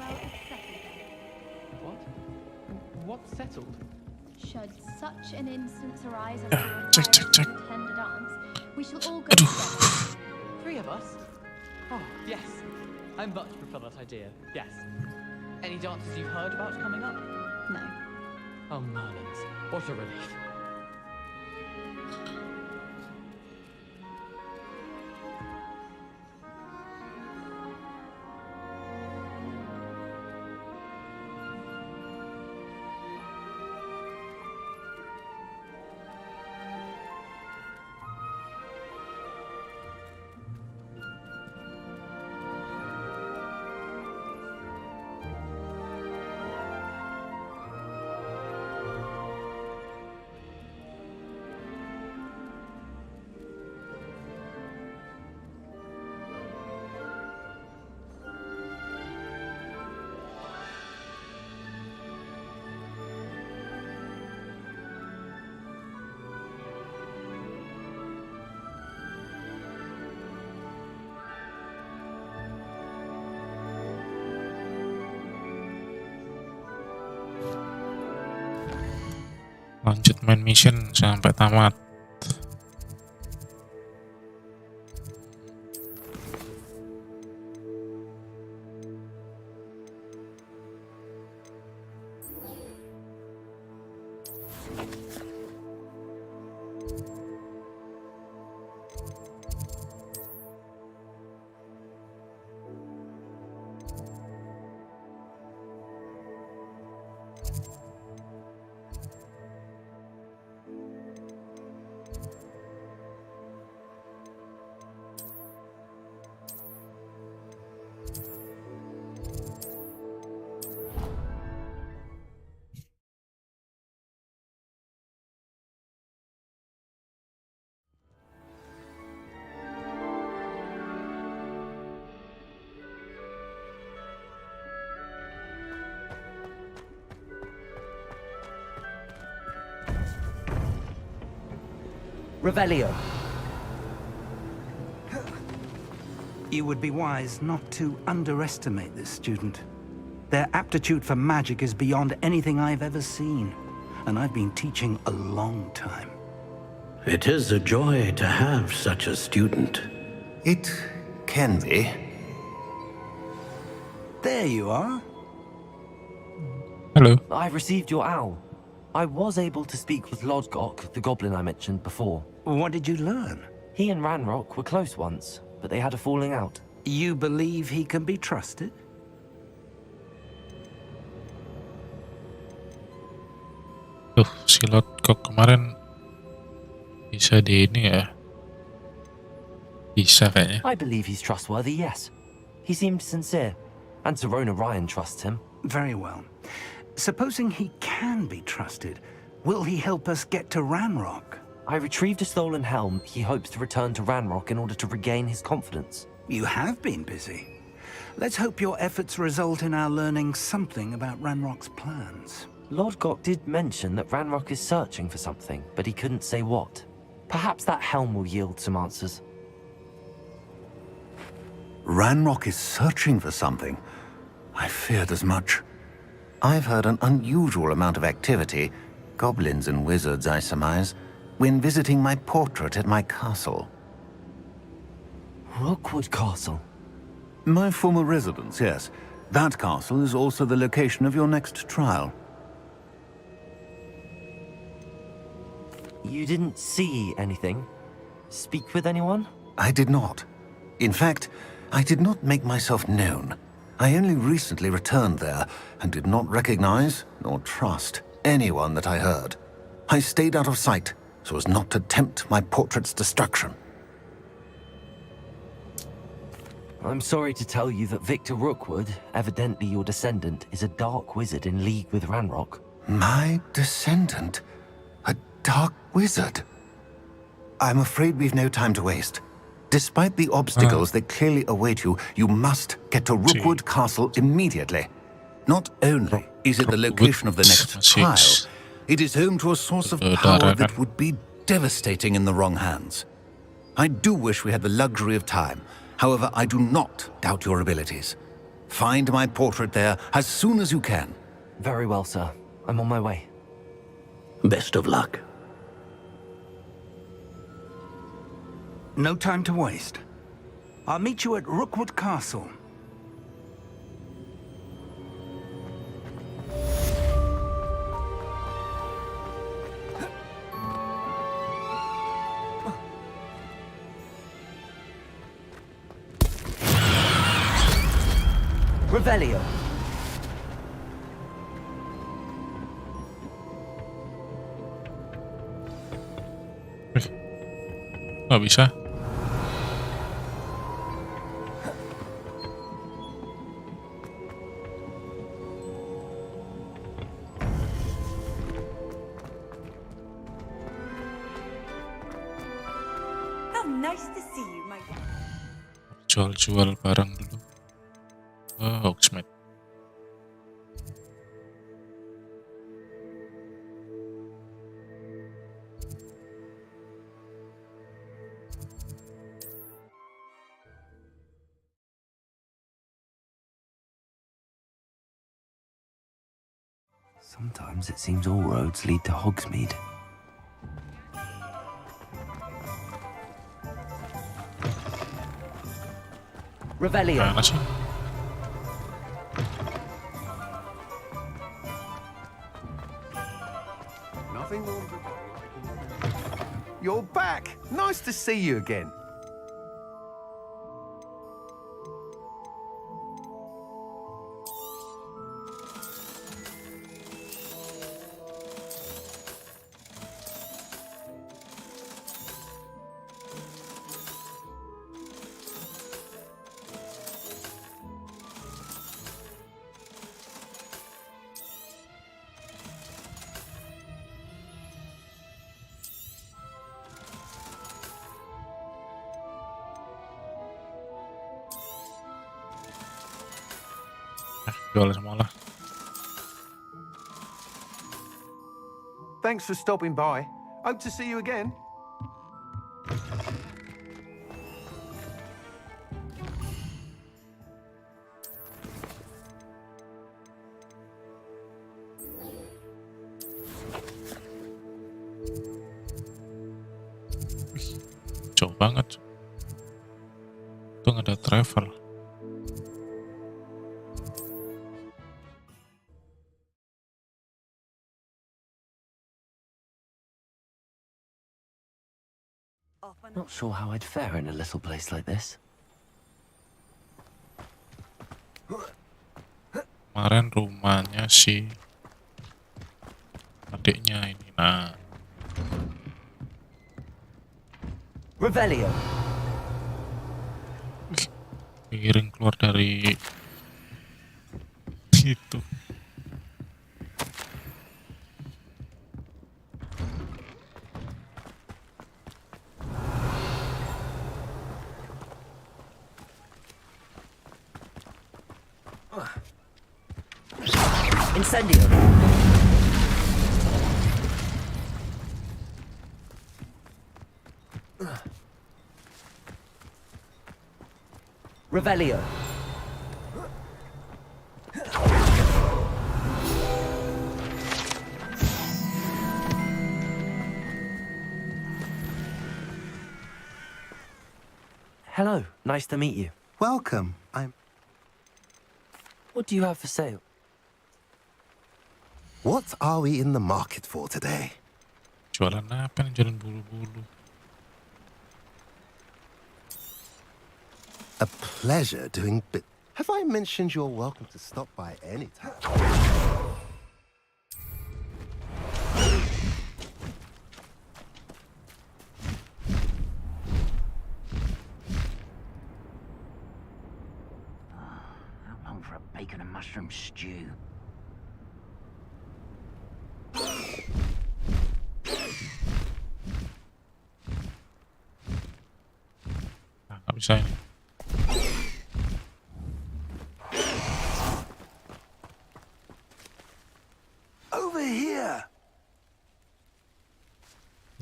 Well, it's settled then. What? What's settled? Should such an instance arise as Check, check, check. to attend a dance, we shall all go together. 3 of us? Oh, yes. I much prefer that idea. Yes. Any dances you've heard about coming up? No. Oh, Merlins. What a relief. Lanjut main mission sampai tamat. Revelio. You would be wise not to underestimate this student. Their aptitude for magic is beyond anything I've ever seen, and I've been teaching a long time. It is a joy to have such a student. It can be. There you are. Hello. I've received your owl. I was able to speak with Lodgok, the goblin I mentioned before. What did you learn? He and Ranrock were close once, but they had a falling out. You believe he can be trusted? Tuh, si Lodgok kemarin bisa di ini ya. Bisa kayaknya. I believe he's trustworthy, yes. He seemed sincere, and Serona Ryan trusts him. Very well. Supposing he can be trusted, will he help us get to Ranrock? I retrieved a stolen helm. He hopes to return to Ranrock in order to regain his confidence. You have been busy. Let's hope your efforts result in our learning something about Ranrock's plans. Lodgok did mention that Ranrock is searching for something, but he couldn't say what. Perhaps that helm will yield some answers. Ranrock is searching for something. I feared as much. I've heard an unusual amount of activity, goblins and wizards, I surmise, when visiting my portrait at my castle. Rookwood Castle. My former residence, yes. That castle is also the location of your next trial. You didn't see anything? Speak with anyone? I did not. In fact, I did not make myself known. I only recently returned there and did not recognize nor trust anyone that I heard. I stayed out of sight so as not to tempt my portrait's destruction. I'm sorry to tell you that Victor Rookwood, evidently your descendant, is a dark wizard in league with Ranrock. My descendant? A dark wizard? I'm afraid we've no time to waste. Despite the obstacles that clearly await you, you must get to Rookwood Castle immediately. Not only is it the location of the next trial, it is home to a source of power that would be devastating in the wrong hands. I do wish we had the luxury of time. However, I do not doubt your abilities. Find my portrait there as soon as you can. Very well, sir. I'm on my way. Best of luck. No time to waste. I'll meet you at Rookwood Castle. Revelio. Nggak bisa. How nice to see you, my dear. Jual-jual barang dulu. Hogsmeade. Sometimes it seems all roads lead to Hogsmeade. Revelio. Mana sih? Nothing more. You're back. Nice to see you again. Jual semua lah. Thanks for stopping by. Hope to see you again. Jauh banget. Untung ada travel. Not sure how I'd fare in a little place like this. Kemarin rumahnya si adiknya ini. Nah, Revelio. piring keluar dari itu. Incendio. Revelio. Hello, nice to meet you. Welcome. What do you have for sale? What are we in the market for today? Jualan apa nih? Jualan bulu-bulu. A pleasure doing bit. Have I mentioned you're welcome to stop by any time? How long for a bacon and mushroom stew? Nah, nggak bisa ini. Over here.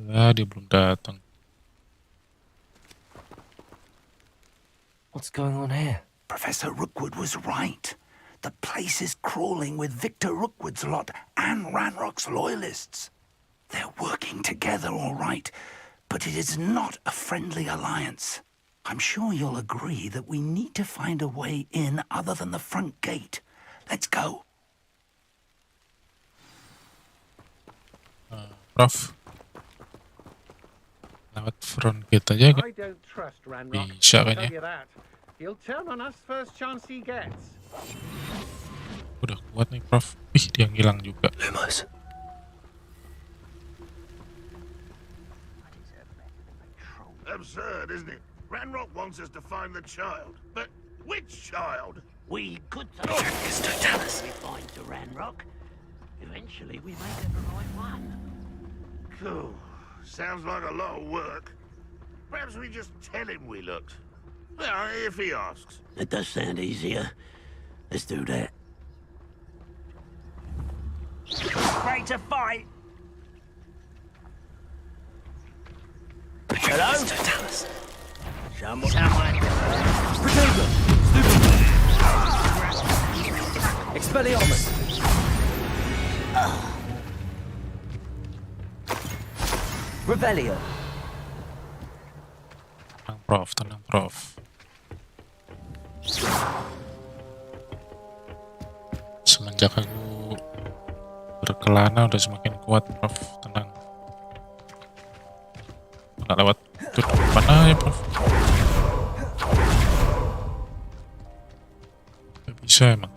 Lah, dia belum datang. What's going on here? Professor Rookwood was right. The place is crawling with Victor Rookwood's lot and Ranrock's loyalists. They're working together all right, but it is not a friendly alliance. I'm sure you'll agree that we need to find a way in other than the front gate. Let's go. Prof, lewat front gate aja kan I don't trust Ranrock. bisa I'll tell kayaknya. you that. He'll turn on us first chance he gets. Udah kuat nih Prof. Ih, dia ngilang juga. LULUS. Absurd, isn't it? Ranrock wants us to find the child. But which child? We could take Focus to tell us. we find the Ranrock. Eventually, we may get the right one. Cool. Sounds like a lot of work. Perhaps we just tell him we looked. Well, if he asks. It does sound easier. Let's do that. Ready to fight? Hello? To tell us. Someone. Expelliarmus. Revelio. Tenang Prof, tenang Prof. Semenjak aku berkelana udah semakin kuat Prof, tenang. Nggak lewat tur depan aja Prof. Gak bisa emang,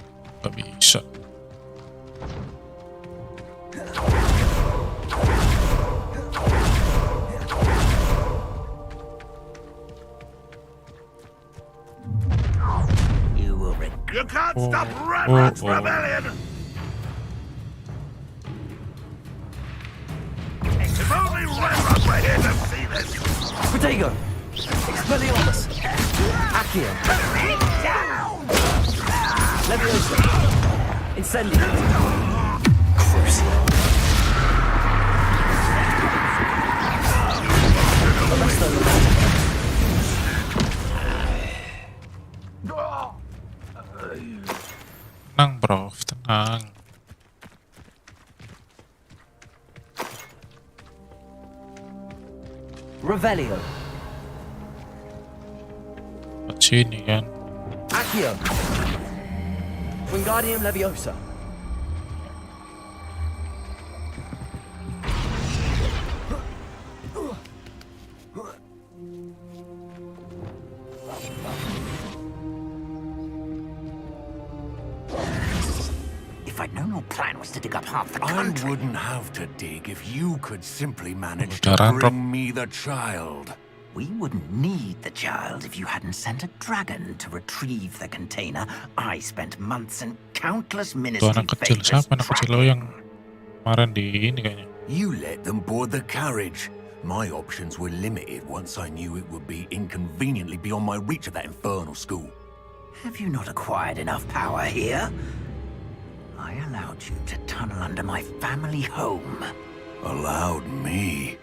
gak bisa. You will regret. You can't Oh, stop Ranrock's oh, oh. rebellion! If only Ranrock were here to see this! Protego. Expelliarmus. Accio. Leviosa. Incendio. Crucio. Arresto Lunatic. Tenang Prof, tenang. Revelio. Lewat sini kan. Accio. Wingardium Leviosa. If I'd known your plan was to dig up half the I country. wouldn't have to dig if you could simply manage to Udah, Ranrock. bring me the child. We wouldn't need the child if you hadn't sent a dragon to retrieve the container. I spent months and countless Tuh ministry anak kecil, favors siapa anak kecil lo tracking. yang kemarin di ini kayaknya. You let them board the carriage. My options were limited once I knew it would be inconveniently beyond my reach at that infernal school. Have you not acquired enough power here? I allowed you to tunnel under my family home. Allowed me?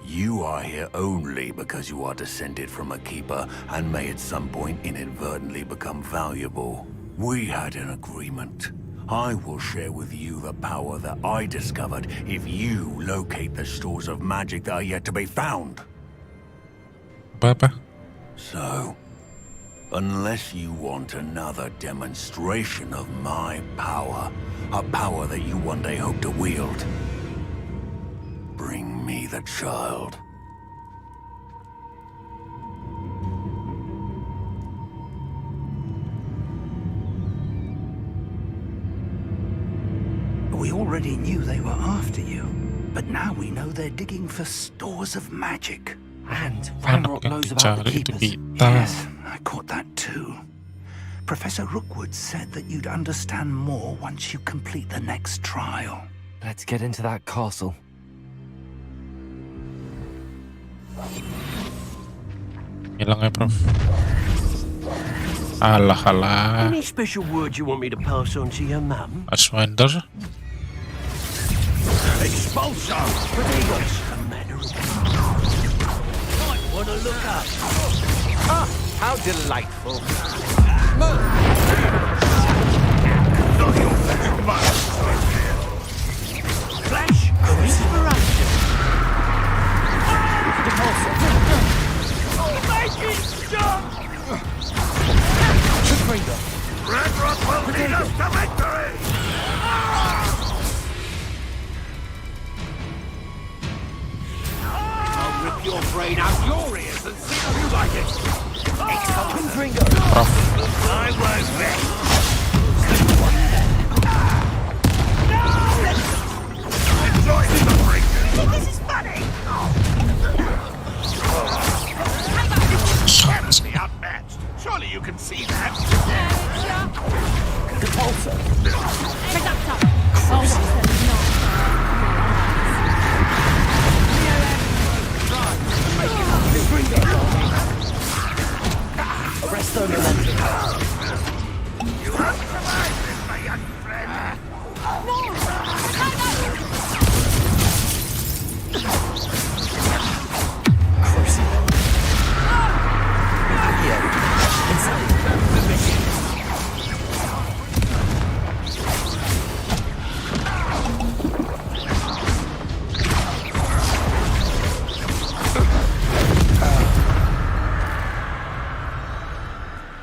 You are here only because you are descended from a keeper and may at some point inadvertently become valuable. We had an agreement. I will share with you the power that I discovered if you locate the stores of magic that are yet to be found. Apa-apa? So, unless you want another demonstration of my power, a power that you one day hope to wield, bring me the child. We already knew they were after you, but now we know they're digging for stores of magic. And Anak Ranrock yang knows about the dicari itu keepers. kita. Yes, I caught that too. Professor Rookwood said that you'd understand more once you complete the next trial. Let's get into that castle. Hilang ya Prof. Alah alah. Any special word you want me to pass on to your mum? Aswander. Expulsor! What's the matter? Might want to look up. Ah, how delightful. Not your best month, Flash of inspiration. Make it stop! Ranrock will lead us to victory! I'll rip your brain out your ears and see how you like it. I won't bet. Enjoy the break. This is funny. Terribly outmatched. Surely you can see that. Presto momentum. You won't survive this, my young friend.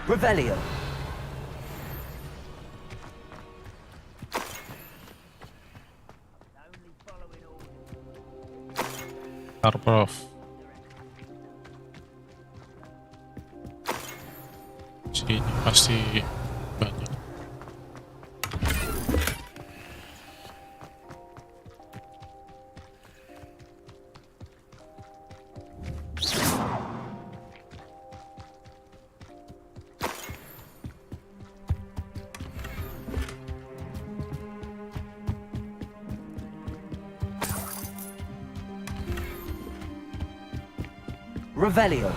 Revelio. Prof. Sini pasti banyak. Revelio.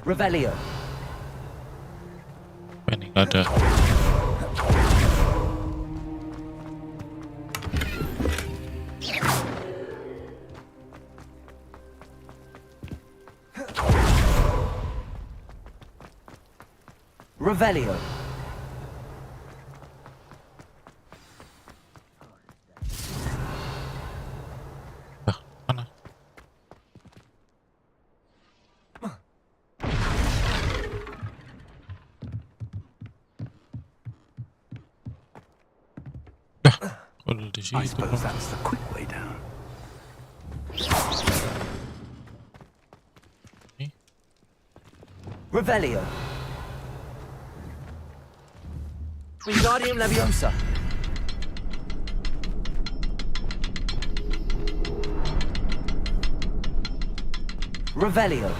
Revelio. Ini nggak ada. Revelio. Mana? Udah di I situ. suppose that's the quick way down. Revelio. Wingardium Leviosa. Revelio.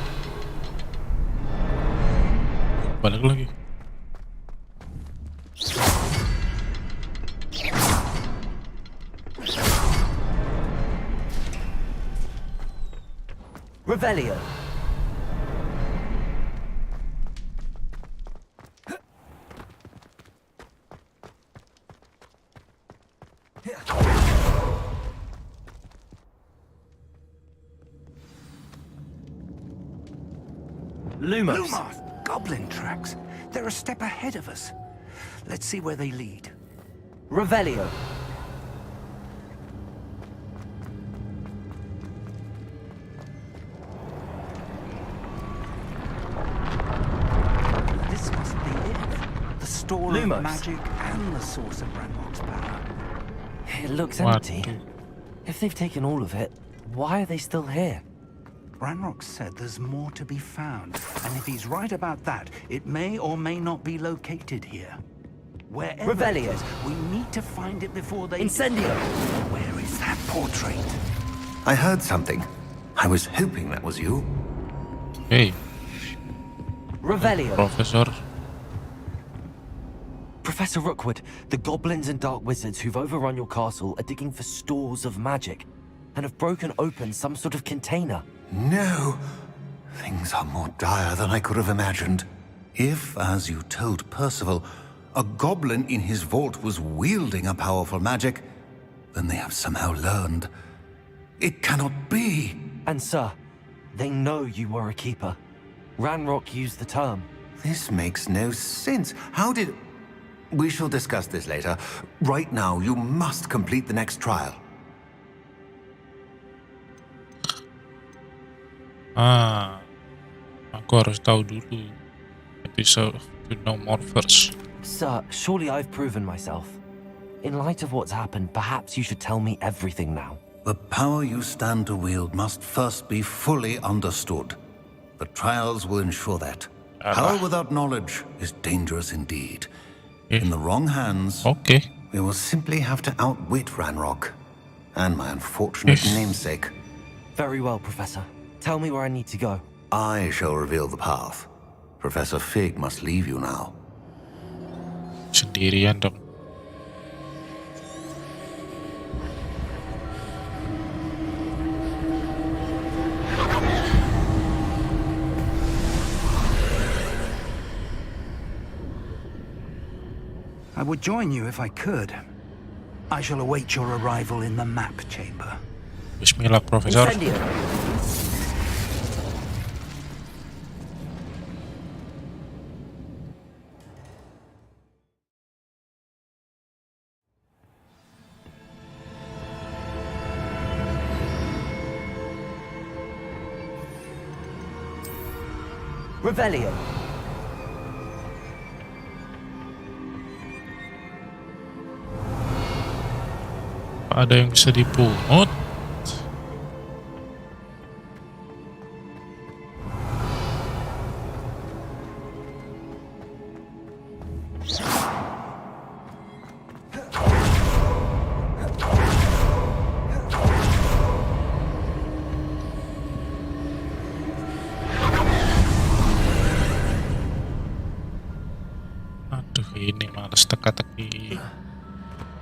Balik lagi. Revelio. Lumos. Lumos! Goblin tracks. They're a step ahead of us. Let's see where they lead. Revelio. This must be it. The store Lumos. of magic and the source of Ranrock's power. It looks What? empty. If they've taken all of it, why are they still here? Ranrock said there's more to be found, and if he's right about that, it may or may not be located here. Wherever it Revelio. is, we need to find it before they... Incendio. Where is that portrait? I heard something. I was hoping that was you. Hey, Revelio. Profesor. Professor Rookwood, the goblins and dark wizards who've overrun your castle are digging for stores of magic and have broken open some sort of container. No. Things are more dire than I could have imagined. If, as you told Percival, a goblin in his vault was wielding a powerful magic, then they have somehow learned. It cannot be. And sir, they know you were a keeper. Ranrock used the term. This makes no sense. How did... We shall discuss this later. Right now, you must complete the next trial. Aku harus tahu dulu. Maybe so to know more first. Sir, surely I've proven myself. In light of what's happened, perhaps you should tell me everything now. The power you stand to wield must first be fully understood. The trials will ensure that. Power without knowledge is dangerous indeed. In the wrong hands, we will simply have to outwit Ranrock and my unfortunate namesake. Very well, Professor. Tell me where I need to go. I shall reveal the path. Professor Fig must leave you now. Sendirian dong. I would join you if I could. I shall await your arrival in the map chamber. Bismillah, Profesor. Revelio. Ada yang bisa dipungut. Aduh, ini males teka-teki.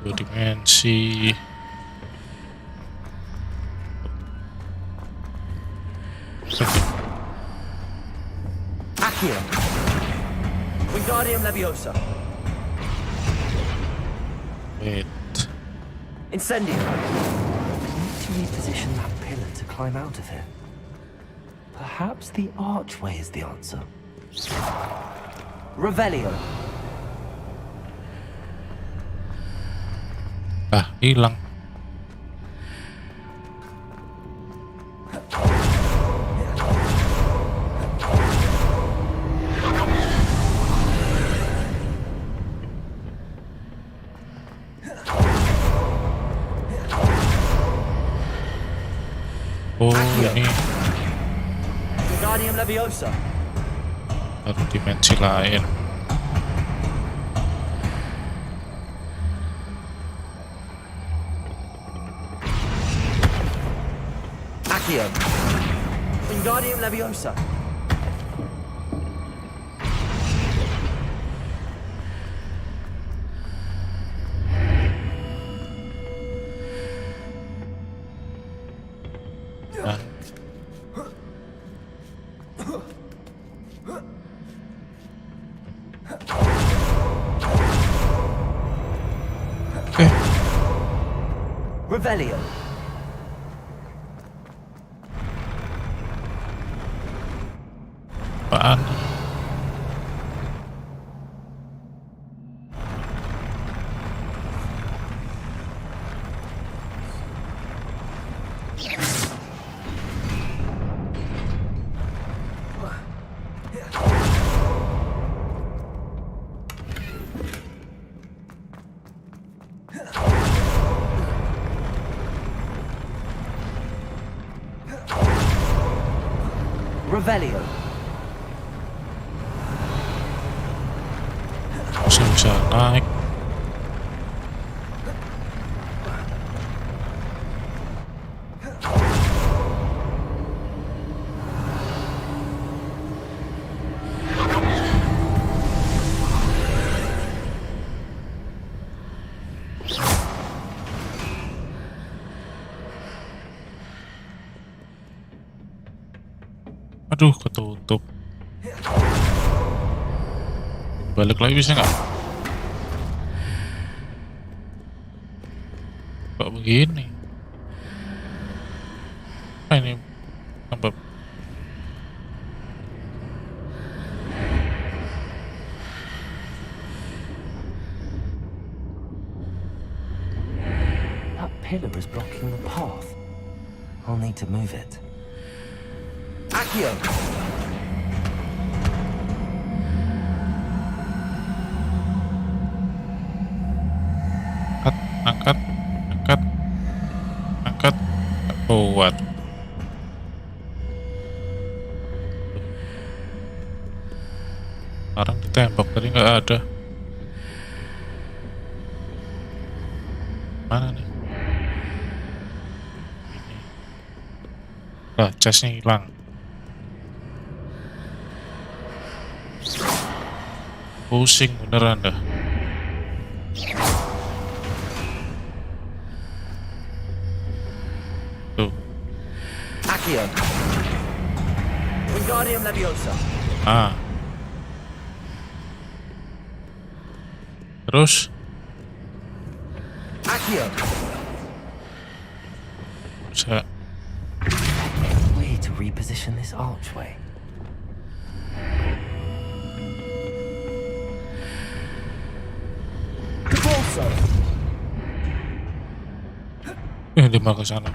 2 dimensi. Accio. Wingardium Leviosa. Wait. Incendio. I need to reposition that pillar to climb out of here. Perhaps the archway is the answer. Revelio. Hilang. Oh, ini Wingardium Leviosa. baru dimensi lain. Accio. Wingardium Leviosa. Revelio. Apaan? Revelio. Bisa naik. Aduh, ketutup. Balik lagi bisa nggak? Kok begini? Apa ini? Tempat That pillar is blocking the path. I'll need to move it. Accio! angkat, nggak kuat. Sekarang ditembak tadi nggak ada. Mana nih? Lah, chestnya hilang. Pusing beneran dah. Tuh. Accio! Wingardium Leviosa! Ah. Terus? Accio! Bisa. Way to reposition this archway. Capulso! Dia malah ke sana.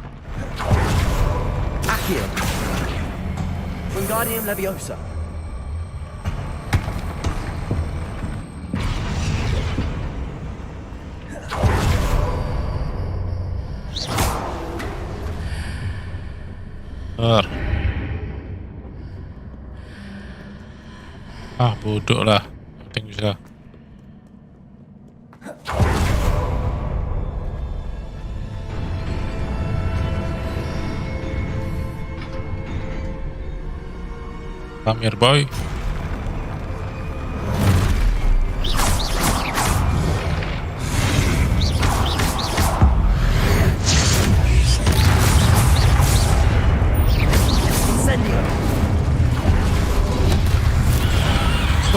Accio! Wingardium Leviosa! Ah, bodoh lah. Penting bisa. Come here, boy.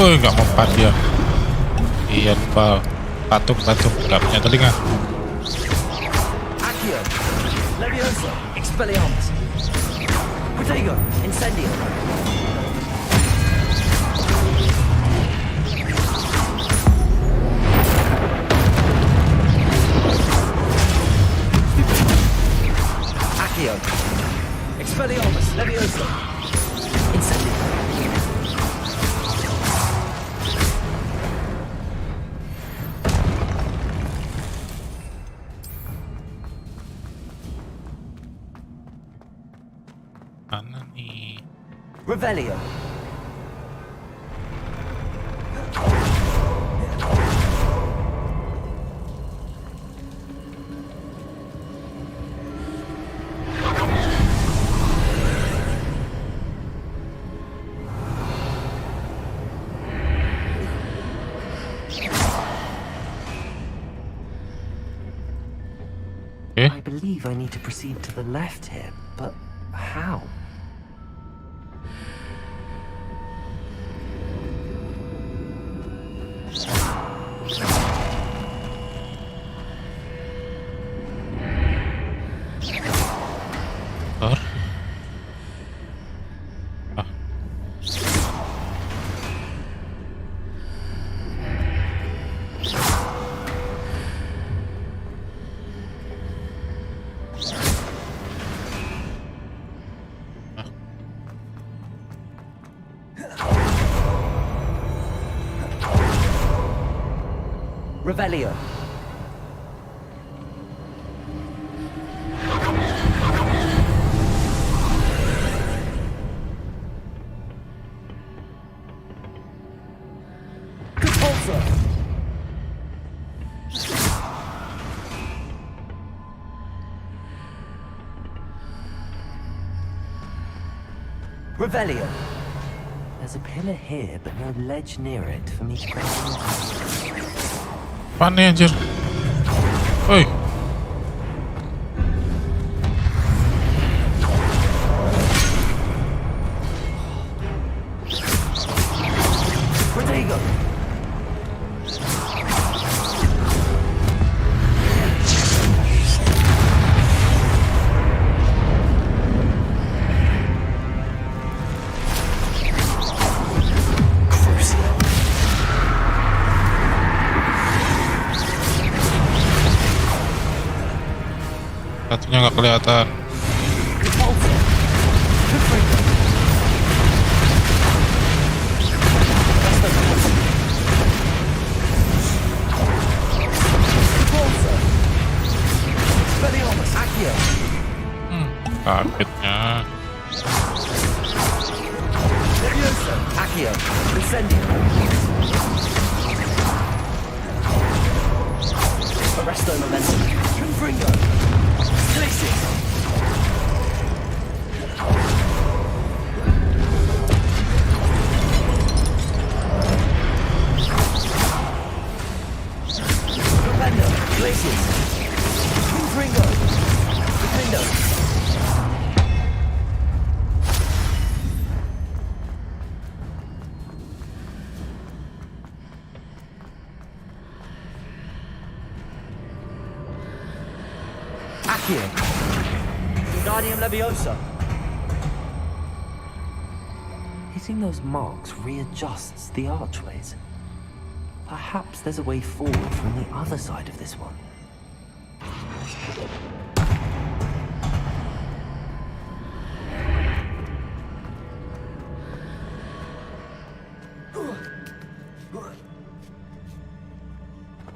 Oh, nggak mempan dia. Iya, lupa. Patung nggak punya telinga. Accio! Leviosa! Expelliarmus! Protego! Incendio! Accio! Expelliarmus! Leviosa! Incendio! Mana nih? Revelio! I believe I need to proceed to the left here, but how? Revelio. Capulso. Revelio. There's a pillar here, but no ledge near it for me to grab into. Apaan nih anjir? Woi. Protego. Satunya nggak kelihatan. Kagetnya. Accio. Incendio. Arresto momentum. Confringo. Glacius. Propendo. Glacius. Confringo. Defendo. Accio. Guardium Leviosa. Hitting those marks readjusts the archways. Perhaps there's a way forward from the other side of this one.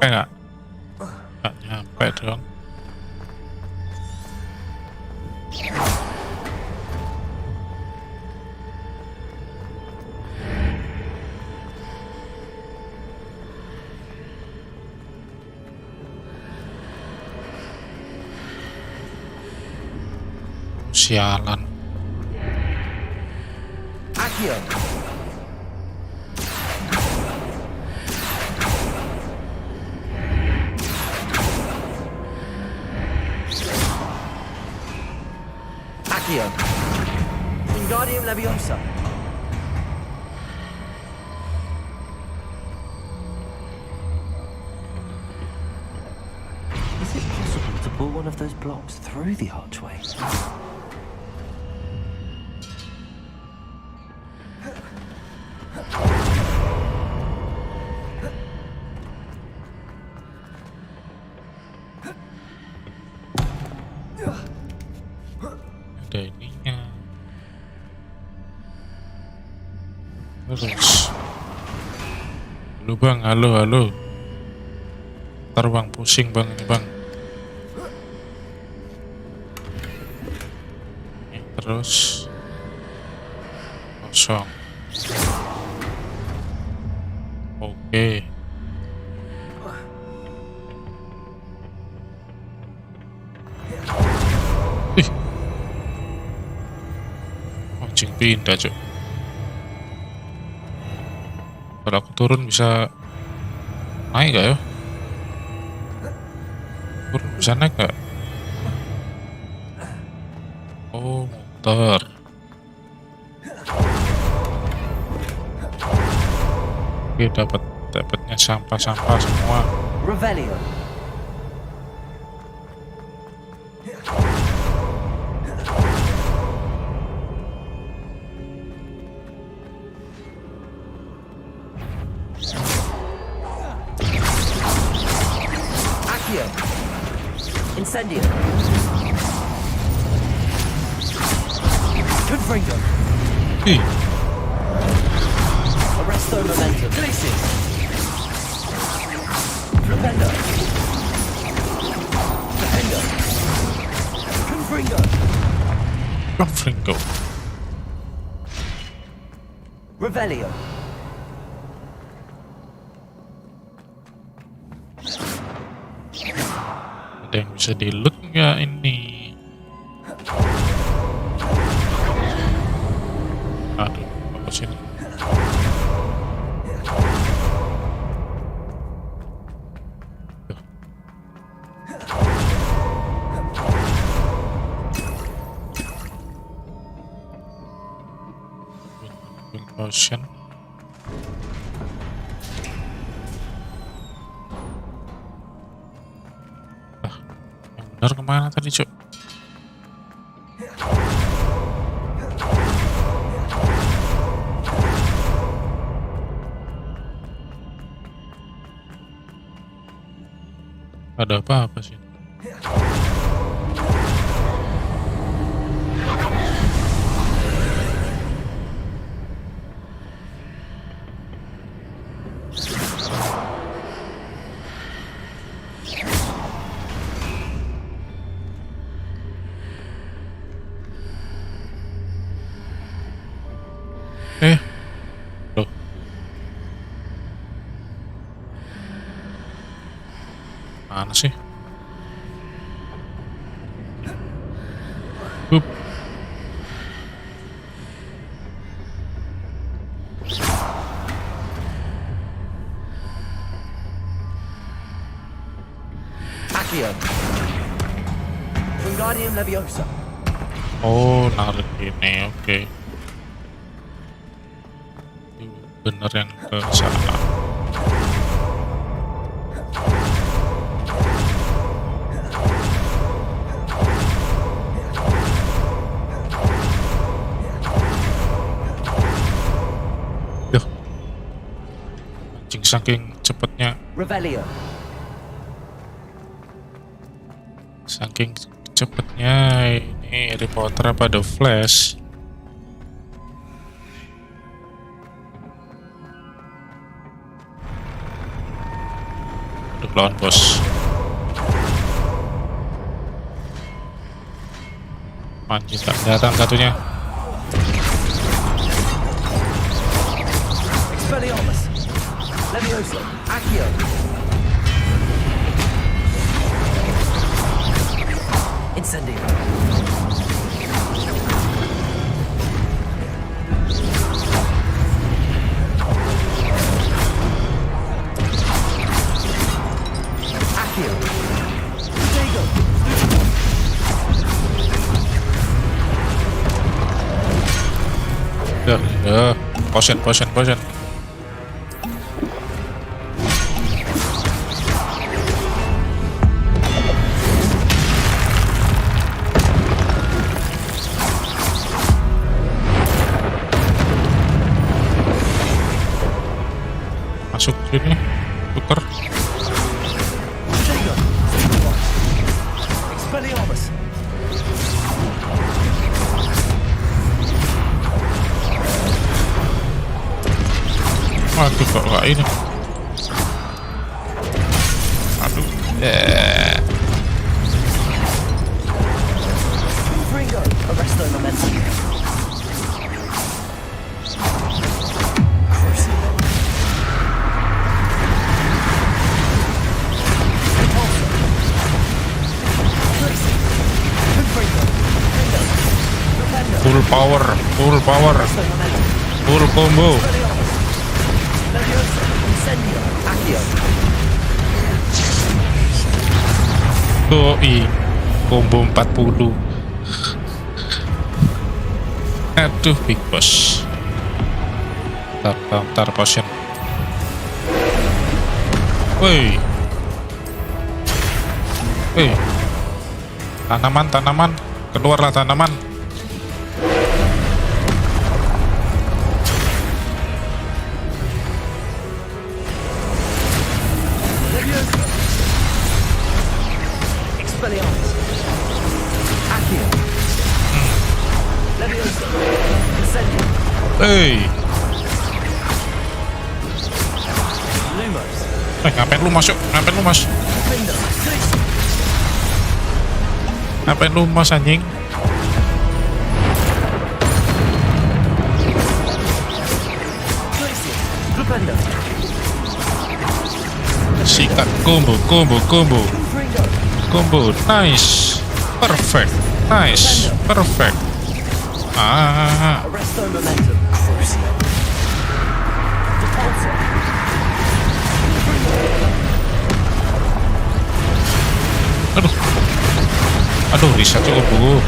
Nggak nyampe dong. Sialan. Accio. Accio. Wingardium Leviosa. Is it possible to pull one of those blocks through the archway? Ada ininya. Terus. Halo bang, halo. Ntar bang, pusing bang ini bang. Ini terus. Kosong. Oke. Ih. Anjing pindah cok. Kalau aku turun bisa naik gak ya? Turun bisa naik gak? Oh, muter. Oke, dapatnya sampah-sampah semua. Revelio. Accio. Incendio. Confringo. Ih, Arresto momentum. Glacius. Propendo. Defendo. Confringo. Confringo. Revelio. Ada yang bisa di-loot nggak ini? Aduh, apa sini? Potion. Bener kemana tadi, Cuk? Ada apa-apa sih? Loh. Mana sih? Hup. Accio. Wingardium Leviosa. Oh, narik ini, oke. Bener yang ke sana. Duh. Anjing saking cepetnya. Revelio. Saking cepetnya ini Harry Potter apa The Flash. Lawan bos. Anjing tak datang satunya. Expelliarmus. Leviosa. Accio. Incendio. Accio. Dago. Ya, potion. Masuk sini, tuker. Dago. Expelliarmus. Waduh, kok gak ini? Aduh. Ringo. Arresto momentum. Full power, full combo. Doi, combo 40. Aduh, big boss. Tar potion. Woi. Tanaman, keluarlah tanaman. Expelliarmus. Accio. Leviosa. Incendio. Lumos. Ngapain lu masuk? Window. Ngapain lu mas anjing? Glupendo. Sikat combo. Nice. Perfect. Arresto momentum. Crucio. Depulso. Aduh, bisa cukup bu.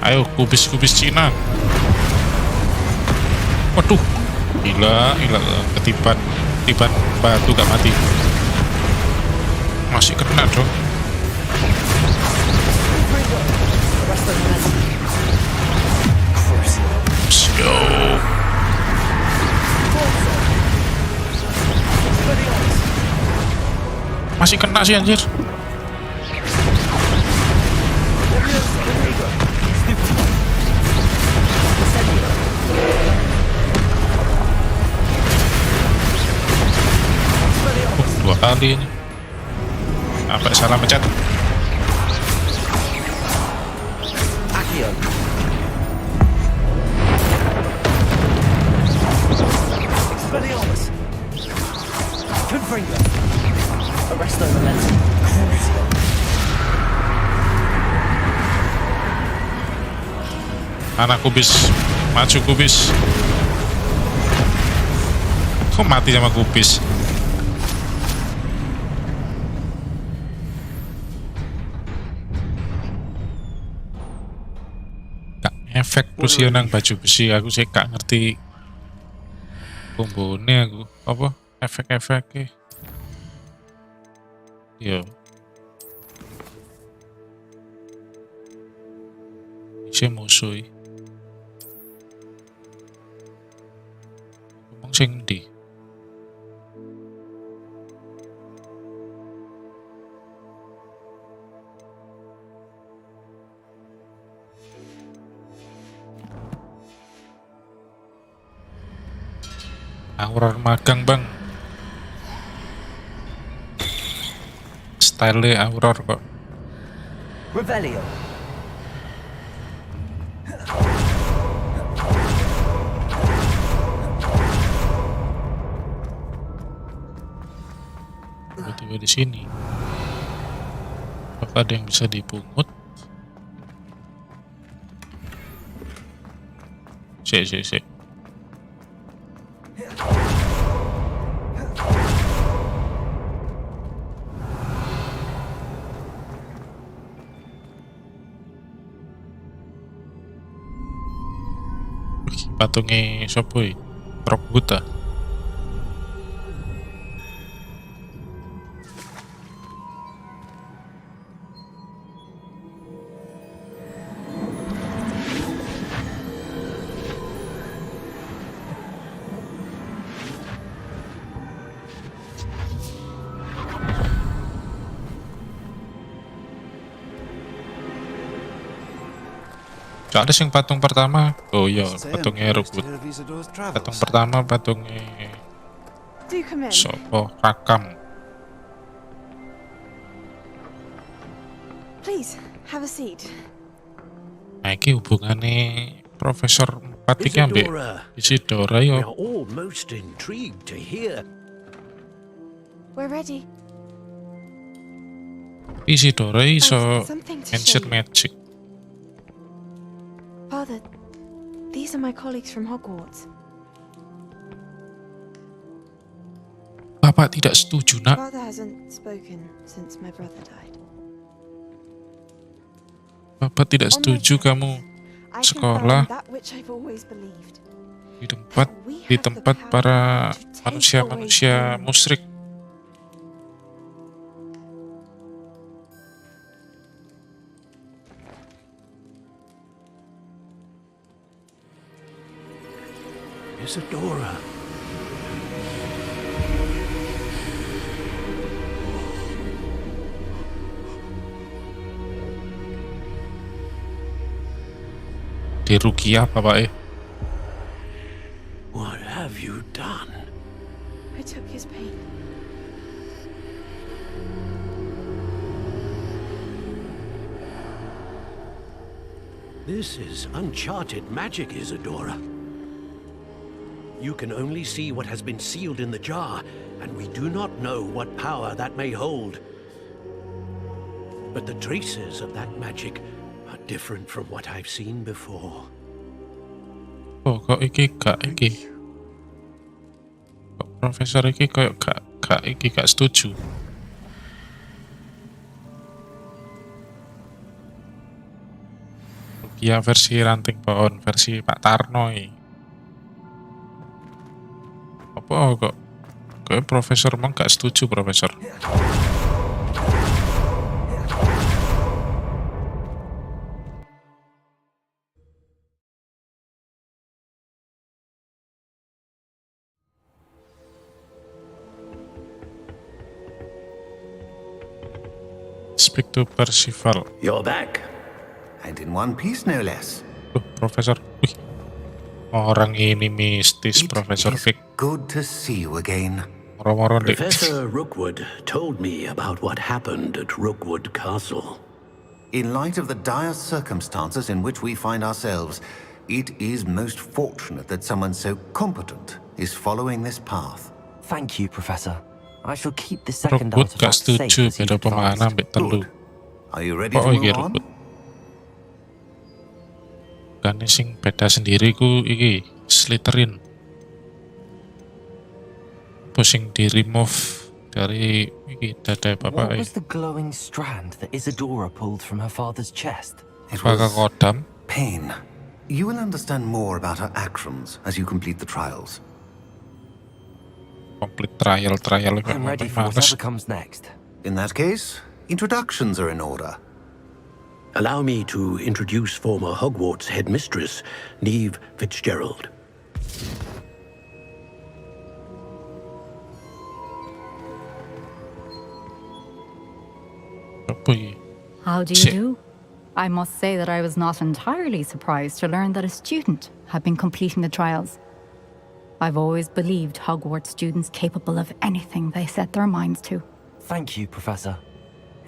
Ayo kubis Cina. Waduh, gila, ketiban batu gak mati. Masih kena dong. Yo. Masih kena sih anjir. Dua kali ini. Sampai salah pencet. Anak kubis, maju kubis. Kok mati sama kubis? Gak efek terus ya nang baju besi, aku sih gak ngerti kombone aku apa efek-efeknya. Yo. Bisa musuh. Ngomong sing ndi? Auror magang bang. Style Auror kok. Revelio. Tiba-tiba di sini. Apakah ada yang bisa dipungut? Sik. Patungnya sopo iki? Rok buta. Ada sing patung pertama. Oh iya, patungnya rebut. Patung pertama patungnya sopo Rakam. Please, have a seat. Nah, ini hubungannya Profesor 4 iki ambek Isidora yo. We're ready. Isidora iso ancient magic. Father, these are my colleagues from Hogwarts. Bapak tidak setuju, nak. Father hasn't spoken since my brother died. Bapak tidak setuju kamu sekolah di tempat para manusia musyrik. Isadora. Dirugi apa, Pak? What have you done? I took his pain. This is uncharted magic, Isadora. You can only see what has been sealed in the jar, and we do not know what power that may hold. But the traces of that magic are different from what I've seen before. Oh, kok iki gak iki? Kok Profesor iki kayak gak setuju? Iya, versi ranting pohon, versi Pak Tarno iki. Apa kok profesor emang gak setuju, profesor? Speak to Percival. You're back. And in one piece, no less. Profesor. Wih. Orang ini mistis, Profesor Vic. Good to see you again. Moro-moro dek. Professor Rookwood told me about what happened at Rookwood Castle. In light of the dire circumstances in which we find ourselves, it is most fortunate that someone so competent is following this path. Thank you, Professor. I shall keep the second Rookwood gak artifact safe setuju as you beda pemana advised. ambek telu. Are you ready to Oh move iya, on? Rookwood. Kan sing beda sendiri ku iki Slytherin. Pusing di remove dari iki dada What bapak was the glowing strand that Isadora pulled from her father's chest? It Apakah was kodam? pain. You will understand more about her actions as you complete the trials. Complete trial I'm ready for whatever comes next. In that case, introductions are in order. Allow me to introduce former Hogwarts headmistress, Neve Fitzgerald. Apa iki? How do you do? I must say that I was not entirely surprised to learn that a student had been completing the trials. I've always believed Hogwarts students capable of anything they set their minds to. Thank you, Professor.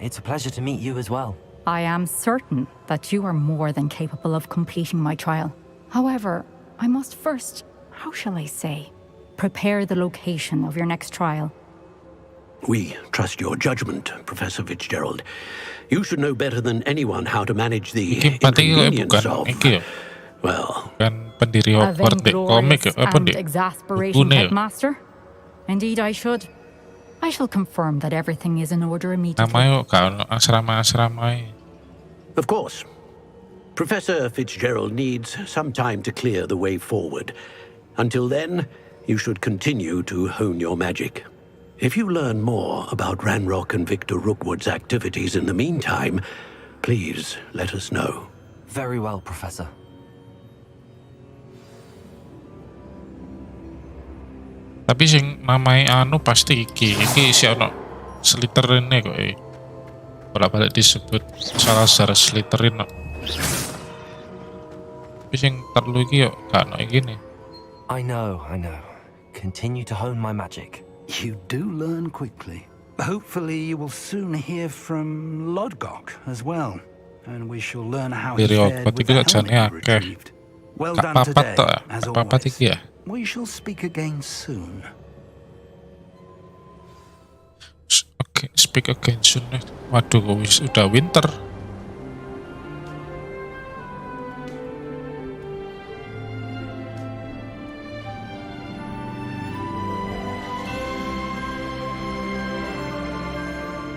It's a pleasure to meet you as well. I am certain that you are more than capable of completing my trial. However, I must first, how shall I say, prepare the location of your next trial. We trust your judgment, Professor Fitzgerald. You should know better than anyone how to manage the inconvenience of... Well... Kan pendiri Hogwarts di komik ya, apa di exasperation, bukunya ya? Headmaster. Indeed, I should. I shall confirm that everything is in order immediately. Namanya kok gak ono asrama-asrama. Of course. Professor Fitzgerald needs some time to clear the way forward. Until then, you should continue to hone your magic. If you learn more about Ranrock and Victor Rookwood's activities in the meantime, please let us know. Very well, Professor. Tapi sing mamai anu pasti iki isi ono Slytherin kok bolak-balik disebut salah sejarah Slytherin kok. Tapi sing terlalu iki yo gak ono iki nih. I know. Continue to hone my magic. You do learn quickly. Hopefully you will soon hear from Lodgok as well, and we shall learn how he fared with the helmet you retrieved. Well done today, as always. We shall speak again soon. Oke, speak again soon. Waduh, kok udah winter.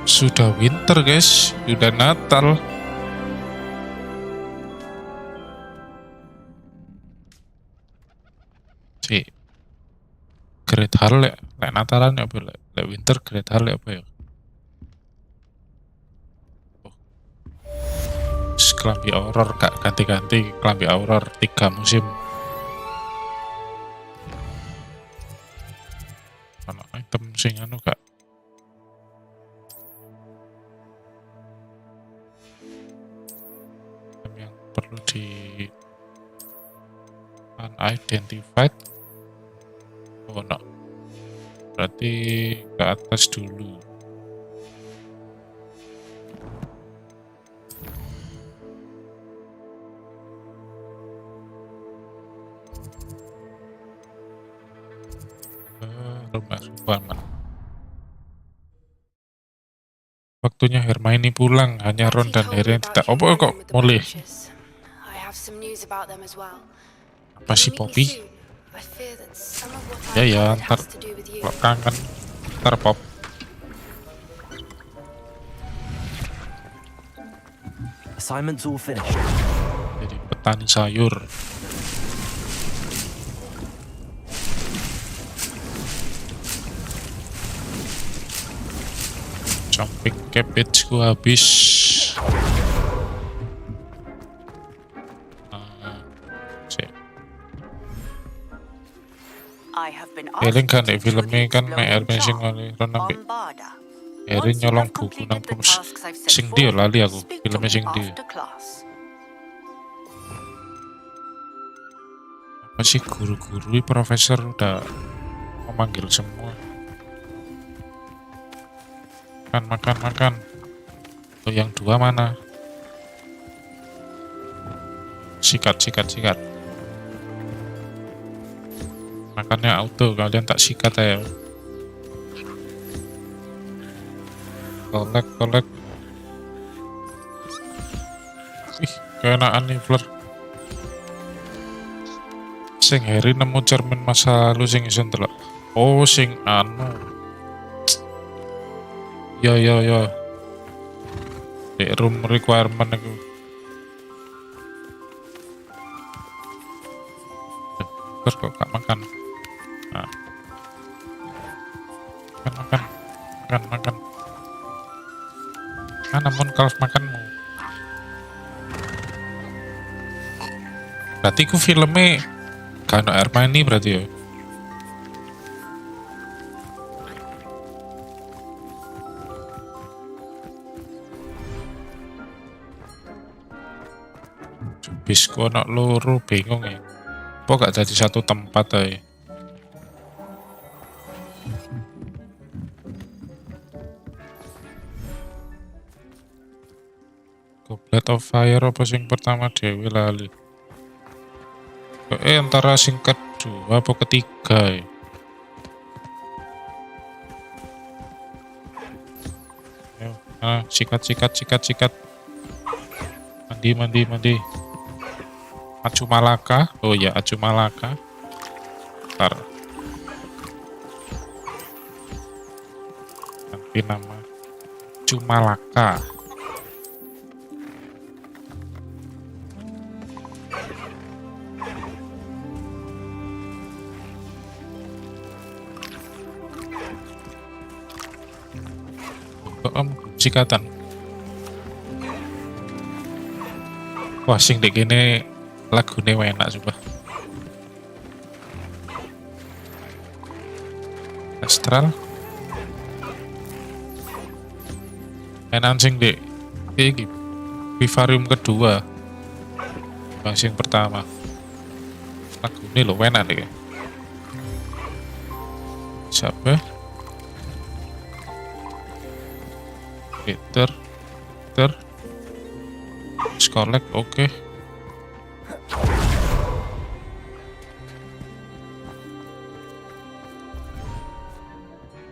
Sudah winter, guys. Sudah Natal. Si Great Hall lek Natalan apa lek winter Great Hall apa ya? Kelambi Auror gak ganti-ganti kelambi Auror 3 musim. Ono item sing anu gak? Item yang perlu di unidentified. Oh no, berarti ke atas dulu. Rumah Superman. Waktunya Hermione pulang, hanya Ron dan Harry yang tidak. Oh kok mulai? Apa sih Poppy? Ya, ntar kalau kangen, ntar pop. Assignment's all finished. Jadi petani sayur. Jumping cabbage ku habis. Eling kan di filmnya kan mek air mesin kali renang ke Eri nyolong buku nang perpus sing dia lali aku filmnya sing dia apa sih guru-guru profesor udah memanggil semua makan tuh yang dua mana sikat makannya auto kalian tak sikat ya kolek ih keenaan nih Fleur sing Harry nemu cermin masa lalu sing isen telok oh sing anu ya di room requirement itu terus kok gak makan nah. makan namun kalau makanmu berarti ku filmnya gak ada Hermione berarti ya bis ku anak loro bingung ya kok gak jadi satu tempat ya Goblet of Fire apa sing pertama Dewi lali antara sing kedua apa ketiga ya sikat mandi Acu Malaka oh ya Acu Malaka ntar nanti nama Acu Malaka sikatan wah sing dek gini lagune enak coba Astral enak sing dek iki Vivarium kedua bang sing pertama lagune lo enak deh siapa Peter Scarlet oke.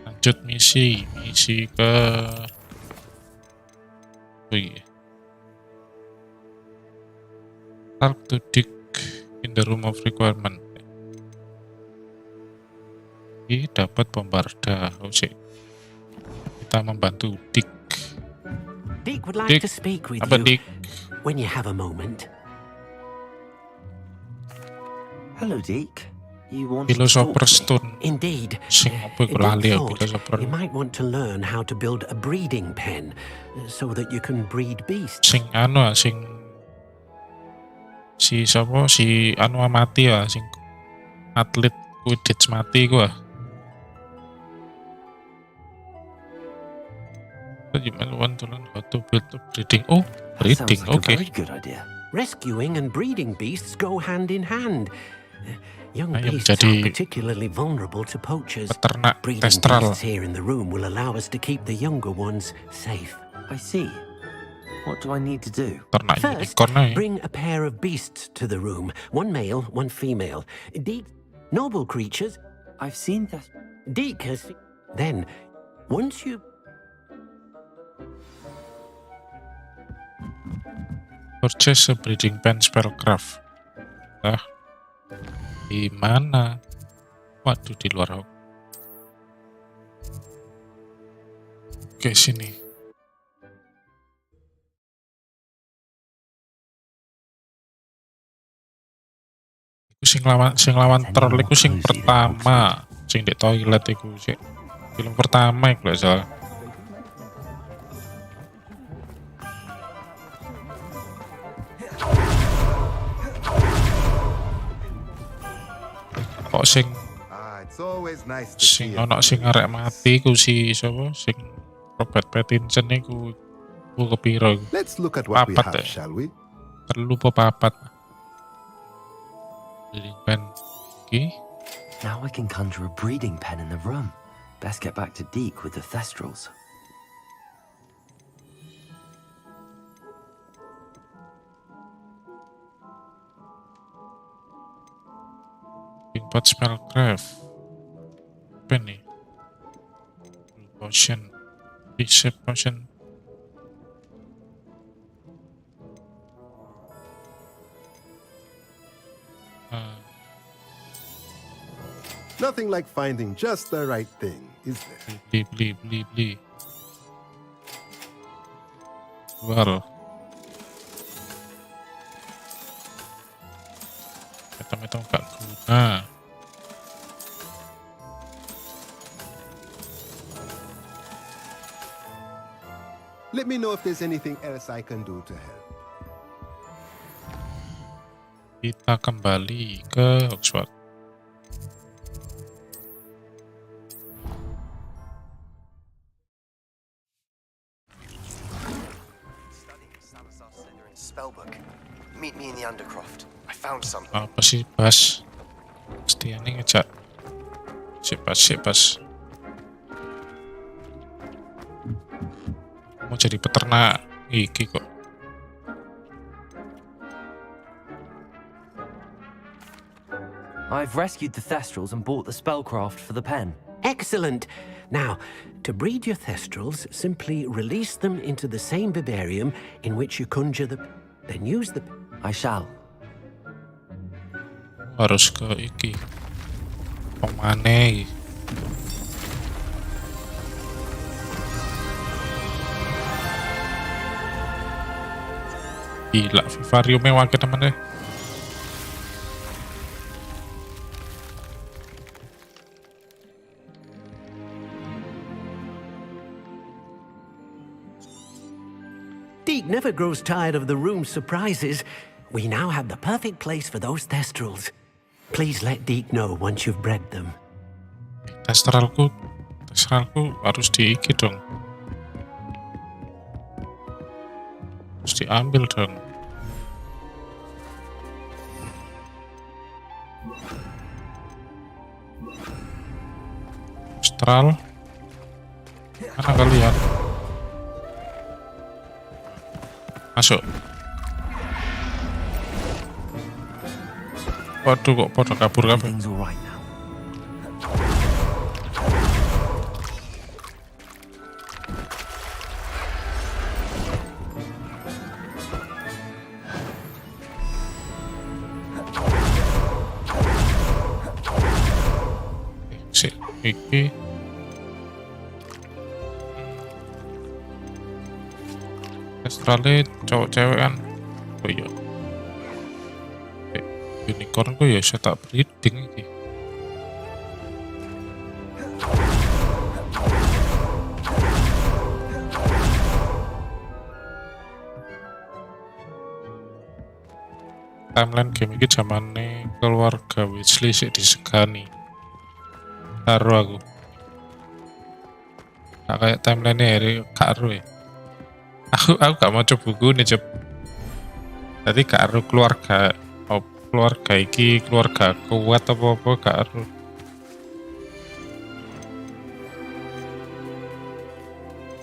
Lanjut misi ke oh iya talk to Dick in the room of requirement ini dapat bombarda kita membantu Dick would like to speak with you when you have a moment. Hello, Dick. You want Philosopher Stone. Indeed. Sing apa iku lali aku philosopher. You might want to learn how to build a breeding pen so that you can breed beasts. Sing anu sing si sapa si anu mati ya sing atlet Quidditch mati gua. You might want to learn how to build a breeding. Oh, breeding. Okay. Very good idea. Rescuing and breeding beasts go hand in hand. Young Ayo beasts jadi are particularly vulnerable to poachers. Peternak Breeding testral. beasts here in the room will allow us to keep the younger ones safe. I see. What do I need to do? Ternak First, unicorn bring a pair of beasts to the room. One male, one female. Noble creatures. I've seen that. Deek has... Then, once you... Purchase a breeding pen spellcraft. Nah, di mana? Waduh, di luar. Oke, sini. sing lawan troll iku sing pertama, sing di toilet iku sih. Film pertama iku lho salah. Kok sing It's always nice to sing ono sing arek mati ku si sapa sing Robert Pattinson iku ku kepiro iku? Let's look at what we Papat have, ya? shall we? Perlu apa papat? Breeding pen iki. Now I can conjure a breeding pen in the room. Best get back to Deke with the thestrals. Import spellcraft. Apa nih? Potion. Bishop potion. Nothing like finding just the right thing, is there? Beli. Jual. Item-item gak guna. Let me know if there's anything else I can do to help. Kita kembali ke Hogwarts. Spellbook. Meet me in the Undercroft. I found something. Apa sih Bas? Pasti ini ngejak. Si Bas. Mau jadi peternak iki kok. I've rescued the thestrals and bought the spellcraft for the pen. Excellent. Now, to breed your thestrals, simply release them into the same vivarium in which you conjure the... Then use the... I shall. Harus ke iki. Pemane. Gila, vivariumnya wakil temen deh. Deke never grows tired of the room's surprises. We now have the perfect place for those thestrals. Please let Deke know once you've bred them. Testralku harus diiki dong. Harus diambil dong. Testral. Mana kalian? Masuk. Waduh kok pada kabur kabur. Everything's all right now. Sik, iki Australia cowok-cewek kan. Oh iya. Unicorn ku ya saya tak breeding iki. Timeline game iki zamane keluarga Weasley sik disegani. Karo aku. Gak kayak timeline hari karo ya. Aku gak mau coba buku nih coba. Tadi karo keluarga iki keluarga kuat apa karo.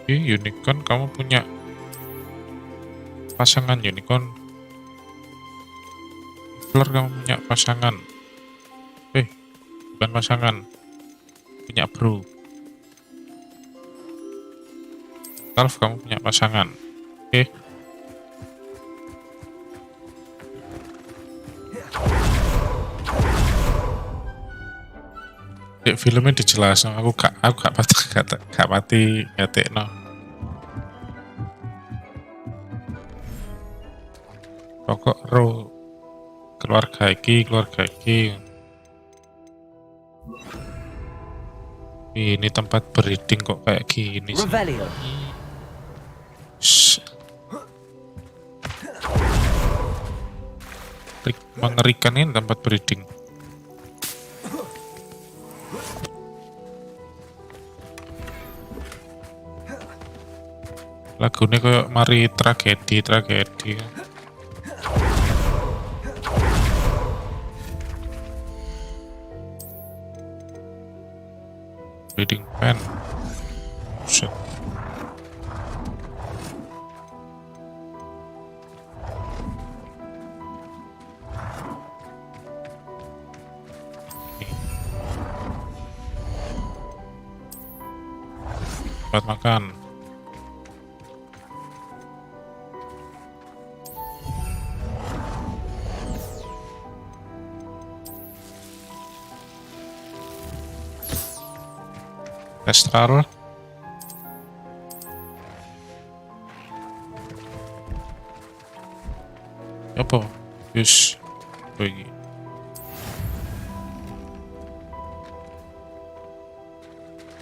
Unicorn, kamu punya pasangan unicorn. Keluar kamu punya pasangan. Bukan pasangan, punya bro. Kalf, kamu punya pasangan. Filmnya dijelasin, aku gak pati ngetekno. Pokok keluarga iki. Ini tempat breeding kok kayak gini sih. Mengerikan ini tempat breeding. Lagunya kayak mari tragedi. Breeding pen. Buset. Tempat makan. Astral. Apa? Yus. Pergi.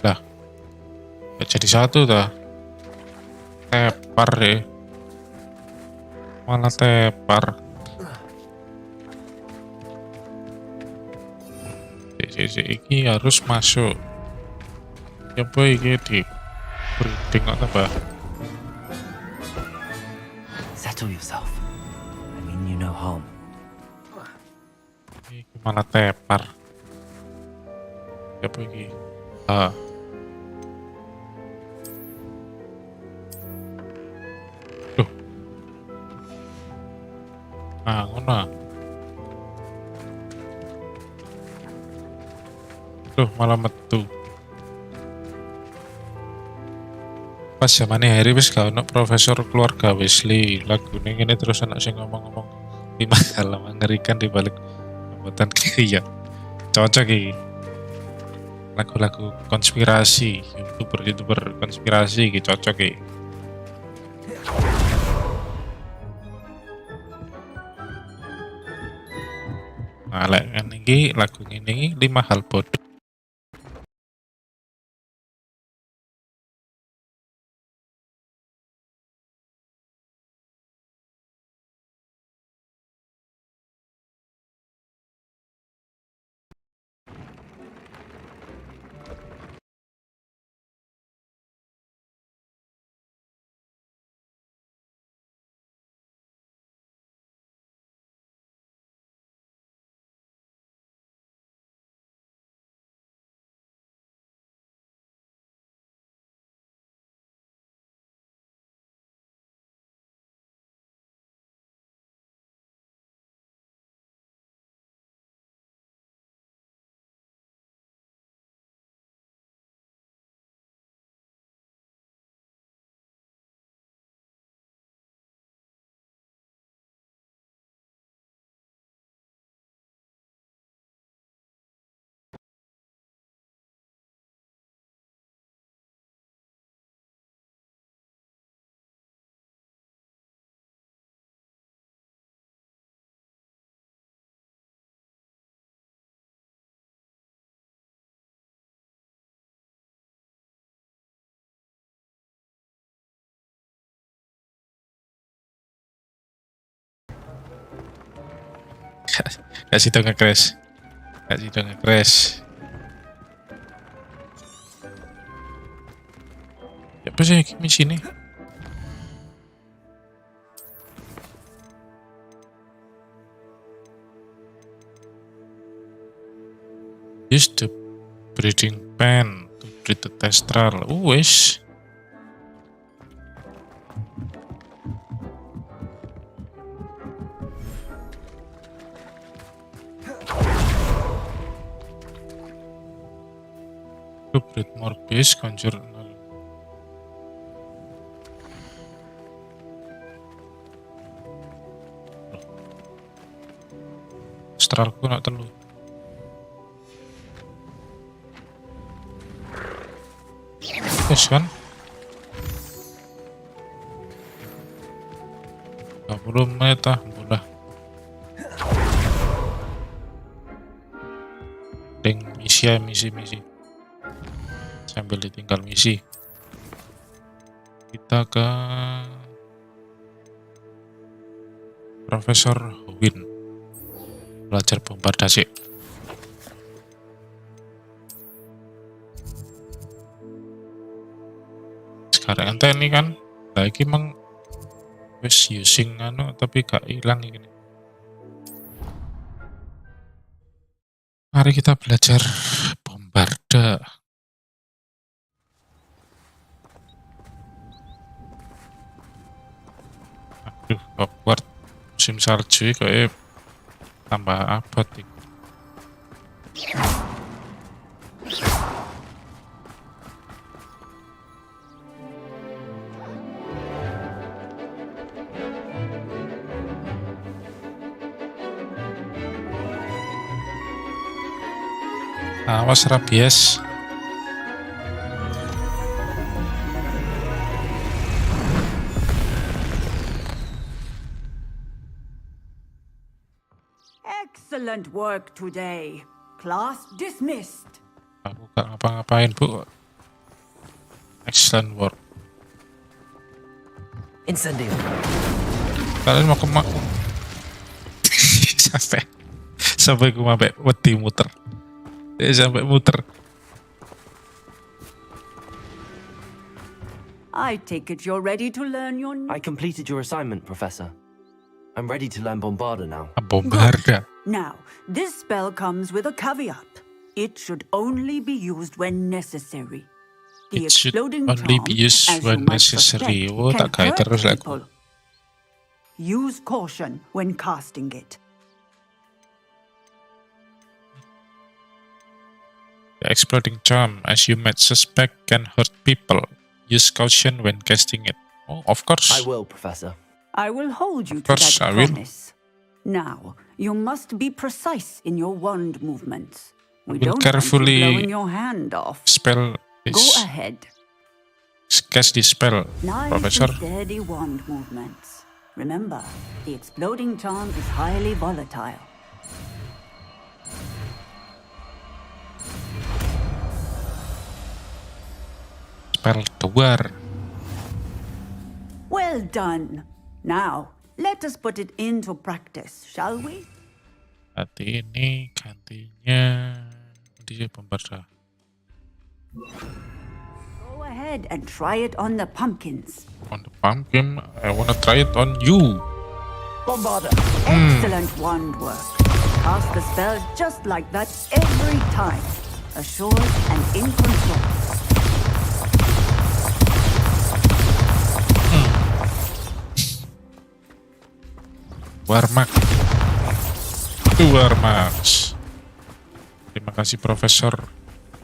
Dah. Gak jadi satu dah. Tepar deh. Malah tepar. Iki harus masuk. Ya boy, iki di breeding kok tambah. Settle yourself. I mean you no harm. Iki malah tepar. Ya boy iki. Duh. Ngono. Duh, malah metu. Pas zamane hari wis gak ono profesor keluarga Weasley, lagune ngene terus anak sing ngomong-ngomong 5 hal mengerikan di balik pembuatan iya. Cocok iki. Lagu-lagu konspirasi, YouTuber konspirasi iki cocok iki. Nah, lek iki lagu ngene 5 hal bodoh. Kasih dong nge-crash. Ya apa sih misi ini? Use the breeding pen to breed the testral. Wes. To breed more bees, conjure. Astralku nak telu. Yes kan? 30 menit ah, mudah. Indonesia misi-misi. Sambil ditinggal misi. Kita ke Profesor Win. Belajar bombardasi. Sekarang ente ini kan lagi wis using anu tapi gak hilang ini. Mari kita belajar bombarda. Aduh, Hogwarts musim salju kayak tambah abad ini. Awas rabies. Excellent work today. Class dismissed. Aku gak ngapa-ngapain, Bu. Excellent work. Incendio. Kalian mau sampai ku sampai wedi muter. Sampai muter. I take it you're ready to learn your... I completed your assignment, Professor. I'm ready to learn Bombarda now. Bombarda. Now, this spell comes with a caveat. It should only be used when necessary. The It should exploding only charm, be used as when you might necessary. suspect, Oh, can tak kaya hurt terus aku. people. Use caution when casting it. The exploding charm, as you might suspect, can hurt people. Use caution when casting it. Oh, of course. I will, Professor. I will hold you to course, that I will. promise. Now, you must be precise in your wand movements. We will don't carefully want you blowing your hand off. Spell Go this. ahead. Cast this spell, Nice Professor. and steady wand movements. Remember, the exploding charm is highly volatile. Spell keluar. Well done. Now, let us put it into practice, shall we? Ganti ini, gantinya di Bombarda. Go ahead and try it on the pumpkins. On the pumpkin, I wanna try it on you. Bombarda. Excellent wand work. Cast the spell just like that every time. Assured and in control. Warmak. Warmax. Terima kasih Profesor.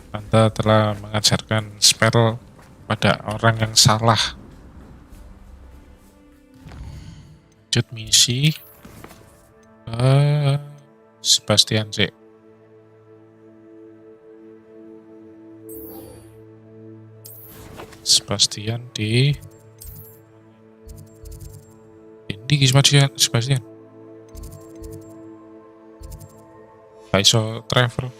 Anda telah mengajarkan spell pada orang yang salah. Lanjut misi ke Sebastian C. Sebastian di ini Sebastian. Gak iso travel.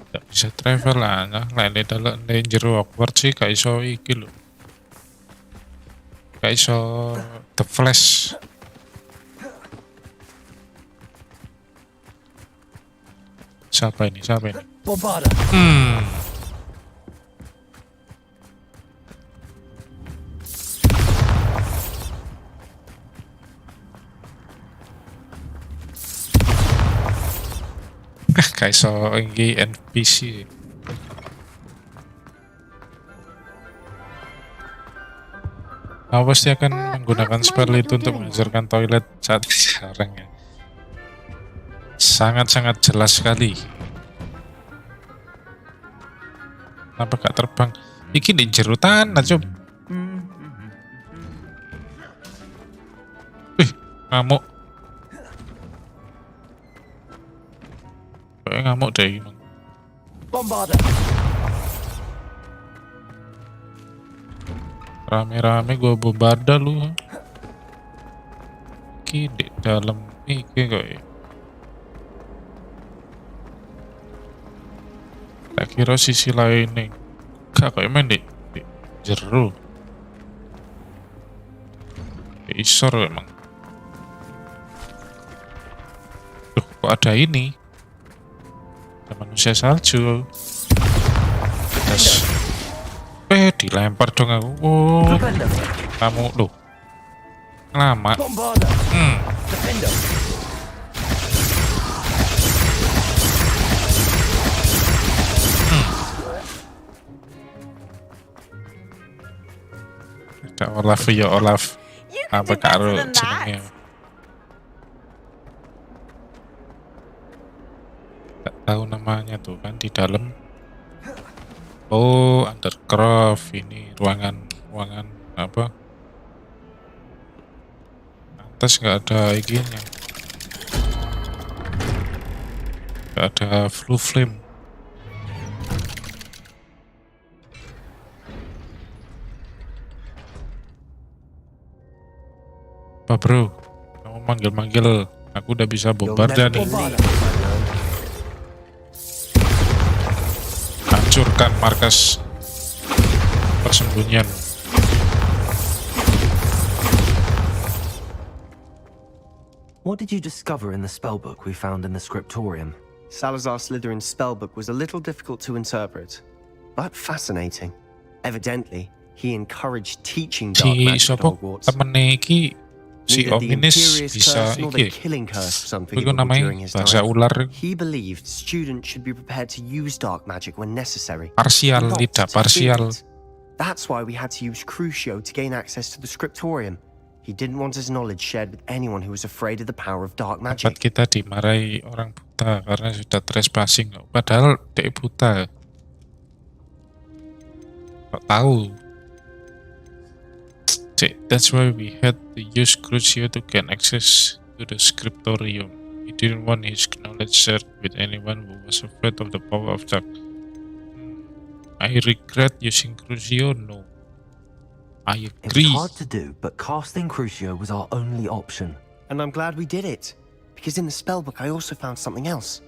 Gak bisa travel lah, lain dalam jero Hogwarts sih gak iso iki lho. Gak iso The Flash. Siapa ini? Bombarda. Kayak so ini NPC. Pasti akan menggunakan spell itu untuk mengajarkan toilet saat sekarang ya. Sangat-sangat jelas sekali. Kenapa gak terbang? Iki di jerutan aja. Ngamuk. Kayak ngamuk deh emang. Bombarda. Rame-rame gue bombarda lu. iki di dalam iki kok ya. Tak kira sisi lain nih. Gak kok emang di jero. Di isor emang. Duh, kok ada ini? Ada manusia salju. Terus, dilempar dong aku. Oh, kamu loh. Lama. Ada Olaf ya Olaf. Apa karo jenenge? Gak tahu namanya tuh kan di dalam. Oh, undercroft ini ruangan apa? Atas nggak ada iginya. Nggak ada blue flame. Apa bro? Kamu manggil-manggil, aku udah bisa bombarda nih. Hancurkan markas persembunyian. What did you discover in the spellbook we found in the scriptorium? Salazar Slytherin's spellbook was a little difficult to interpret, but fascinating. Evidently, he encouraged teaching dark Si magic at sopo Hogwarts. temene iki si Neither the Ominis Imperious bisa curse nor the iki. killing curse Iku unforgivable namanya during his bahasa time. ular He believed students should be prepared to use dark magic when necessary. parsial, not lidah to parsial. fear it. That's why we had to use Crucio to gain access to the scriptorium. He didn't want his knowledge shared with anyone who was afraid of the power of dark Tempat magic. kita dimarahi orang buta karena sudah trespassing. Padahal dia buta. Kok tahu? That's why we had to use Crucio to gain access to the scriptorium. He didn't want his knowledge shared with anyone who was afraid of the power of dark. I regret using Crucio? No. I It was agree. hard to do, but casting Crucio was our only option. And I'm glad we did it, because in the spellbook I also found something else.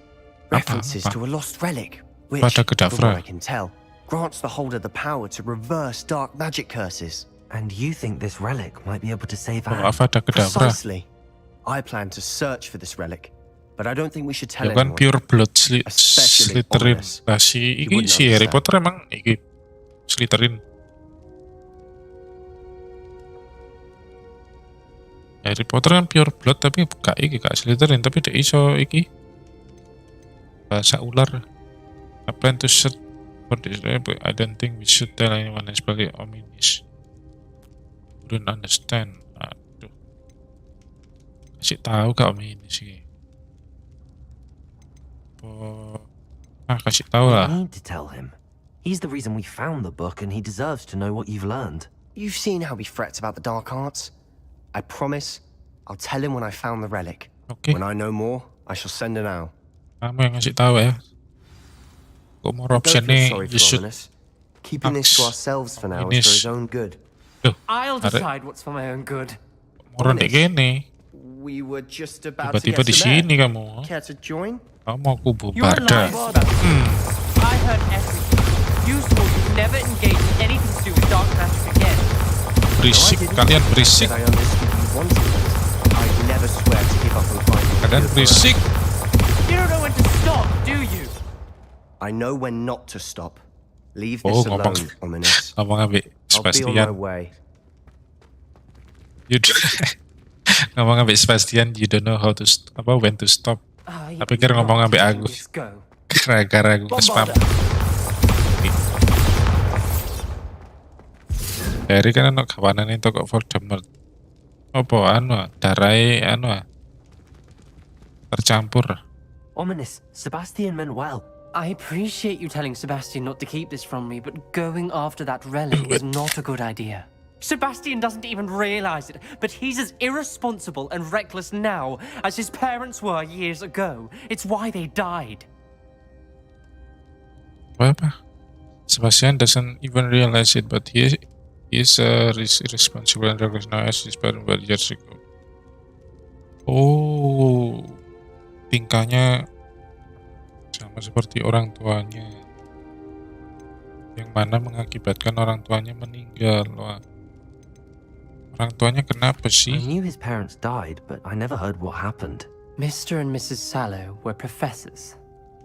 References to a lost relic, which, Pada from Kedavra. what I can tell, grants the holder the power to reverse dark magic curses. And you think this relic might be able to save Oh, Anne? Avada Kedavra. Precisely. I plan to search for this relic, but I don't think we should tell Ya kan anyone. pure blood Especially Slytherin. ominous. Lah si You iki wouldn't si Harry understand. Potter emang iki Slytherin. Harry Potter kan pure blood tapi gak iki gak Slytherin tapi dia iso iki bahasa ular. I plan to search for this but I don't think we should tell anyone sebagai Ominis. Wouldn't understand. Aduh. Kasih tahu gak Ominis iki. Kasih tahu We lah. need to tell him. He's the reason we found the book and he deserves to know what you've learned. You've seen how he frets about the dark arts. I promise I'll tell him when I found the relic. Okay. When I know more, I shall send an owl. Kamu yang ngasih tahu ya. Kok mau Don't option feel nih? sorry You for should. Ominous. Keeping this to ourselves for now is for his own good. Duh, I'll ada decide what's for my own good. mau ronde gini. We were just about to Tiba-tiba get di to sini there. kamu. Care to join? Kamu mau aku You're bombarda. lying, Sebastian. I heard everything. You swore you'd never engage in anything to do with dark magic again. Berisik, kalian berisik. I understood you wanted it. I'd never swear to give up on finding Kalian the berisik. You don't know when to stop, do you? I know when not to stop. Leave Oh, this ngomong, alone, Ominous. ngomong ambek I'll be on my Sebastian. way. You ngomong ambek Sebastian, you don't know how to when to stop. Tapi pikir ngomong ambek aku. Gara-gara aku spam. Dari kan anak kawanan itu kok Voldemort. Apa anu darai anu tercampur. Ominous, Sebastian meant well. I appreciate you telling Sebastian not to keep this from me, but going after that relic was not a good idea. Sebastian doesn't even realize it, but he's as irresponsible and reckless now as his parents were years ago. It's why they died. Apa? Sebastian doesn't even realize it, but he is irresponsible and reckless now as his parents were years ago. Oh, tingkahnya sama seperti orang tuanya, yang mana mengakibatkan orang tuanya meninggal. Wah, orang tuanya kenapa I sih? knew his parents died, but I never heard what happened. Mr. and Mrs. Sallow were professors.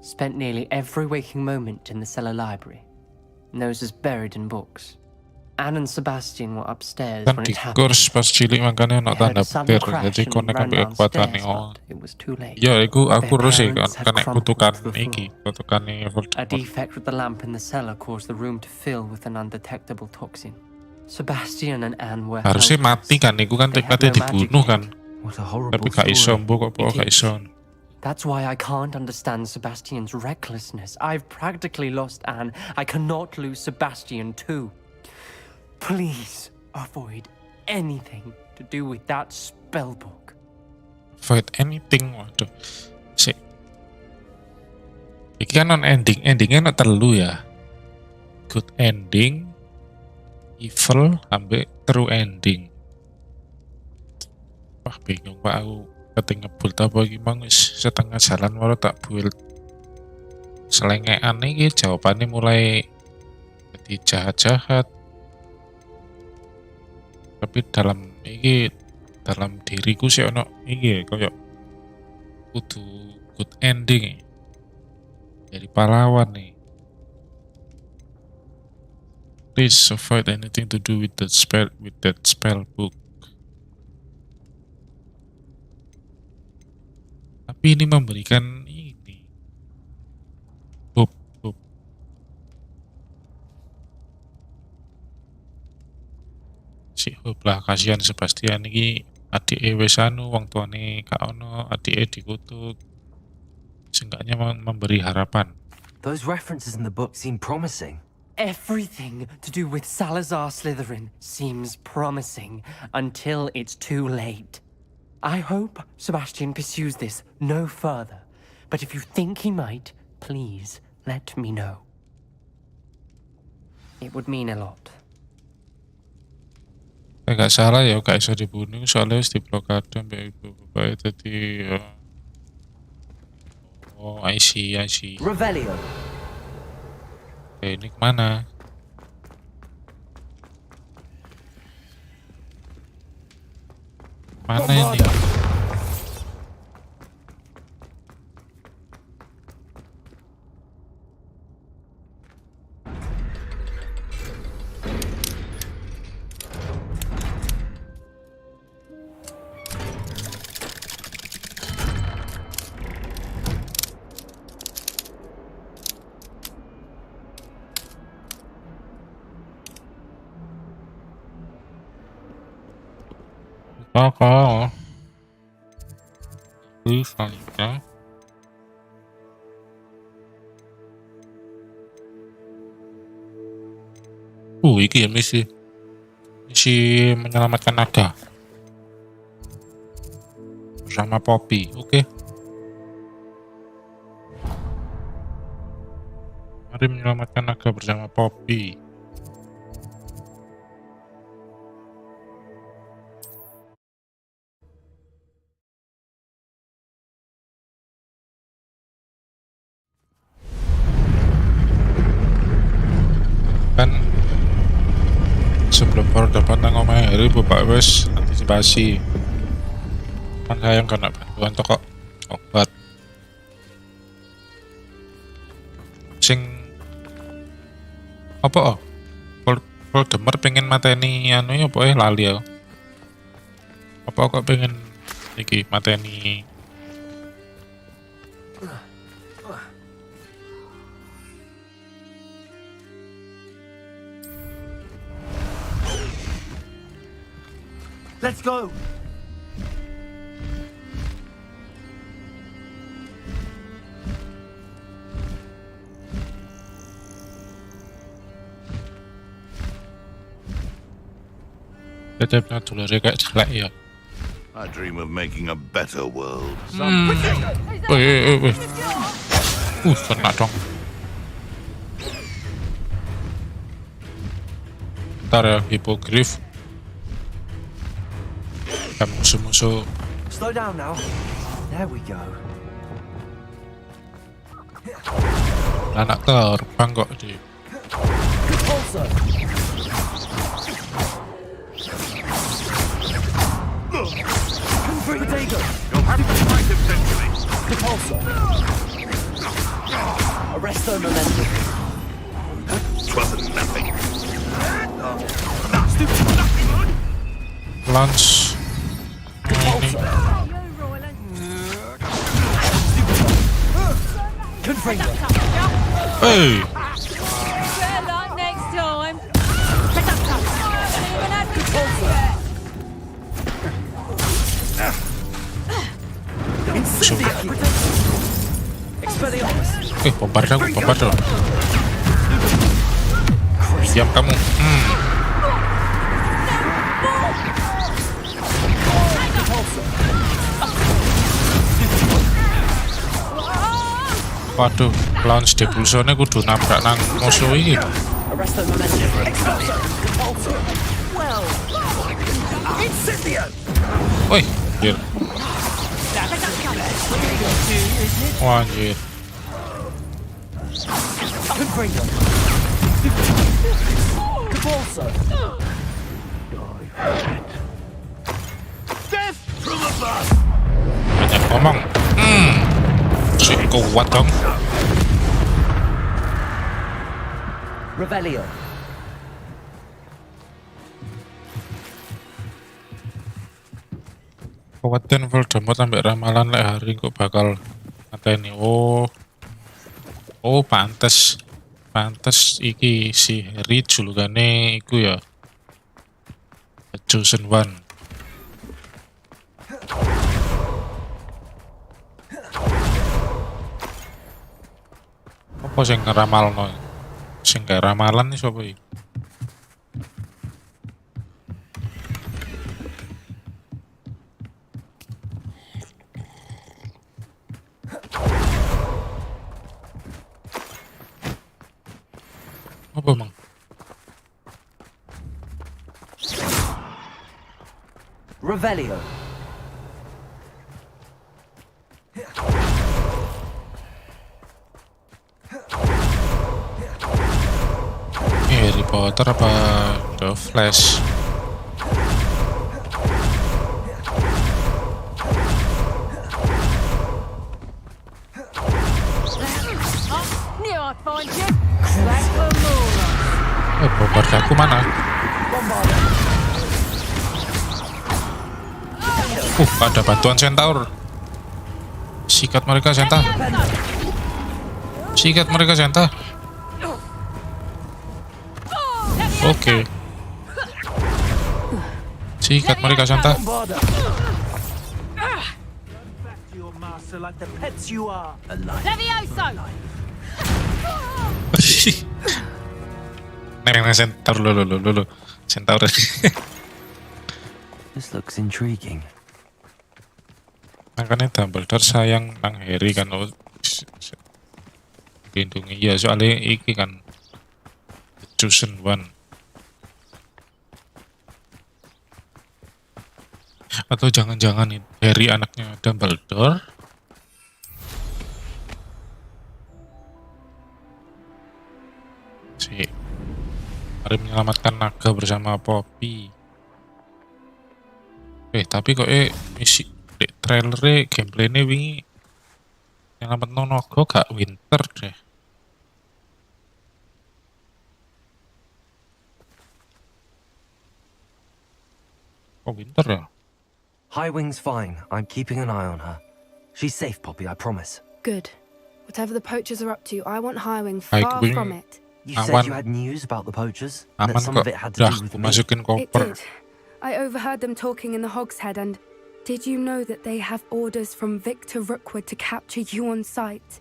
Spent nearly every waking moment in the cellar library. Noses buried in books. Anne and Sebastian were upstairs Kan when di it happened. kurs pas cilik makanya ono They heard tanda a sudden petir, crash jadi and konek ran ambek kekuatan downstairs, oh. but it was too late. Ya, aku Their terus sih parents had kena crumpled kutukan to the iki, floor. kutukannya A Voldemort. defect with the lamp in the cellar caused the room to fill with an undetectable toxin. Sebastian and Anne were Harusnya helpless. mati kan, iku kan They had tempatnya no magic dibunuh yet. kan. What a horrible Tapi gak iso, story. mbok kok It gak is. iso. That's why I can't understand Sebastian's recklessness. I've practically lost Anne. I cannot lose Sebastian too. Please avoid anything to do with that spell book. Avoid anything, waduh. Sik. Iki kan non ending, endingnya no telu ya. Good ending, evil, ambek true ending. Wah bingung pak aku, keting ngebult apa gimana setengah jalan walau tak build. Selengean iki jawabannya mulai jadi jahat-jahat. Tapi dalam iki, dalam diriku sih ono iki koyo kudu good ending dari pahlawan nih. Please avoid anything to do with that spell book. Tapi ini memberikan ini hope. Si hope lah, kasihan Sebastian iki adike wis anu, wong tuane gak ono, adike dikutuk. Seenggaknya memberi harapan. Those references in the book seem promising. Everything to do with Salazar Slytherin seems promising until it's too late. I hope Sebastian pursues this no further, but if you think he might, please let me know. It would mean a lot. Gak salah ya, gak bisa dibunuh soalnya harus diblokade sampai ibu bapaknya tadi. Oh, I see. Revelio. Ini kemana? Mana ini? Kakak. Bisa ya. Iki ya misi menyelamatkan naga bersama Poppy. Oke. Mari menyelamatkan naga bersama Poppy. Kan sebelum baru dapat nang omahe Harry, bapak wes antisipasi. Kan sayang karena bantuan toko obat. Sing apa? Voldemort pengen mateni anu ya, apa lali ya. Apa kok pengen iki mateni Let's go! tetepnya dulure kayak jelek ya. I dream of making a better world. Wih. Kena dong. Ntar ya, hipogrif. Musuh-musuh Slow down now. There we go. Anak terbang kok di. Good call, sir. Potato. You'll have to fight eventually. Good call, sir. Arresto momentum. Wasn't nothing. Launch. Ini. Hey. Better luck next time. Pompar dong. Diam kamu. Waduh, launch depulsone kudu nabrak nang musuh iki. Woi, anjir. Wah, anjir. Banyak ngomong. Si kuat dong. Revelio. Kabupaten Voldemort sampai ramalan lek hari kok bakal mateni. Oh, pantes iki si Harry julukane iku ya. The Chosen One. Apa sing ngeramalno? Sing gak ramalan iki sapa iki? Apa mang? Revelio. Harry Potter apa The Flash? Knew I'd find you. Back for more. Bombar aku mana? Ada bantuan Centaur. Sikat mereka Centaur. Sikat mereka Centaur. Oke. Sikat mereka Centaur. Levioso. Neng Centaur lo. Centaur. This looks intriguing. Makanya Dumbledore sayang nang Harry kan, lindungi ya, soalnya iki kan The Chosen One. Atau jangan-jangan Harry anaknya Dumbledore? Mari menyelamatkan naga bersama Poppy. Tapi kok misi trailer gameplaynya wingi nyelamat naga gak Winter deh. Oh, Winter ya? Highwing's fine. I'm keeping an eye on her. She's safe, Poppy, I promise. Good. Whatever the poachers are up to, I want Highwing far Highwing from it. You said you had news about the poachers? And that some of it had to do with me. It did. I overheard them talking in the Hogshead, and did you know that they have orders from Victor Rookwood to capture you on sight?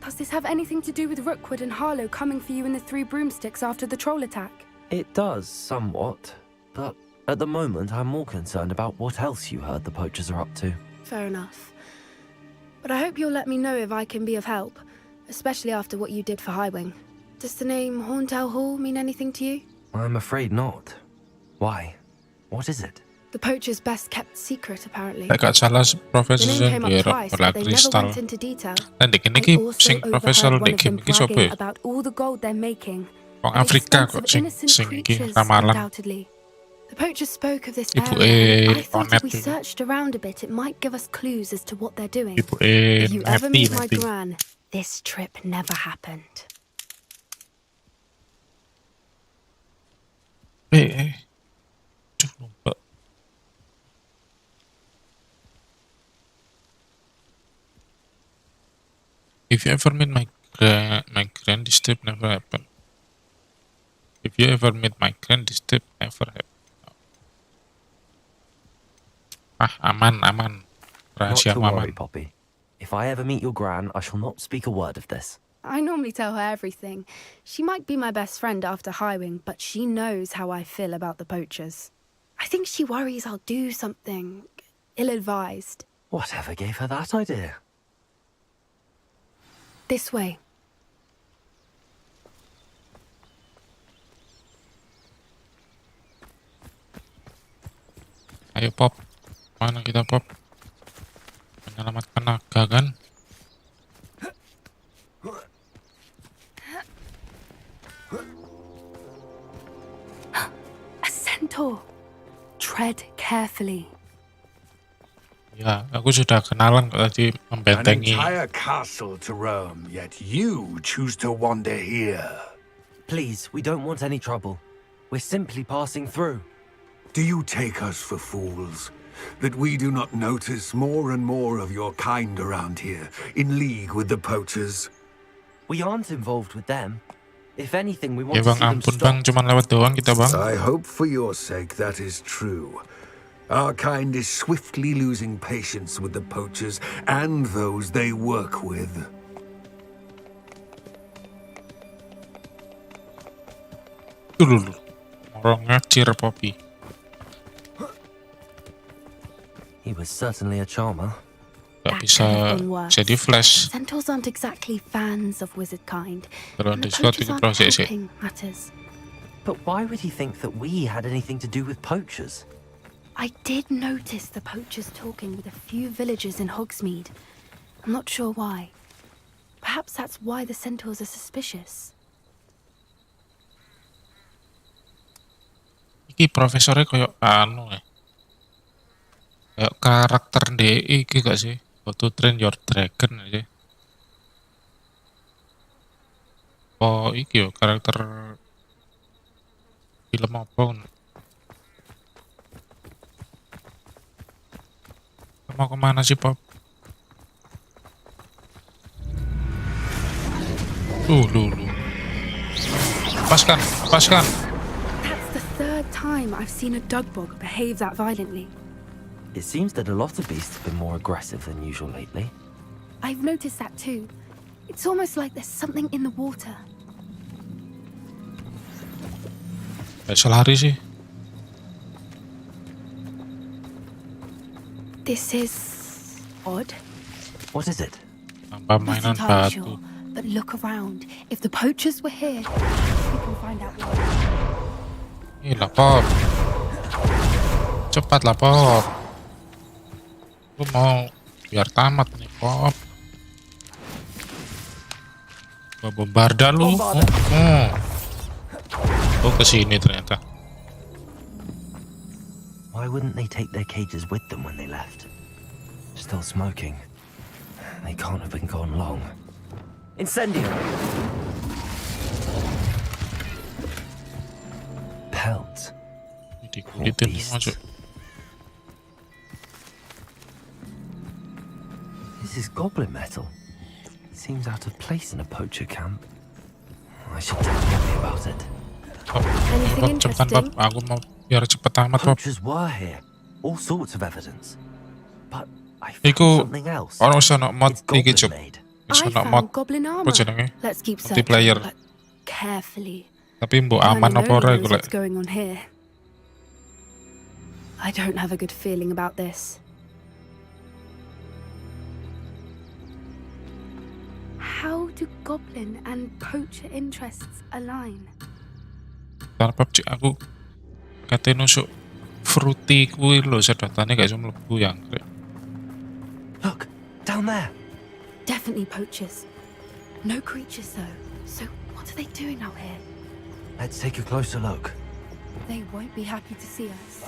Does this have anything to do with Rookwood and Harlow coming for you in the Three Broomsticks after the troll attack? It does, somewhat. But at the moment, I'm more concerned about what else you heard the poachers are up to. Fair enough. But I hope you'll let me know if I can be of help, especially after what you did for Highwing. Does the name Horntail Hall mean anything to you? I'm afraid not. Why? What is it? The poacher's best kept secret, apparently. Lek gak salah Profesor The name came up Sendiri twice, bola but they never kristal. went into detail. Lan dek ini I ki also sing Profesor overheard one dek of them game iki sopo bragging ya? about all the gold they're making. Wong at the Afrika expense kok of sing innocent iki creatures, ramalan. undoubtedly. The poacher spoke of this Ibu area, and I thought Onet if we itu. searched around a bit, it might give us clues as to what they're doing. Ibu If you ever Neti meet my Neti. gran, this trip never happened. Duh, lupa. If you ever meet my grand, this trip never happen. If you ever meet my grand, this trip never happen. Aman. Not Rahasia to worry, aman. Poppy. If I ever meet your gran, I shall not speak a word of this. I normally tell her everything. She might be my best friend after hiring, but she knows how I feel about the poachers. I think she worries I'll do something ill-advised. Whatever gave her that idea? This way. Ayo Pop, mana kita Pop? Menyelamatkan naga kan? A centaur. Tread carefully. Ya, aku sudah kenalan kok tadi An membentengi. entire castle to roam, yet you choose to wander here. Please, we don't want any trouble. We're simply passing through. Do you take us for fools? That we do not notice more and more of your kind around here, in league with the poachers? We aren't involved with them. If anything, we want Ya to bang, see them ampun bang, stop. cuman lewat doang kita bang. I hope for your sake that is true. Our kind is swiftly losing patience with the poachers and those they work with. Dulu, orang ngacir Poppy. He was certainly a charmer. Gak That bisa could have been worse. jadi flash. Centaurs aren't exactly fans of wizard kind. Kalau And di the slot poachers itu aren't proses sih. helping matters. But why would he think that we had anything to do with poachers? I did notice the poachers talking with a few villagers in Hogsmeade. I'm not sure why. Perhaps that's why the centaurs are suspicious. Iki profesornya kayak anu ya. Kayak karakter DE iki gak sih? How to Train Your Dragon aja. Oh iki yo karakter film apa? Mau kemana sih Pop? Lu. Lepaskan. That's the third time I've seen a dugbog behave that violently. It seems that a lot of beasts have been more aggressive than usual lately. I've noticed that too. It's almost like there's something in the water. Bisa lari sih. This is odd. What is it? Tanpa Not mainan entirely batu. sure, but look around. If the poachers were here, we can find out why. Ih, Pop. Cepat lah, Pop. Gue mau biar tamat nih, Pop. Gua bombarda lu. Oh, kesini ternyata. Why wouldn't they take their cages with them when they left? Still smoking. They can't have been gone long. Incendio! Pelt. Dikulitin masuk. This is goblin metal. Seems out of place in a poacher camp. I should tell Bobby about it. Anything Cepetan, interesting? Pop. Aku mau biar cepet tamat, Pop. Poachers were here. All sorts of evidence. But I Iku found something else. orang usah nak mod It's iki, goblin Cuk. made. Bisa I nak mod found goblin armor. apa jenenge? Let's keep searching, Multiplayer. but carefully. Tapi mbok aman Only apa ora knows iku lek. what's going on here. I don't have a good feeling about this. How do goblin and poacher interests align? Ntar Pop, Cik, aku kate nusuk fruity kuwi lho sedotane gak iso mlebu yang. Look, down there. Definitely poachers. No creatures though. So what are they doing out here? Let's take a closer look. They won't be happy to see us.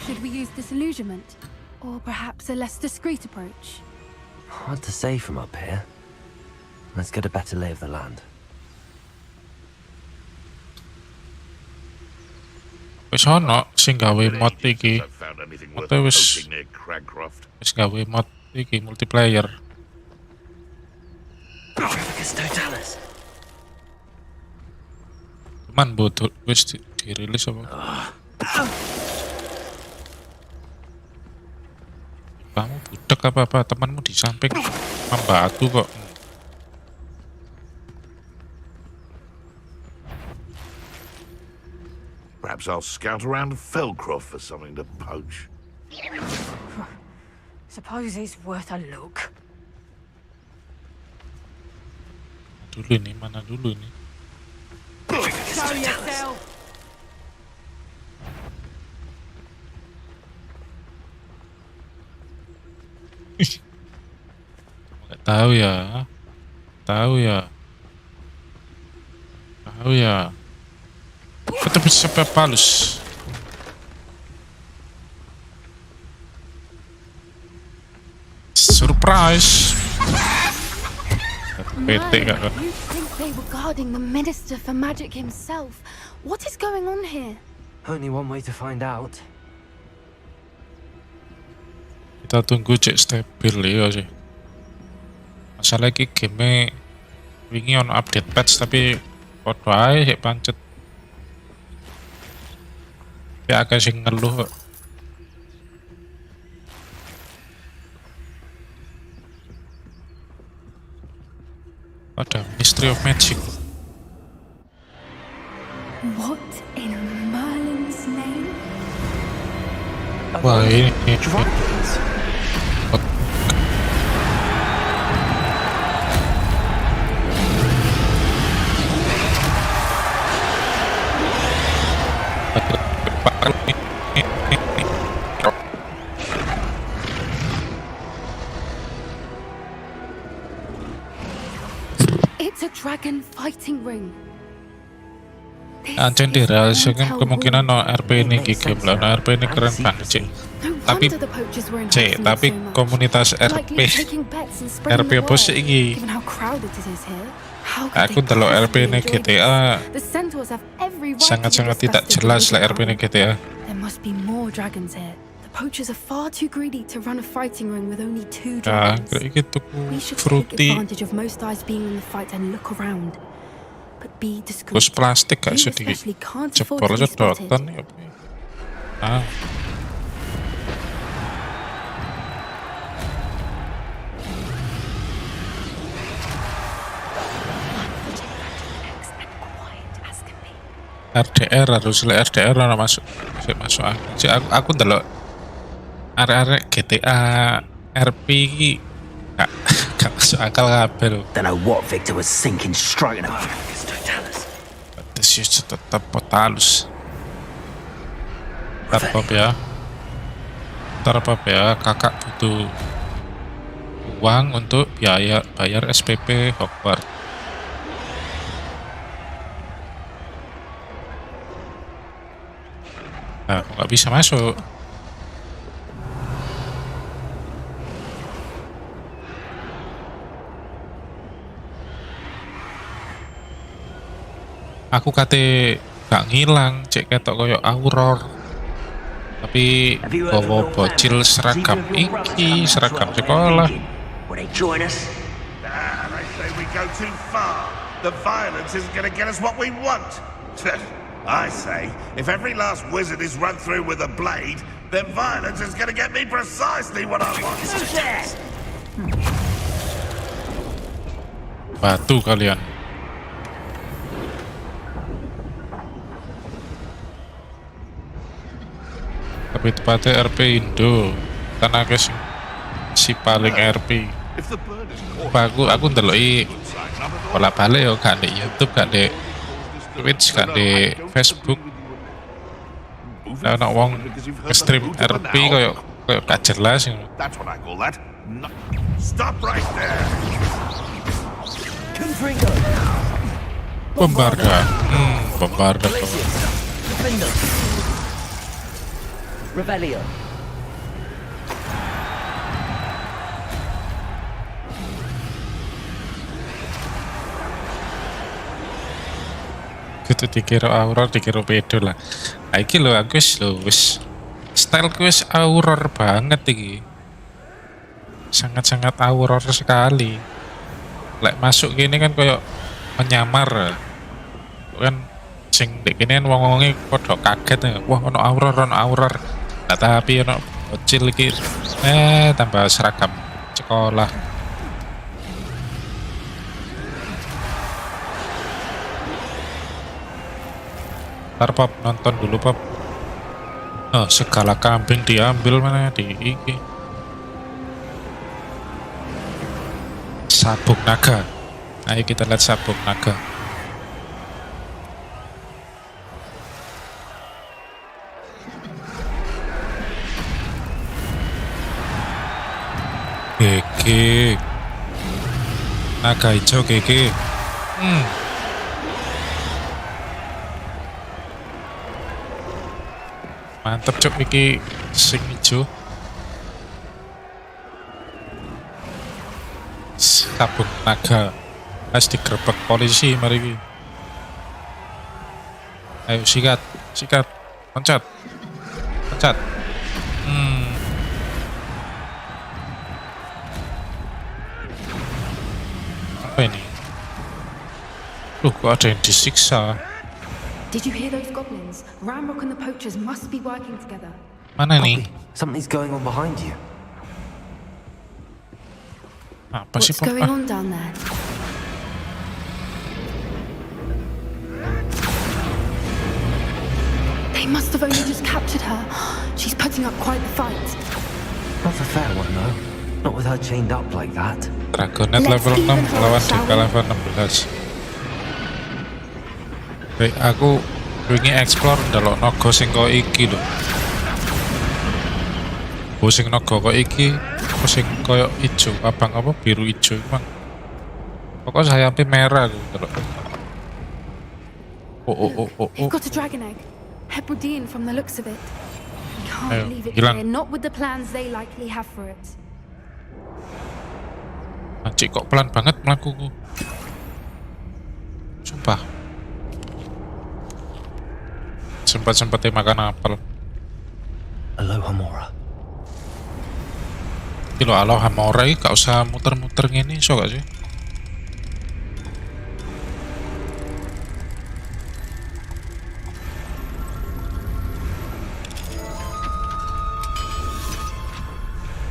Should we use disillusionment? Or perhaps a less discreet approach? Hard to say from up here. Let's get a better lay of the land. Wis ono sing gawe mod iki. Mote wis gawe mod iki multiplayer. Cuman bodoh wis dirilis apa? Kamu budek apa temanmu di samping membantu kok. Perhaps I'll scout around Felcroft for something to poach. Suppose it's worth a look. Mana dulu ini? Show yourself. Tahu ya. Kita bisa palus. Surprise. Bete gak kan? You think they were guarding the Minister for Magic himself? What is going on here? Only one way to find out. Kita tunggu cek stabil ya sih. Masalah iki game wingi ono update patch tapi podo ae sik pancet. Ya akeh sing ngeluh. Ada Ministry of Magic. What in Merlin's name? Wah ini. It's a dragon fighting ring. Anjir dirahasiakan kemungkinan no RP ini game lah, no RP ini keren banget cik. Tapi komunitas RP apa sih ini? Aku ndelok RP ini GTA sangat-sangat tidak jelas lah RP ini GTA. There must be more dragons here. The poachers are far too greedy to run a fighting ring with only 2 dragons. Kayak gitu We should fruity. take advantage of most eyes being in the fight and look around. But be discreet. Terus plastik gak We sedikit especially can't jebol afford to be spotted. sedotan ya. Ah. RDR harus RDR ono masuk aku ndelok arek-arek GTA RP iki gak masuk akal kabeh lho. Don't know what Victor was thinking striking him. This is tetap potalus. Tarpop ya, kakak butuh uang untuk bayar SPP Hogwarts. Nah, aku nggak bisa masuk. Aku kate gak ngilang, cek ketok koyo AUROR. Tapi bawa bocil seragam iki, seragam sekolah. They say we go too far. The violence isn't going to get us what we want. I say, if every last wizard is run through with a blade, then violence is going to get me precisely what I want. Batu kalian. Tapi tepatnya RP Indo, kan akeh si paling RP. Aku ndeloki bolak-balik yo gak di YouTube, gak di Twitch, gak di Facebook. Ana wong stream RP koyo gak jelas. That's what I call that. Stop right there. Bombarda. Bombarda. Revelio. Gitu dikira Auror, dikira pedo lah. Iki lho aku wis styleku wis Auror banget iki. Sangat-sangat Auror sekali. Lek masuk gini kan koyo menyamar. Kan sing dek kene kan wong-wonge padha kaget. Wah ono Auror. Nah, tapi ono bocil iki tambah seragam sekolah. Ntar Pap, nonton dulu Pap. Oh, segala kambing diambil mana di iki. Sabuk naga. Ayo kita lihat sabuk naga. Gege. Naga hijau gege. Mantep cok iki sing ijo. Sabuk naga. Harus digerebek polisi mari iki. Ayo sikat, loncat. Apa ini? Kok ada yang disiksa? Did you hear those goblins? Ramrock and the poachers must be working together. Mana nih? Something's going on behind you. Apa sih What's going on down there? They must have only just captured her. She's putting up quite the fight. Not a fair one, though. Not with her chained up like that. Dragonet level 6 lawan Deka level 16. Baik, aku wingi explore ndelok naga sing kok iki lho. Sing naga kok iki, sing koyo ijo, abang apa biru ijo emang. Pokoknya sayapnya merah aku ndelok. They've got a dragon egg. Hebridean from the looks of it. I can't leave it hilang. here, not with the plans they likely have for it. Anjir kok pelan banget melakuku. Sumpah. Sempat-sempatnya makan apel. Aloha Mora. Kilo Aloha Mora ini gak usah muter-muter gini, so gak sih?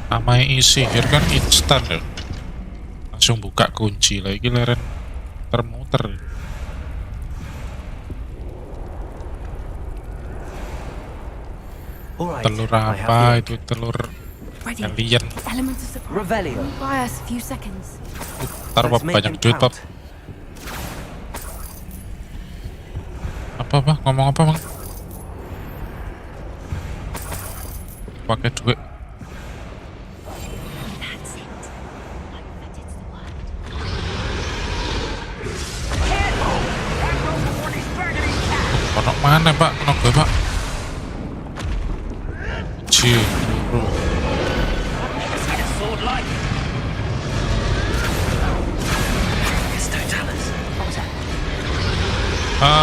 Namanya sihir kan instan ya. Langsung buka kunci lagi leren muter-muter. Telur apa itu? Telur alien. Revelio. Buy us a few seconds. Ntar Pap banyak duit Pap. Apa ngomong apa Bang? Pakai duit. Ono mana Pak? Ono gue Pak. Bro.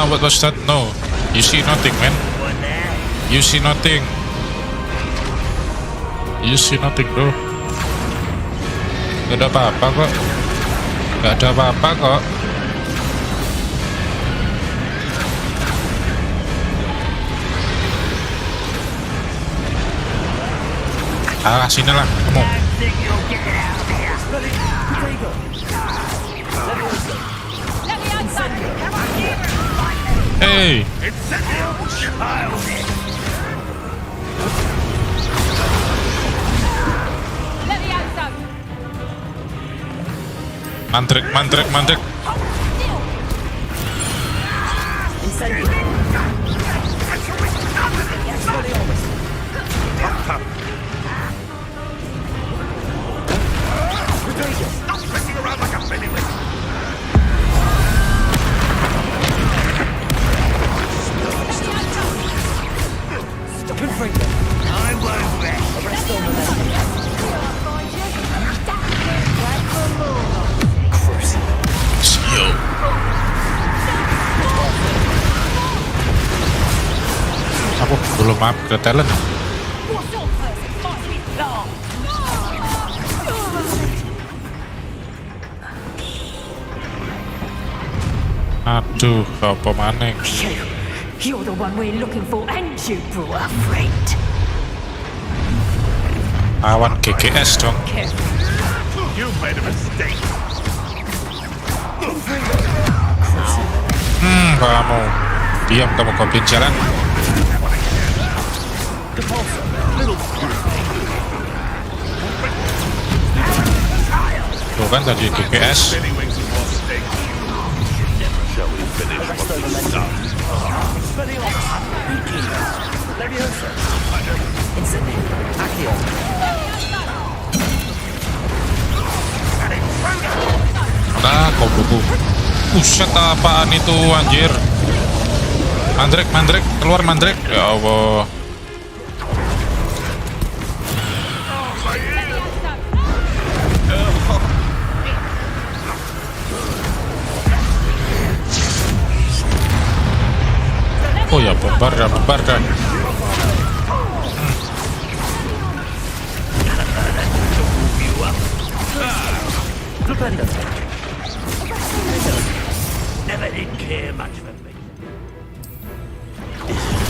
What was that? No, you see nothing, man. You see nothing. You see nothing, bro. Gak ada apa-apa kok. Gak ada apa-apa kok. Sini lah, kamu. Hey. Mandrek. Confront them. I won't rest. Arrest all Yo. Aku belum upgrade talent. Aduh, apa maneh? You're the one we're looking for, and you brought a friend. Lawan GGS dong. You made a mistake. Kamu diam, kamu goblin jalan. Tuh kan tadi GGS. Nah, goblok. Buset, apaan itu anjir? Mandrek, keluar mandrek. Ya Allah. Oh ya, bombardan.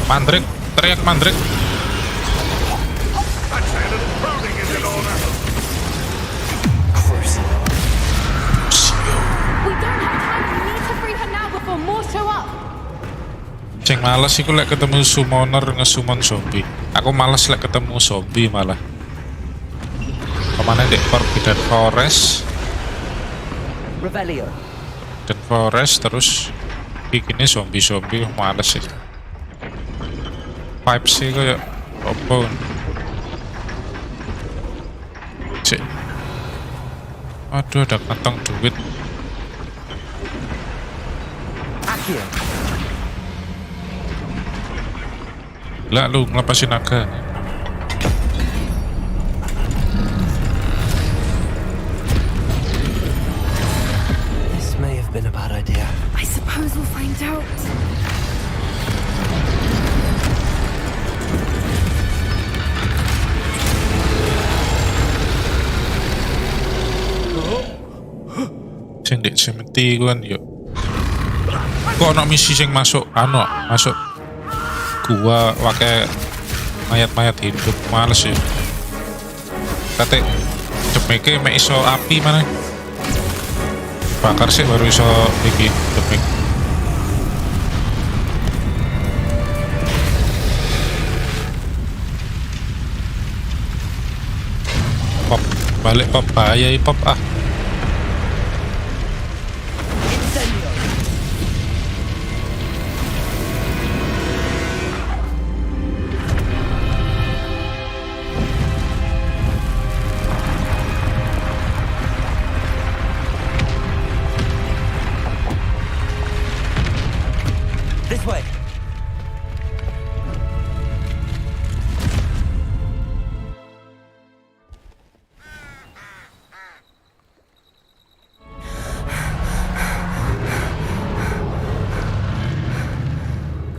Mandrek, teriak mandrek. Ceng males sih lek ketemu summoner nge-summon zombie. Aku males lek ketemu zombie malah. Kemana dek Forbidden Forest? Revelio. Dan Forest terus bikinnya zombie males sih. Vibes sih kayak apa? Cek. Aduh, ada kantong duit. Akio. Lah lu ngelepasin naga. This may have been a bad idea. I suppose we'll find out. Sing dek sementi kan yuk. Kok ono misi sing masuk masuk gua pakai mayat-mayat hidup, males ya. Kate demeke mek iso api mana? Bakar sih baru iso iki demek. Pop, balik pop, bahaya pop ah. This way.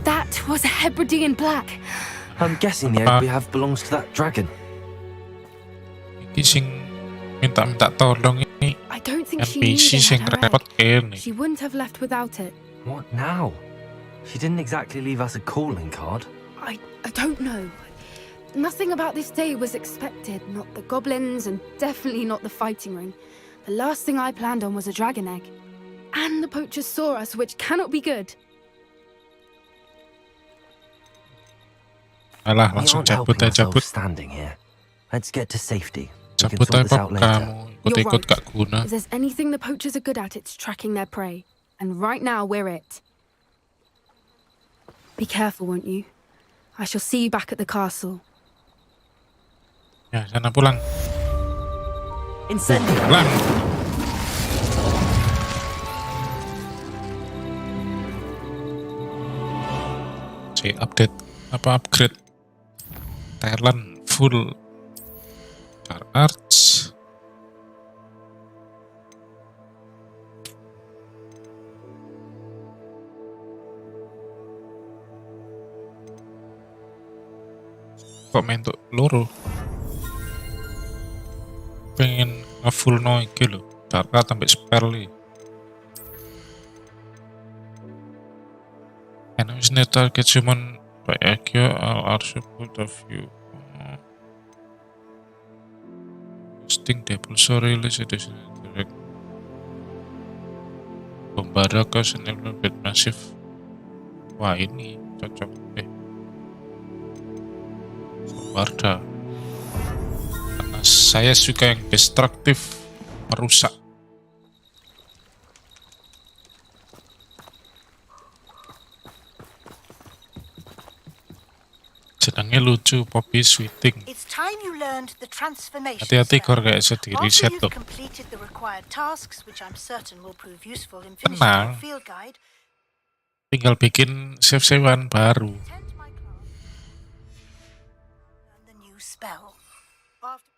That was a Hebridean black. I'm guessing the egg we have belongs to that dragon. Iki sing minta tolong ini. I don't think she NPC sing needed her repot egg. kene. She wouldn't have left without it. What now? She didn't exactly leave us a calling card. I don't know. Nothing about this day was expected. Not the goblins, and definitely not the fighting ring. The last thing I planned on was a dragon egg. And the poachers saw us, which cannot be good. Alah, We langsung aren't cabut helping aja, ourselves cabut. standing here. Let's get to safety. We can Cabut sort aja this out pop, later. kamu ikut-ikut gak guna. If there's anything the poachers are good at, it's tracking their prey. And right now, we're it. Be careful, won't you? I shall see you back at the castle. Ya, sana pulang. Incendio. Pulang. Si update apa upgrade? talent full dark arts. Kok mentuk loro? Pengen ngefull no iki lho, dark art sampai spell iki. Enemies near target summon by Akio are support of you. Sting Devil so release edition direct. Bombaraka senilnya bit massive. Wah ini cocok deh. Warda, karena saya suka yang destruktif, merusak. Sedangnya lucu, Poppy sweeting. It's time you learned the transformation. Hati-hati Gor, gak bisa di reset tuh. Completed the required tasks, which I'm certain will prove useful in Tenang, finishing the field guide. tinggal bikin save-savean baru. Spell. After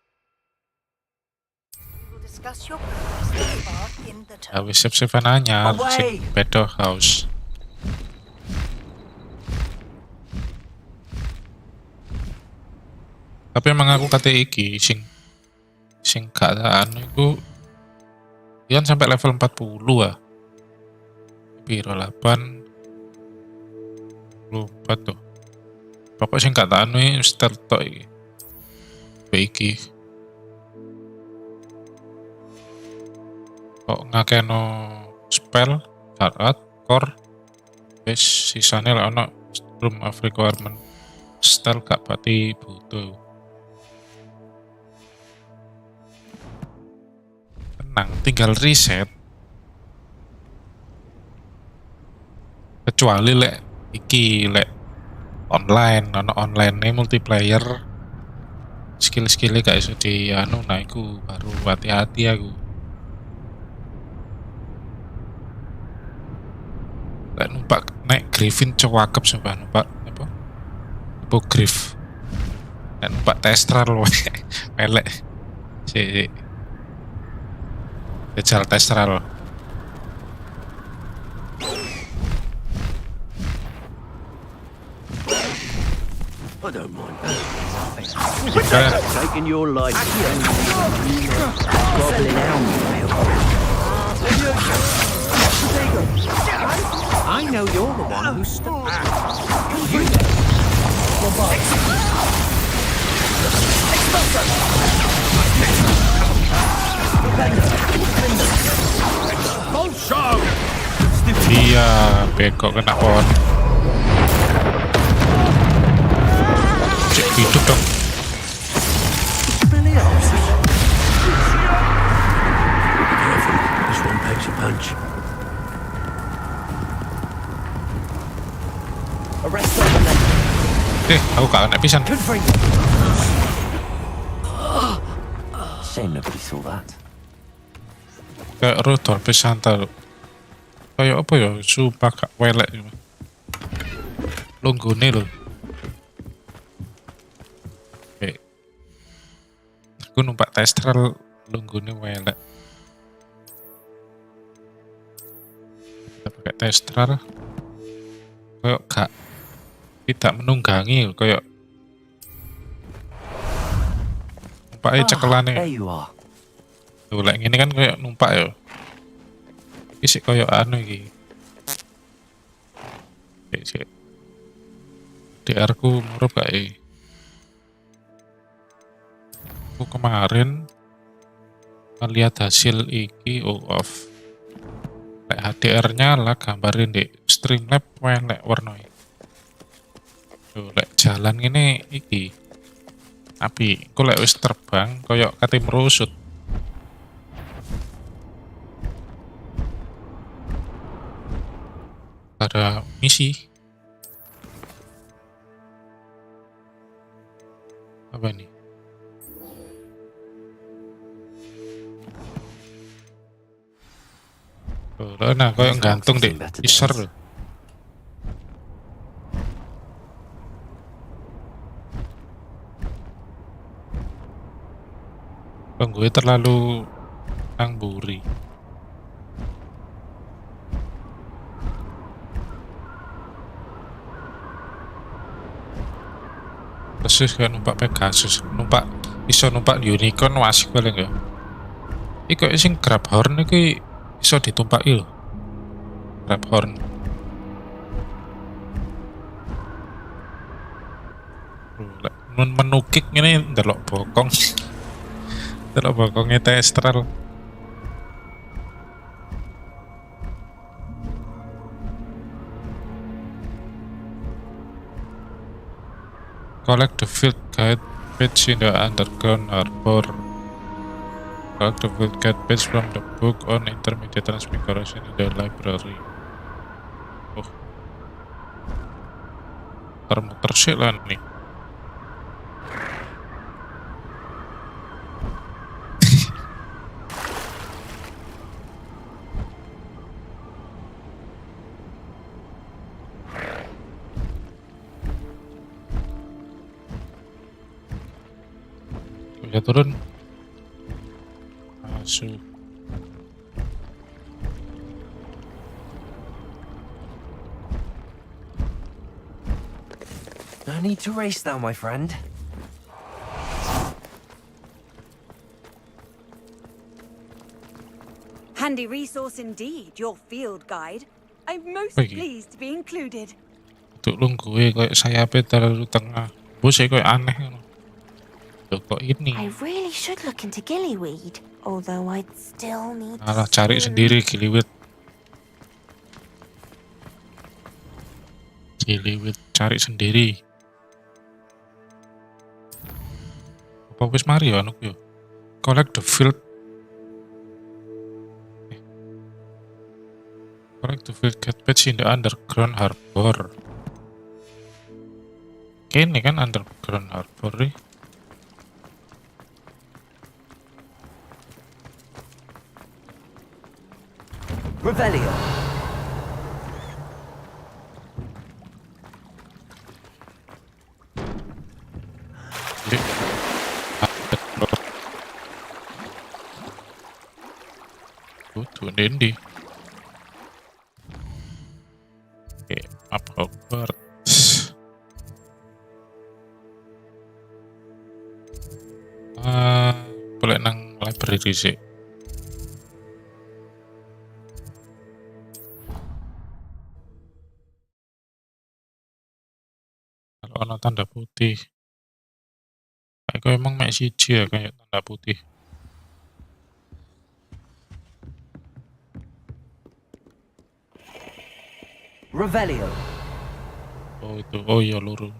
we will discuss your progress thus far in the term. Habis save-savean anyar, sing Battle House. Tapi emang aku kate iki sing gak anu iku kan sampai level 40 ah. Piro 8 lupa tuh. Pokok sing gak anu start tok iki. Iki kok ngakeno spell syarat core wis sisane lah ono room of requirement style gak pati butuh. Tenang, tinggal reset kecuali lek iki lek online ono online multiplayer skill-skillnya gak iso di anu, nah iku baru hati-hati aku. Lek numpak naik Griffin cewakep sumpah, numpak apa? Hippogriff. Lek numpak Testral loh, melek. Si Jajal Testral. I don't mind that. Taking your life. Gobbling out. I know you're the one who stopped. Iya, bengkok kena pohon. Cek hidup dong. This one packs a punch. Aku gak kena pisan. Shame nobody saw that. Kayak Rudolf Santa lho. Kayak apa ya? Sumpah gak welek. Longgone lho. Aku numpak Testral longgone welek. Kita pakai Testral. Kayak gak tidak menunggangi kayak numpaknya cekelane. Tuh lek ngene kan kayak numpak ya. Iki sik kayak anu iki. Sik. DR ku murup gak iki. Aku kemarin ngeliat hasil iki off. Lek HDR nyala gambarin di Streamlab welek warnanya. Tuh, lek jalan ini iki api, aku lek wis terbang koyok kate merusut. Ada misi apa nih? Tuh, nah koyok gantung deh, teaser loh. Bang gue terlalu nang buri. Terus kayak numpak Pegasus, iso numpak unicorn wasik paling ya. Iki kok sing grab horn iki iso ditumpaki lho. Grab horn. Menukik ngene ndelok bokong. Ndelok bokongnya testral. Collect the field guide page in the underground harbor. Collect the field guide page from the book on intermediate transfiguration in the library. Oh, muter sih lah nih. Ya turun masuk. No need to race now, my friend. Handy resource indeed, your field guide. I'm most Bagi. pleased to be included. Untuk lung gue kayak sayapnya terlalu tengah. Bosnya kayak aneh. Loh kok ini? I really should look into gillyweed, although I'd still need to Malah cari sendiri giliwit. Giliwit cari sendiri. Apa wis mari ya anuk yo. Collect the field. Collect the field get page in the underground harbor. Ini kan underground harbor nih. Revelio. Tuh Dendi. Oke, map Hogwarts. Boleh nang library sih. Kalau ada tanda putih. Kayak emang mek siji ya kayak tanda putih. Revelio. Oh itu, oh iya luru.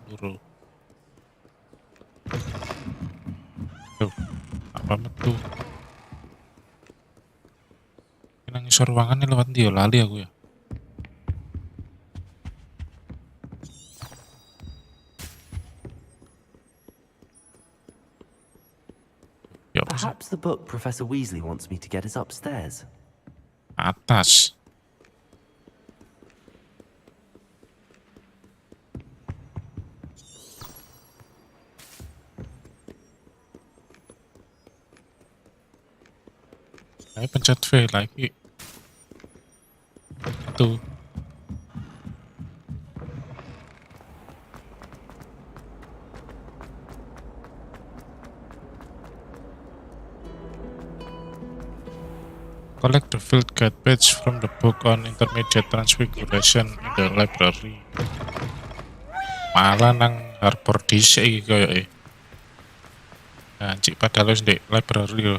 Tuh, apa metu? Nang isor ruangannya lewat dia, lali aku ya. Perhaps the book Professor Weasley wants me to get is upstairs. Atas. Saya pencet V lagi. Tuh. Collect the field guide page from the book on intermediate transfiguration in the library. Malah nang harbor dhisik iki koyoke. Nah, cik padahal wis ndek library lho.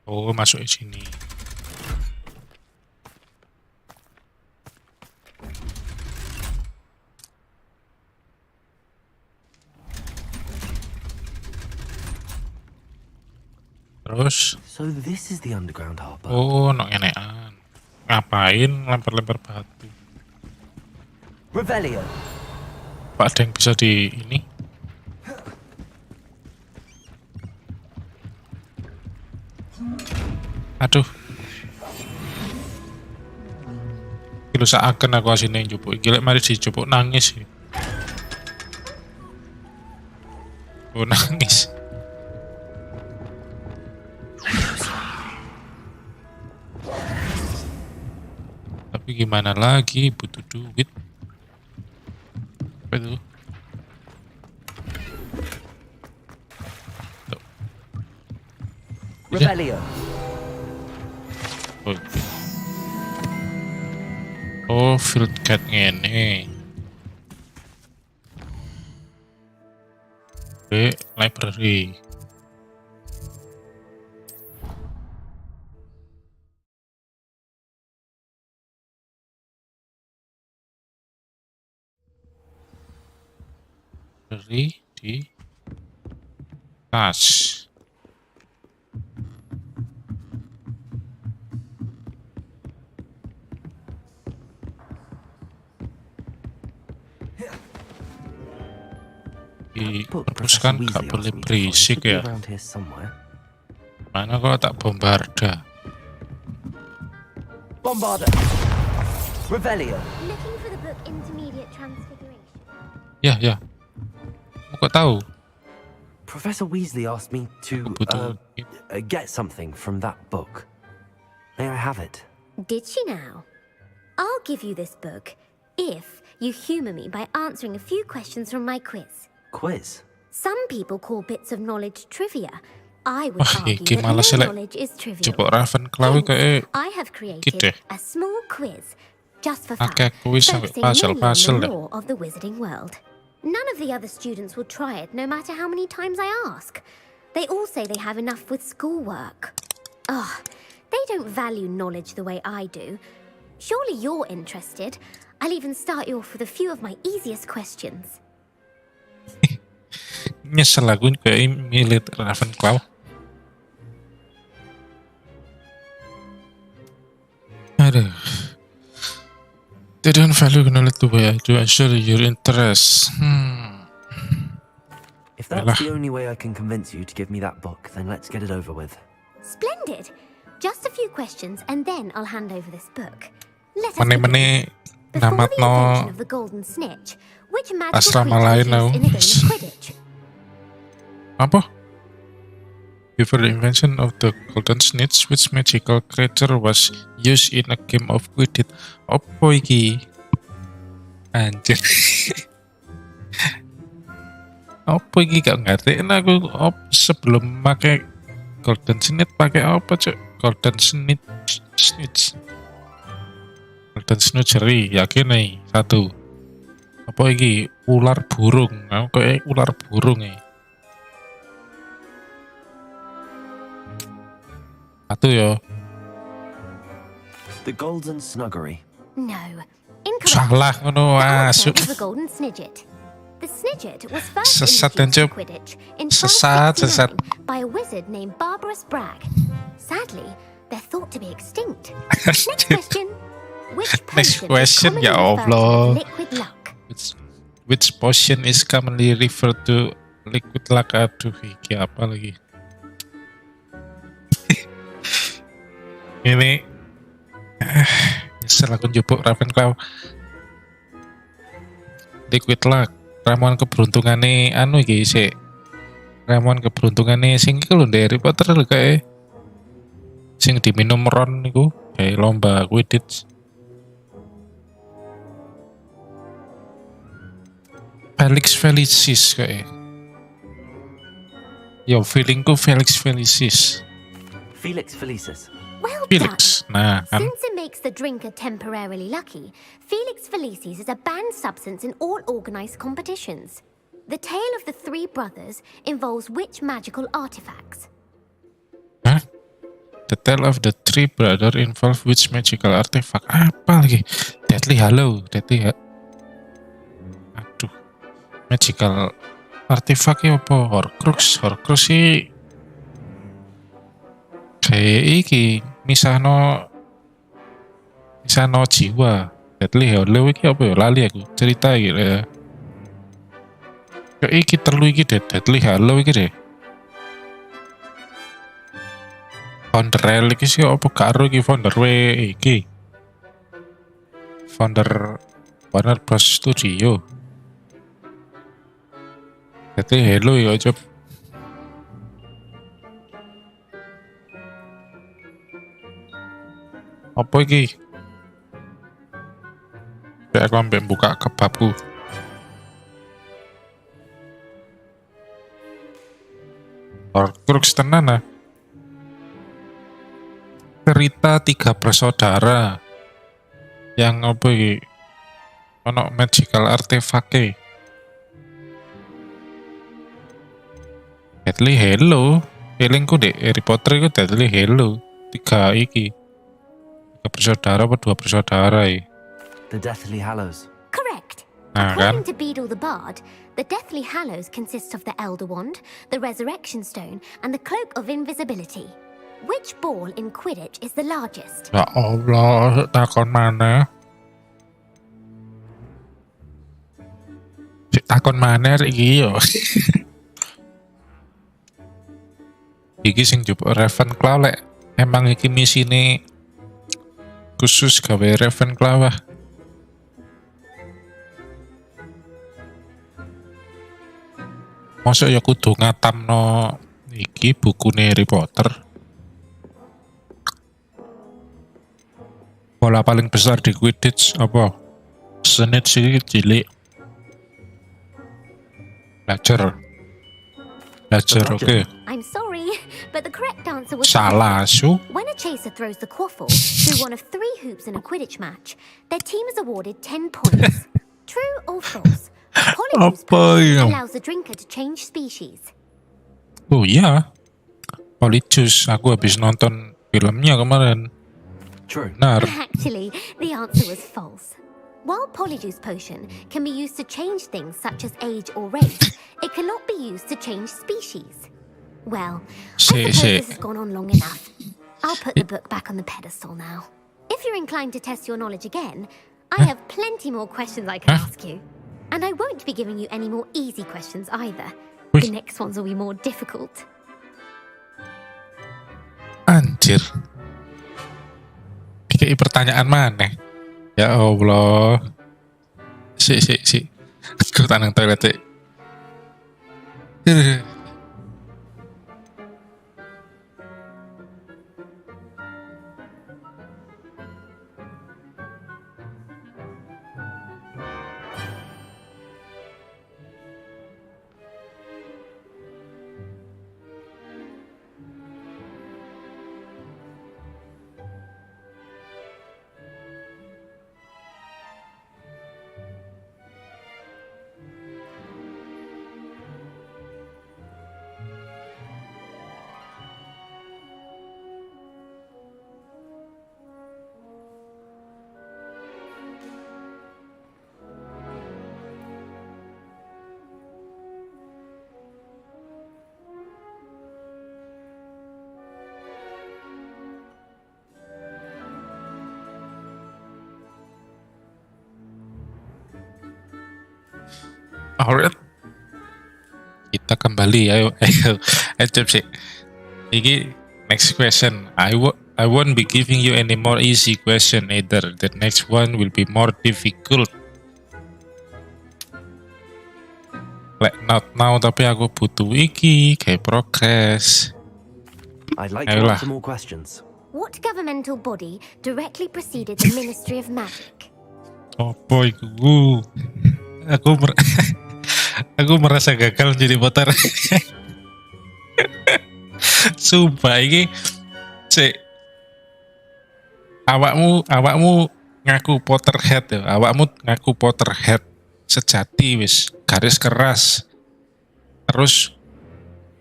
Oh, masuk di sini. Terus? So this is the underground harbor. Oh, no enekan. Ngapain lempar-lempar batu? Revelio. Pak ada yang bisa di ini? Aduh. Kilo seakan aku asine njupuk iki lek mari dijupuk nangis. Oh nangis. Tapi gimana lagi, butuh duit. Apa itu? Rebellion. Oh, field cat ngene. Oke, library. Library di tas. Dihapuskan gak boleh berisik ya. Mana kalau tak bombarda? Bombarda. Rebellion. Looking for the book Intermediate Transfiguration. Ya. Kok tahu? Professor Weasley asked me to get something from that book. May I have it? Did she now? I'll give you this book if you humor me by answering a few questions from my quiz. Quiz? Some people call bits of knowledge trivia. I would Iki argue that no malah selek knowledge is trivial. jupuk Ravenclaw kayak I have created a small quiz just for fun, Akeh kuis sampai focusing mainly puzzle on the deh. lore of the wizarding world. None of the other students will try it, no matter how many times I ask. They all say they have enough with schoolwork. They don't value knowledge the way I do. Surely you're interested. I'll even start you off with a few of my easiest questions. Nyesel aku kayak milih Ravenclaw. Aduh. They don't value knowledge the way I do. Ensure your interest. If that's the only way I can convince you to give me that book, then let's get it over with. Splendid. Just a few questions, and then I'll hand over this book. Let us Mene-mene Before the namat no invention of the golden snitch, which magical asrama creature lain was no. used in the game of Quidditch? Apa? Before the invention of the golden snitch, which magical creature was used in a game of Quidditch? Apa iki? Anjir. Apa iki gak ngerti aku sebelum pakai golden snitch pakai apa cok? Golden snitch. Golden snitchery yakin nih satu. Apa iki? Ular burung. Aku kayak ular burung nih. Satu ya. The Golden Snuggery. No. Incorrect. Salah ngono The asu. answer is the golden snidget. The snidget was first Sesat introduced to aja. Quidditch in Sesat. 1269 by a wizard named Barbarous Bragg. Sadly, they're thought to be extinct. Next question. Which Next potion question, is ya commonly referred to Allah. as liquid luck? Which potion is commonly referred to liquid luck? Aduh, iki apa lagi? Ini nyesel aku njupuk Ravenclaw. Liquid luck, ramuan keberuntungane anu iki sik. Ramuan keberuntungane sing iku lho Harry Potter lho kae. Sing diminum Ron niku kayak lomba Quidditch. Felix Felicis kayak. Yo, feelingku Felix Felicis. Felix Felicis. Well Felix. Nah, kan. Since it makes the drinker temporarily lucky, Felix Felicis is a banned substance in all organized competitions. The tale of the three brothers involves which magical artifacts? Hah? The tale of the three brother involve which magical artifact? Apa lagi? Deadly Hallow. Aduh. Magical artifact ya apa? Horcrux. Horcrux sih kayak iki misano jiwa. Deadly Hallow iki apa ya? Lali aku cerita gitu ya. Kayak iki terlalu iki deh. Deadly Hallow iki deh. Founder iki sih apa karo iki founder iki. founder Warner Bros Studio. Jadi hello ya Job. Apa iki? Kayak aku ambek buka kebabku. Horcrux tenan ah. Cerita 3 bersaudara yang apa iki? Ono magical artefake. Deadly Hello, feelingku deh Harry Potter itu Deadly Hello. 3 iki. 3 bersaudara apa 2 bersaudara ya? The Deathly Hallows. Correct. Nah, kan? According to Beedle the Bard, the Deathly Hallows consist of the Elder Wand, the Resurrection Stone, and the Cloak of Invisibility. Which ball in Quidditch is the largest? Ya Allah, takon mana? Takon mana iki yo? Iki sing jupuk Ravenclaw lek emang iki misine khusus gawe Ravenclaw ah. Masa ya kudu ngatamno iki bukune Harry Potter. Bola paling besar di Quidditch apa? Snitch sih cilik. Belajar, oke. I'm sorry, but the correct answer was Salah, Su. When a chaser throws the quaffle through one of 3 hoops in a Quidditch match, their team is awarded 10 points. True or false? Polyjuice potion allows the drinker to change species. Oh iya, Polyjuice. Aku habis nonton filmnya kemarin. True. Benar. Actually, the answer was false. While Polyjuice potion can be used to change things such as age or race, it cannot be used to change species. Well, I suppose this has gone on long enough. I'll put the book back on the pedestal now. If you're inclined to test your knowledge again, I have plenty more questions I can ask you. And I won't be giving you any more easy questions either. The next ones will be more difficult. Anjir. Kayak pertanyaan mana? Ya Allah. Si. Aku tanang toilet sih. Alright, kita kembali. Ayo coba sih. Ini next question. I won't be giving you any more easy question either. The next one will be more difficult. Like not now, tapi aku butuh iki kayak progress. I'd like to ask some more questions. What governmental body directly preceded the Ministry of Magic? Apa iku? Aku merasa gagal jadi Potter. Sumpah iki cek awakmu ngaku Potterhead ya. Awakmu ngaku Potterhead sejati wis, garis keras. Terus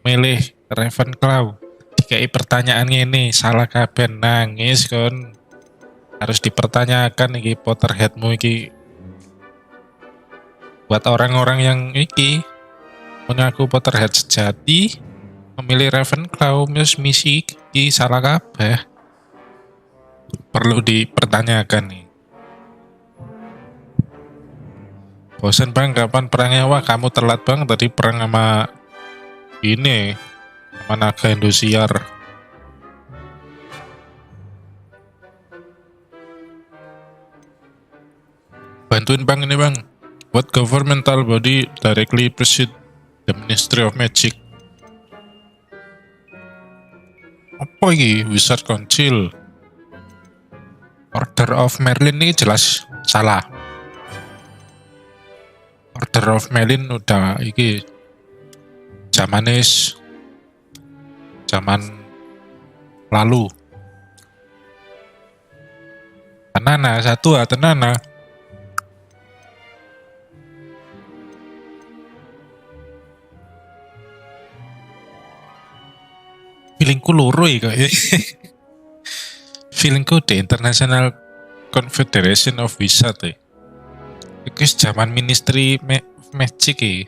milih Ravenclaw. Dikai pertanyaan ini salah kabeh nangis kon. Harus dipertanyakan iki Potterheadmu iki. Buat orang-orang yang iki mengaku Potterhead sejati memilih Ravenclaw, misi iki salah kabeh. Perlu dipertanyakan nih. Bosan bang, kapan perangnya? Wah kamu telat bang, tadi perang sama ini sama naga Indosiar. Bantuin bang ini bang. What governmental body directly precede the Ministry of Magic? Apa ini? Wizard Council. Order of Merlin ini jelas salah. Order of Merlin udah iki zaman lalu. Tenana satu tenana. Feelingku loro iki kok. Feelingku the International Confederation of Wizards iki zaman Ministry Magic iki.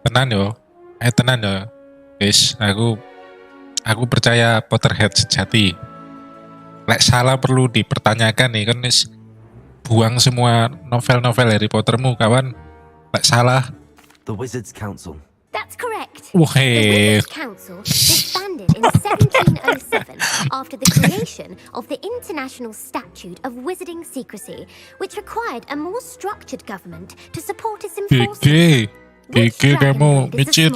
Tenan yo. Tenan yo. Guys, aku percaya Potterhead sejati. Lek salah perlu dipertanyakan nih, kan buang semua novel-novel Harry Pottermu kawan. Lek salah. The Wizards Council. That's correct. Wah, The Wizards Council disbanded in 1707 after the creation of the International Statute of Wizarding Secrecy, which required a more structured government to support its enforcement. Gigi kamu micin.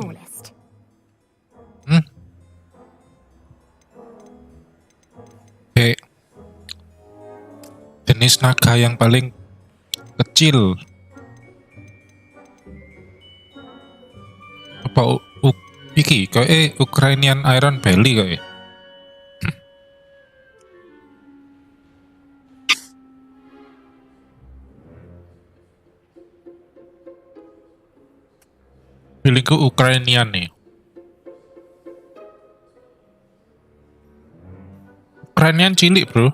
Jenis naga yang paling kecil. Apa iki kayak Ukrainian Iron Belly kayak. Pilihku Ukrainian nih. Ukrainian cilik bro.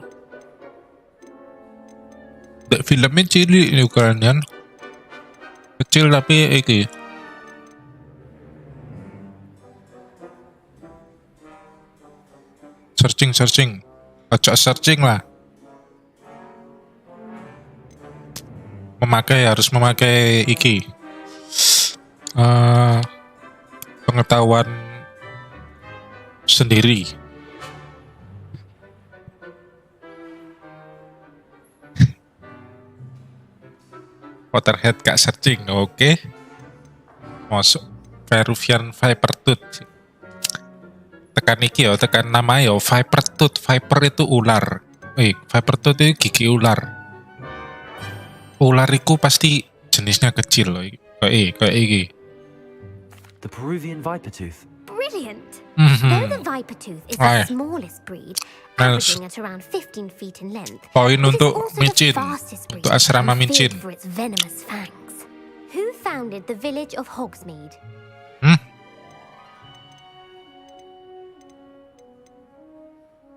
Dek filmnya cilik nih Ukrainian. Kecil tapi iki. Searching. Ojo searching lah. Harus memakai iki. Pengetahuan sendiri. Potterhead gak searching, oke. Masuk Peruvian Viper Tooth. Tekan iki ya, tekan nama ya Viper Tooth. Viper itu ular. Viper Tooth itu gigi ular. Ular itu pasti jenisnya kecil loh. Kayak iki. The Peruvian Viper Tooth. Brilliant. Though the Viper Tooth is the smallest breed, averaging at around 15 feet in length, poin it is untuk also micin, the fastest breed untuk asrama and micin. feared for its venomous fangs. Who founded the village of Hogsmeade?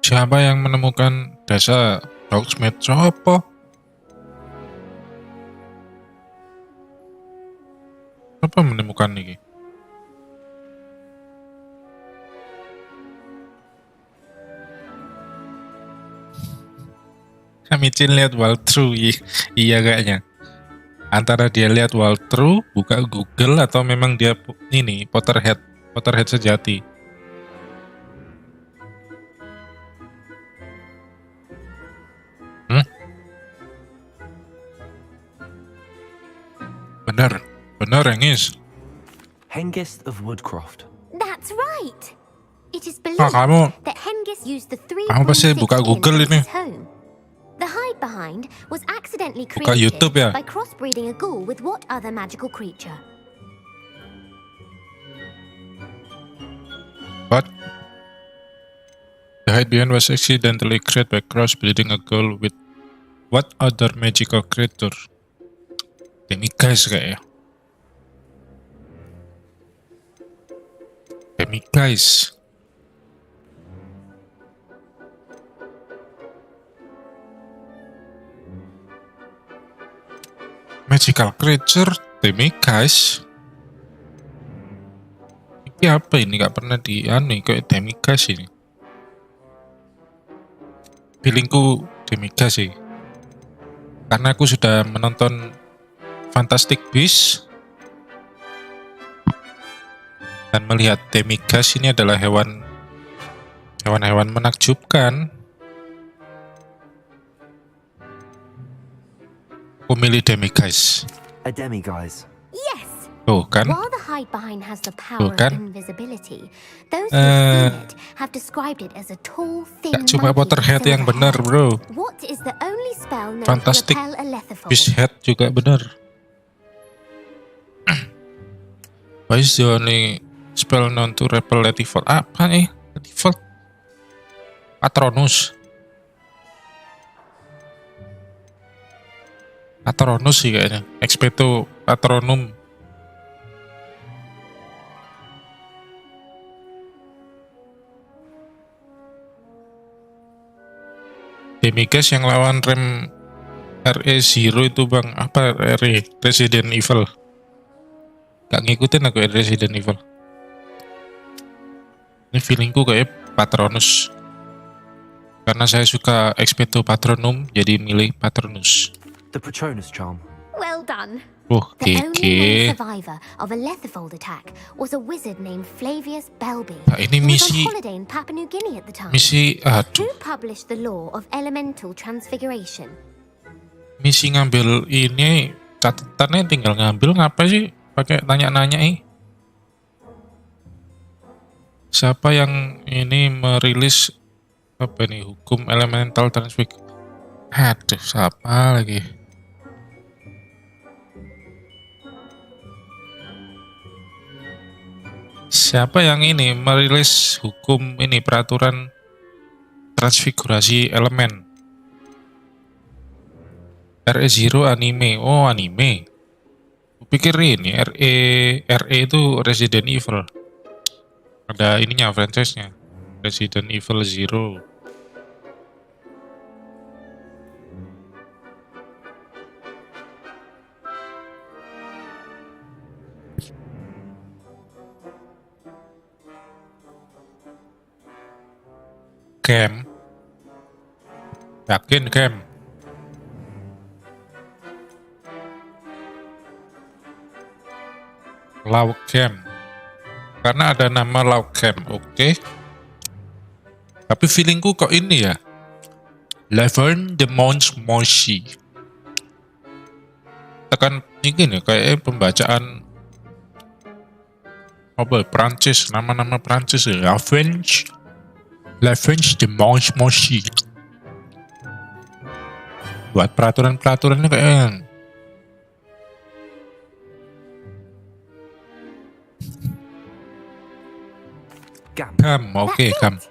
Siapa yang menemukan desa Hogsmeade? Siapa? Siapa menemukan ini? Micin lihat walkthrough, iya kayaknya. Antara dia lihat walkthrough, buka Google, atau memang dia ini Potterhead sejati. Benar Engis. Hengist of Woodcroft. That's right. It is believed that Hengist used the three pasti buka Google ini. home. The hide behind was accidentally Buka created YouTube ya. by crossbreeding a ghoul with what other magical creature? What? The hide behind was accidentally created by crossbreeding a ghoul with what other magical creature? Demiguise kayaknya. Demiguise. Magical creature, demiguise. Ini apa ini? Gak pernah kayak demiguise ini. Feelingku demiguise sih. Karena aku sudah menonton Fantastic Beasts dan melihat demiguise ini adalah hewan-hewan menakjubkan. Aku milih Demiguise. A demiguise. Yes. Tuh kan? While the hide behind has the power of kan? invisibility, those who've seen it have described it as a tall, thin Gak cuma monkey Potterhead with yang silver bener, hair. bro. What is the only spell known Fantastic to repel a Lethifold? Fishhead juga bener. Why is the only spell known to repel Lethifold? Apa nih? Lethifold? Patronus. Patronus sih kayaknya. Expecto Patronum. Demiguise yang lawan rem RE0 itu bang, apa RE? Resident Evil. Gak ngikutin aku Resident Evil. Ini feelingku kayak Patronus. Karena saya suka Expecto Patronum, jadi milih Patronus. The Patronus charm. Well done. The only known survivor of a Lethifold attack was a wizard named Flavius Belby. Nah, ini He was misi- on holiday in Papua New Guinea at the time. Aduh. Who published the law of elemental transfiguration? Misi ngambil ini, catatannya tinggal ngambil, ngapa sih pakai tanya-nanya Siapa yang ini merilis apa nih, hukum elemental transfig? Aduh, siapa lagi? Siapa yang ini merilis hukum ini, peraturan transfigurasi elemen? RE0 anime. Oh, anime. Pikir ini RE itu Resident Evil. Ada ininya, franchise-nya. Resident Evil 0. Camp. Yakin camp. Lauk camp. Karena ada nama lauk camp, oke. Tapi feelingku kok ini ya. Laverne the Mons Moshi. Tekan ini nih kayak pembacaan apa Prancis, nama-nama Prancis ya. Laverne the Mons Moshi. Buat peraturan-peraturannya kayak Gam, oke, Gam.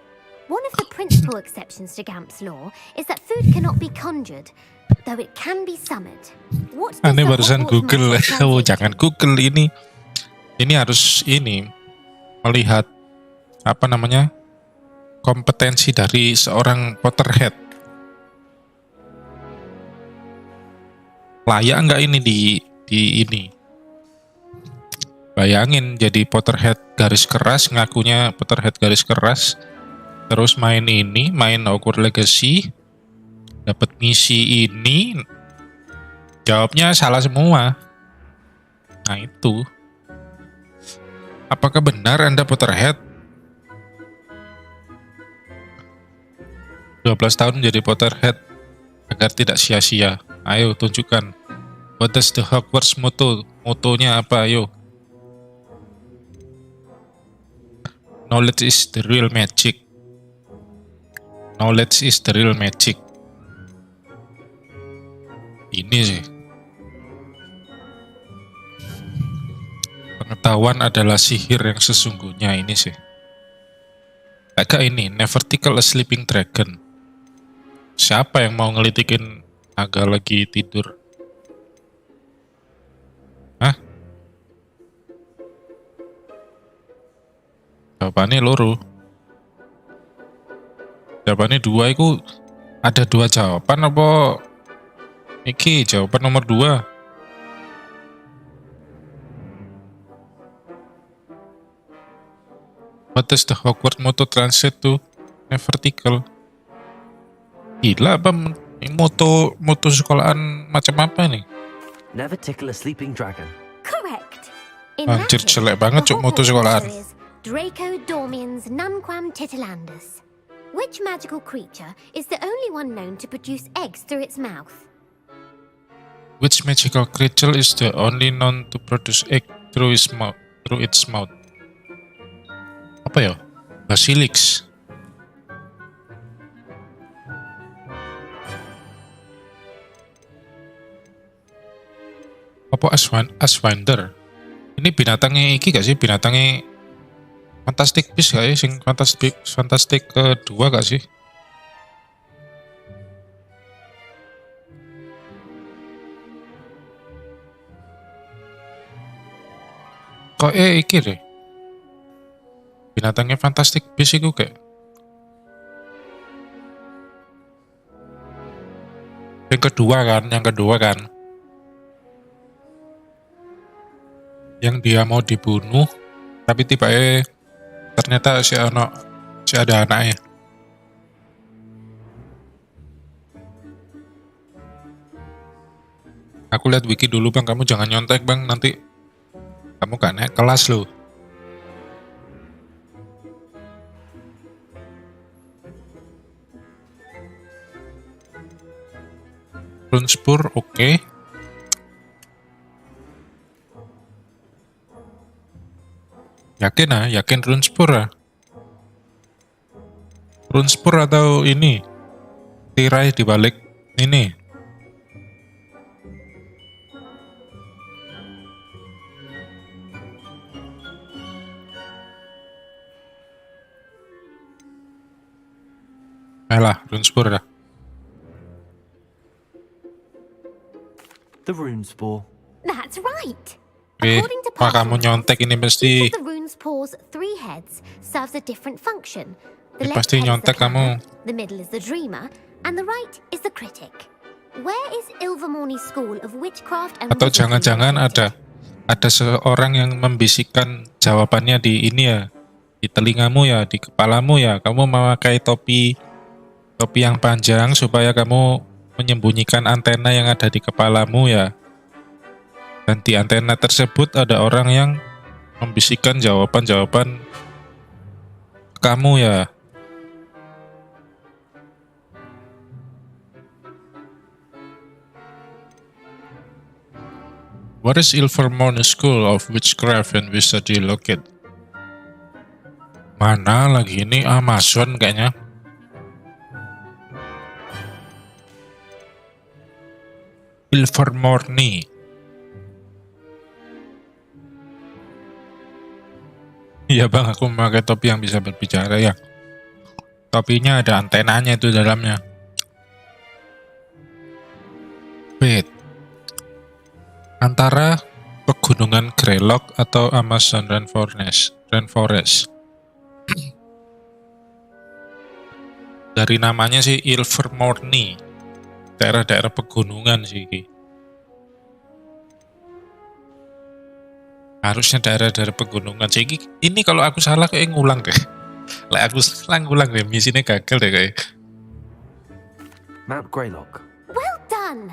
One of the principal exceptions to Gamp's law is that food cannot be conjured, though it can be summoned. What does Ini the barusan Hogwarts Google. magic Oh, translate? jangan Google ini. Ini harus ini melihat apa namanya, kompetensi dari seorang Potterhead. Layak nggak ini di ini? Bayangin jadi Potterhead garis keras, ngakunya Potterhead garis keras, terus main ini, main Hogwarts Legacy, dapat misi ini, jawabnya salah semua. Nah itu, apakah benar Anda Potterhead? 12 tahun menjadi Potterhead agar tidak sia-sia. Ayo tunjukkan. What does the Hogwarts motto? Motonya apa? Ayo. Knowledge is the real magic. Knowledge is the real magic. Ini sih. Pengetahuan adalah sihir yang sesungguhnya, ini sih. Agak ini, never tickle a sleeping dragon. Siapa yang mau ngelitikin naga lagi tidur? Hah? Jawabannya loro. Jawabannya dua, itu ada dua jawaban apa? Iki jawaban nomor 2. What does the Hogwarts motto translate to? Never tickle. Gila apa moto sekolahan macam apa nih? Never tickle a sleeping dragon. Correct. Anjir, jelek banget cuk moto sekolahan. Draco Dormiens Nunquam Titilandus. Which magical creature is the only one known to produce eggs through its mouth? Which magical creature is the only known to produce egg through its mouth? Apa ya? Basilisk. Apa Aswander? Ini binatangnya iki gak sih? Binatangnya Fantastic Beasts gak ya? Sing Fantastic kedua gak sih? Kok iki deh? Binatangnya Fantastic Beasts itu kayak yang kedua kan yang dia mau dibunuh tapi tiba-tiba ternyata si ada anaknya. Aku lihat wiki dulu bang, kamu jangan nyontek bang, nanti kamu gak naik kelas loh. Runspur, oke. Yakin Runspur ah. Runspur atau ini tirai di balik ini. Alah, Runspur dah. The rune spore. That's right. According to kamu nyontek ini pasti. The rune spore's 3 heads serves a different function. The Ini left pasti head is the nyontek planner, kamu. the middle is the dreamer, and the right is the critic. Where is Ilvermorny's school of witchcraft and Atau wizardry jangan-jangan located? ada seorang yang membisikkan jawabannya di ini ya, di telingamu ya, di kepalamu ya. Kamu memakai topi yang panjang supaya kamu menyembunyikan antena yang ada di kepalamu ya. Dan di antena tersebut ada orang yang membisikkan jawaban-jawaban kamu ya. What is Ilvermorny School of Witchcraft and Wizardry located? Mana lagi ini? Amazon kayaknya. Ilvermorny. Iya bang, aku memakai topi yang bisa berbicara ya. Topinya ada antenanya itu dalamnya. Wait. Antara pegunungan Greylock atau Amazon Rainforest. Dari namanya sih Ilvermorny. Daerah-daerah pegunungan sih ini. Harusnya daerah-daerah pegunungan sih ini kalau aku salah kayak ngulang deh. Lah aku salah ngulang deh, misinya gagal deh kayak. Mount Greylock. Well done!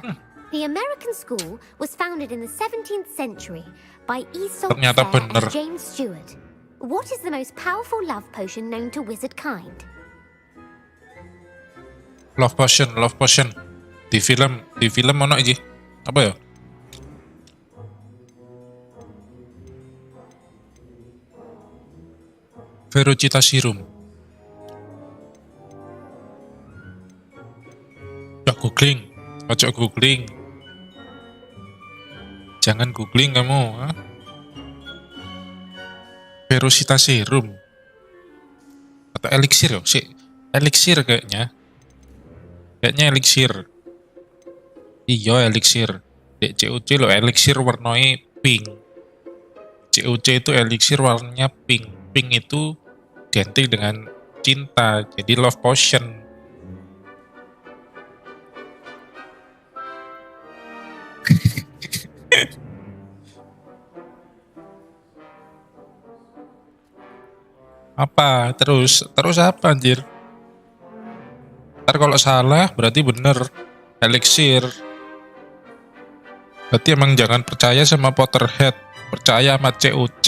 The American school was founded in the 17th century by Aesop Ternyata Fair bener. and James Stewart. What is the most powerful love potion known to wizard kind? Love potion. Di film mana aja? Apa ya? Ferocita Serum. Ojo googling. Jangan googling kamu. Ha? Ferocita Serum. Atau elixir ya? Elixir kayaknya. Kayaknya elixir. Iya elixir. Dek COC lo elixir warnanya pink. COC itu elixir warnanya pink. Pink itu identik dengan cinta, jadi love potion. Apa? Terus apa anjir? Ntar kalau salah berarti bener elixir. Berarti emang jangan percaya sama Potterhead, percaya sama COC.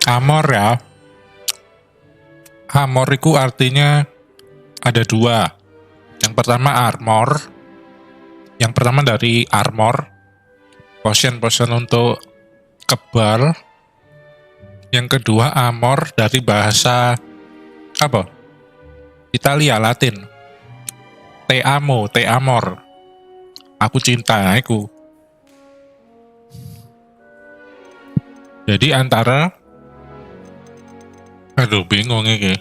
Amor ya. Amor itu artinya ada dua. Yang pertama armor. Yang pertama dari armor, potion untuk kebal. Yang kedua amor dari bahasa apa? Italia Latin. Te amo, te amor. Aku cinta, aku. Jadi antara, aduh bingung ini.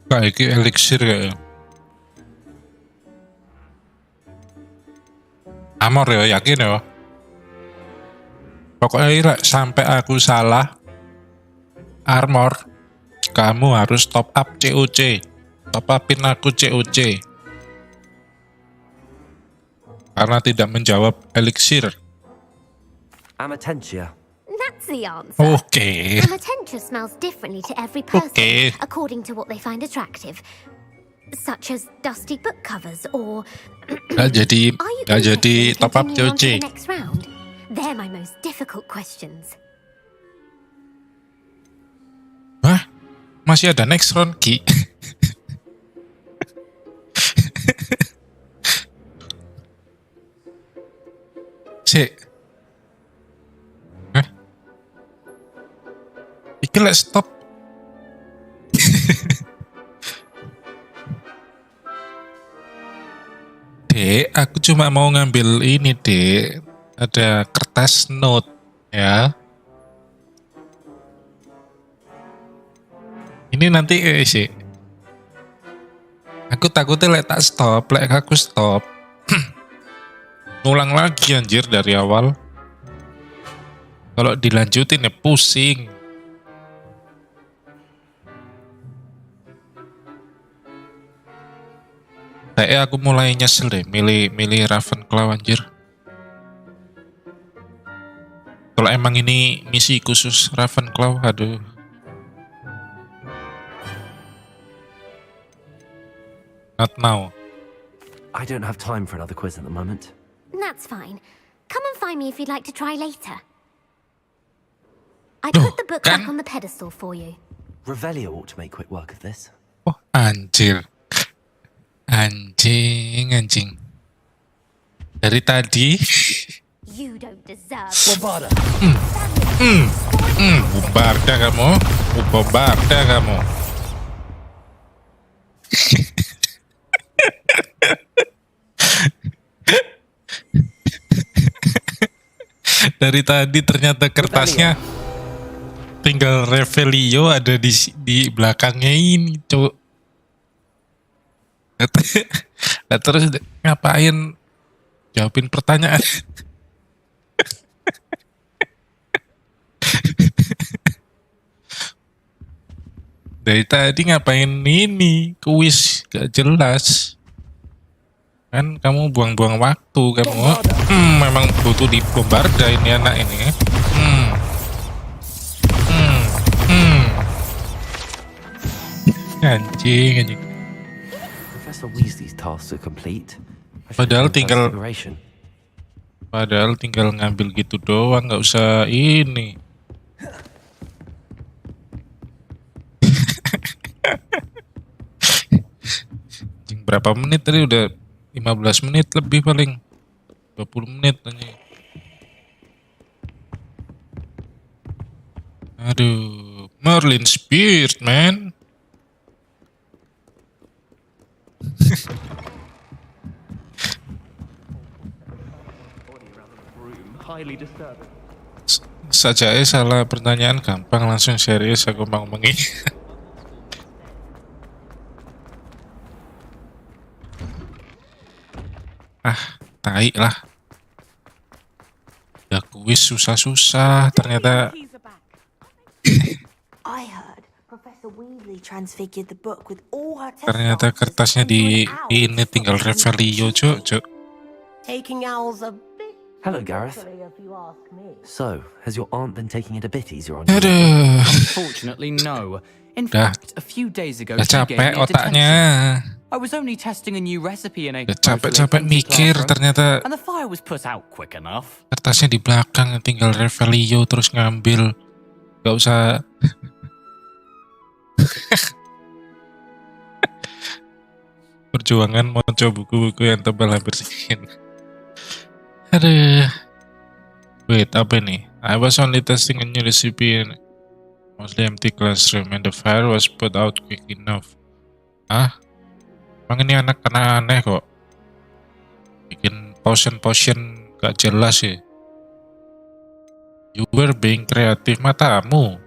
Kayak iki elixir kayak. Amor ya, yakin ya. Pokoknya sampai aku salah armor, kamu harus top up COC. Top upin aku COC. Karena tidak menjawab elixir. Amatentia. That's the answer. Okay. Amatentia smells differently to every person, according to what they find attractive. Such as dusty book covers or... Gak jadi top up COC. Next round? They're my most difficult questions. Hah? Masih ada next round, Ki? Cek. Hah? Iki let's stop. Dek, aku cuma mau ngambil ini, Dek. Ada kertas note, ya. Ini nanti sih. Aku takutnya tak stop, aku stop. Ngulang lagi anjir dari awal. Kalau dilanjutin ya pusing. Kayaknya aku mulai nyesel deh milih Ravenclaw anjir. Kalau emang ini misi khusus Ravenclaw, aduh. Not now. I don't have time for another quiz at the moment. That's fine. Come and find me if you'd like to try later. I put the book back on the pedestal for you. Revelio ought to make quick work of this. Oh, anjir. Anjing. Dari tadi. You don't deserve. Bombarda. Bombarda kamu. Dari tadi ternyata kertasnya tinggal Revelio ada di belakangnya ini, Cuk. Nah, terus ngapain jawabin pertanyaan? Dari tadi ngapain ini kuis gak jelas. Kan kamu buang-buang waktu kamu. Memang butuh di bombarda ini anak ini. Anjing. Professor Weasley's tasks are complete. Padahal tinggal ngambil gitu doang, nggak usah ini. Berapa menit tadi udah 15 menit lebih paling 20 menit aja. Aduh, Merlin Spears, man. Saja salah pertanyaan gampang langsung serius aku mau ngomongin. Tai lah. Ya kuis susah-susah ternyata. Ternyata kertasnya di ini tinggal Revelio, Cuk. taking owls a bit. Hello, Gareth. If you ask me. So, has your aunt been taking it a bit easier on you? Aduh. Unfortunately, no. In fact, a few days ago, she gave capek me a otaknya. detention. I was only testing a new recipe in a Capek-capek mikir ternyata and the fire was put out quick enough. kertasnya di belakang, tinggal Revelio terus ngambil. Gak usah. Perjuangan mau coba buku-buku yang tebal hampir segini. Aduh. Wait, apa nih? I was only testing a new recipe in mostly empty classroom and the fire was put out quick enough. Ah? Emang ini anak-anak aneh kok. Bikin potion-potion gak jelas ya. You were being kreatif, matamu.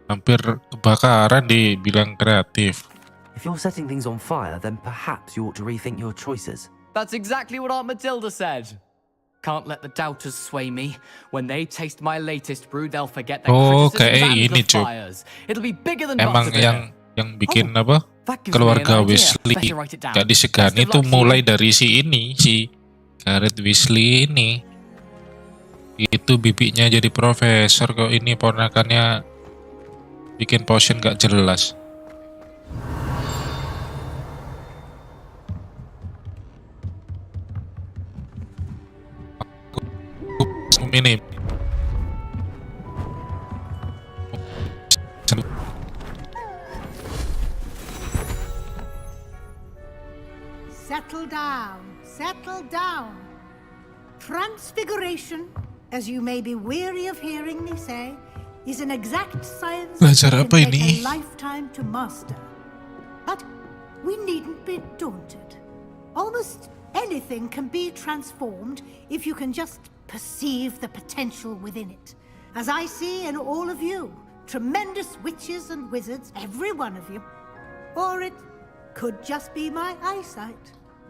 Hampir kebakaran dibilang kreatif. If you're setting things on fire, then perhaps you ought to rethink your choices. That's exactly what Aunt Matilda said. Can't let the doubters sway me. When they taste my latest brew, they'll forget their criticisms and ini, the fires. It'll be bigger than emang butterbeer. yang bikin apa? Keluarga Weasley gak disegani tuh mulai dari si Gareth Weasley ini. Itu bibinya jadi profesor kok, ini ponakannya bikin potion gak jelas. Ini Settle down, settle down. Transfiguration, as you may be weary of hearing me say, is an exact science that Belajar apa can take ini? a lifetime to master. But we needn't be daunted. Almost anything can be transformed if you can just perceive the potential within it. As I see in all of you, tremendous witches and wizards, every one of you. Or it could just be my eyesight.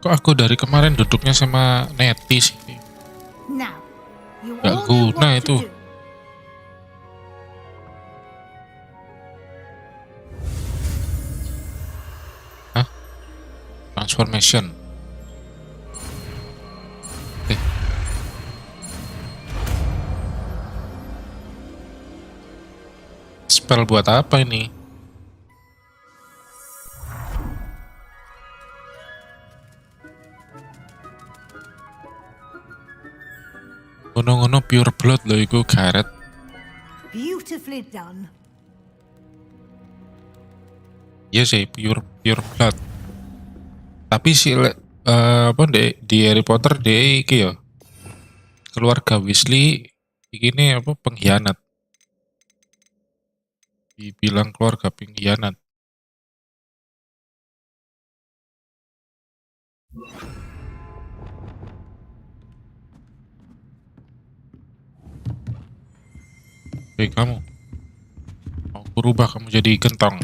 Kok aku dari kemarin duduknya sama Neti sih? Now, you Gak all know guna what itu. to do. Hah? Transformation. Spell buat apa ini? Ngono-ngono pure blood loh iku Gareth. Beautifully done. Iya sih pure blood. Tapi si apa di Harry Potter dia iki ya. Keluarga Weasley ini apa pengkhianat. Dibilang keluarga pengkhianat. Hei kamu, mau kurubah kamu jadi gentong.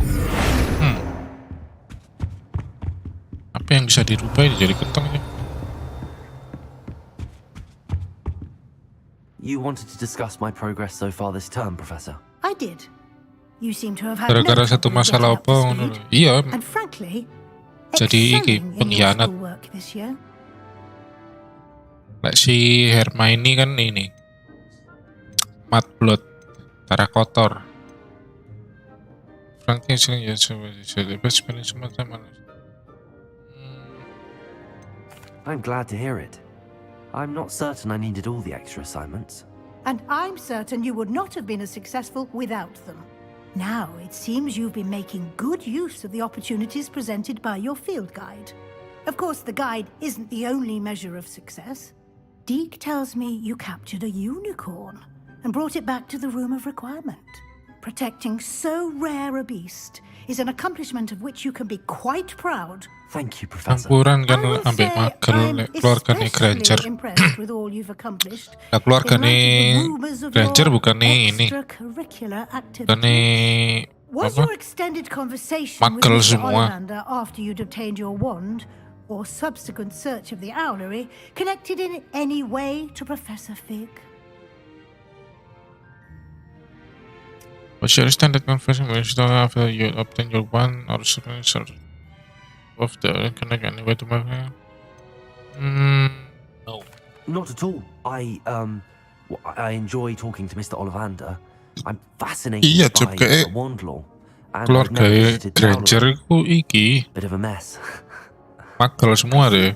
Apa yang bisa dirubah jadi gentong ini? You wanted to discuss my progress so far this term, Professor? I did. You seem to have had Gara-gara no satu trouble masalah getting up to apa? speed. Iya, And frankly, jadi iki excelling in your pengkhianat. schoolwork this year. Like si Hermione kan ini mat blood, darah kotor. Frankly, ya I'm glad to hear it. I'm not certain I needed all the extra assignments. And I'm certain you would not have been as successful without them. Now, it seems you've been making good use of the opportunities presented by your field guide. Of course, the guide isn't the only measure of success. Deke tells me you captured a unicorn and brought it back to the Room of Requirement. Protecting so rare a beast is an accomplishment of which you can be quite proud. Thank you, Professor. Campuran kan ambek magel keluarga nih Granger. Impressed with all you've accomplished. Nah, keluarga nih Granger bukan nih ini. Extracurricular activities. Bukan nih Was apa? your extended conversation with Magel Mr. semua. Ollivander after you'd obtained your wand, or subsequent search of the owlery, connected in any way to Professor Fig? Was your standard conversation when you after you obtain your wand or something of the connect anyway to my No. Not at all. I enjoy talking to Mr. Ollivander. I'm fascinated Iya, by kayak the wand law. And I've keluarga never visited Granger LULUS. ku iki Bit of a mess. magel semua deh.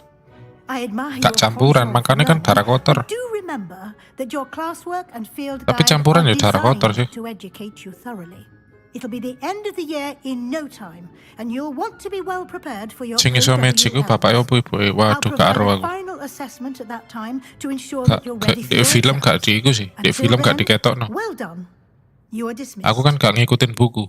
I admire Gak your campuran, passion makanya for kan learning, darah kotor. but do remember that your classwork and field Tapi guide campuran are ya darah kotor sih. designed to educate you thoroughly. It'll be the end of the year in no time, and you'll want to be well prepared for your Sing iso magic ku OWL. bapak opo ibu? I'll Waduh, provide karo a aku. final assessment at that time to ensure Gak, that you're ready for di your film exams. gak di iku sih. Di Until film gak then, diketokno. well done. You are dismissed. Aku kan gak ngikutin buku.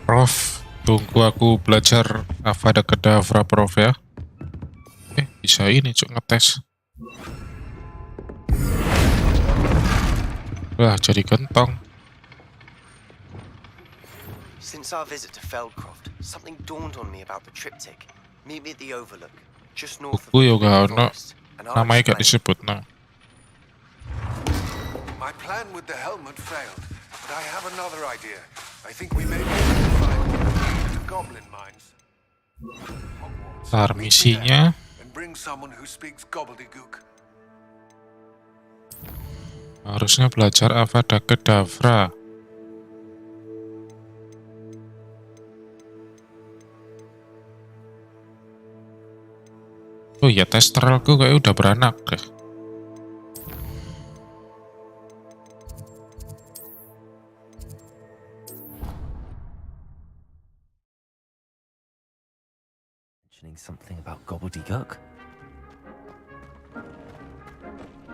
Prof, tunggu aku belajar Avada Kedavra, Prof ya. Bisa ini cuk ngetes. Wah, jadi gentong. Since our visit to Feldcroft, something dawned on me about the triptych. Meet me at the Overlook, just north of Buku the yo gak ono. forest, and I'll Namanya gak explain. disebut, no. My plan with the helmet failed, but I have another idea. I think we may be able to find the goblin mines. Ntar misinya And bring someone who speaks gobbledygook. harusnya belajar Avada Kedavra. Oh ya, testralku kayak udah beranak deh. Mentioning something about gobbledygook.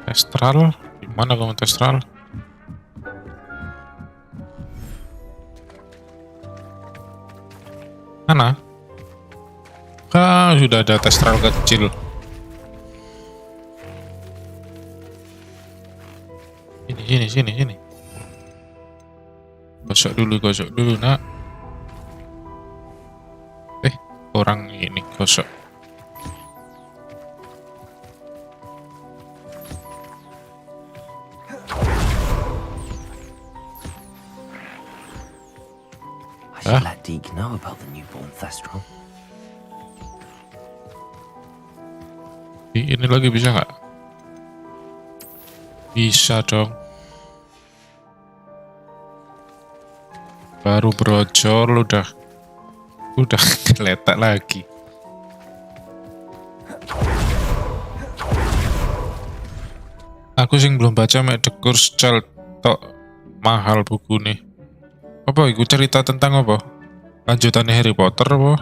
Testral? Gimana kamu testral? Mana? Sudah ada testral kecil. Sini. Gosok dulu, nak. Orang ini gosok. I should let Deke know about the newborn Thestral. Ini lagi bisa nggak? Bisa dong. Baru brojol udah geletak lagi. Aku sing belum baca mek The Cursed Child tok, mahal buku nih. Apa iku cerita tentang apa? Lanjutannya Harry Potter apa?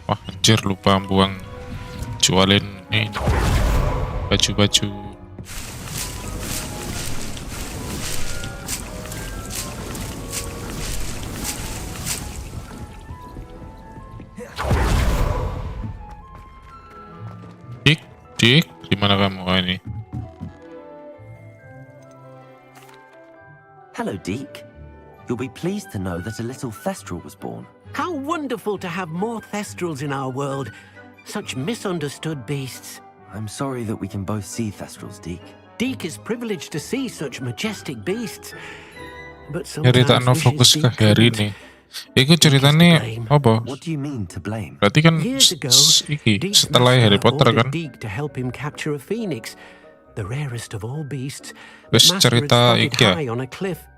Wah, anjir, lupa buang jualin ini baju-baju. Dik, gimana kamu ini? Hello, Deke. You'll be pleased to know that a little Thestral was born. How wonderful to have more Thestrals in our world. Such misunderstood beasts. I'm sorry that we can both see Thestrals, Deke. Deke is privileged to see such majestic beasts. But Cerita no sometimes fokus wishes ke Deke Harry couldn't. nih. Iku ceritanya apa? What do you mean to blame? Berarti kan Years ago, iki Deke's setelah master Harry Potter ordered kan? Deke to help him capture a phoenix, the rarest of all beasts. Wes Master had cerita spotted iki ya. high on a cliff.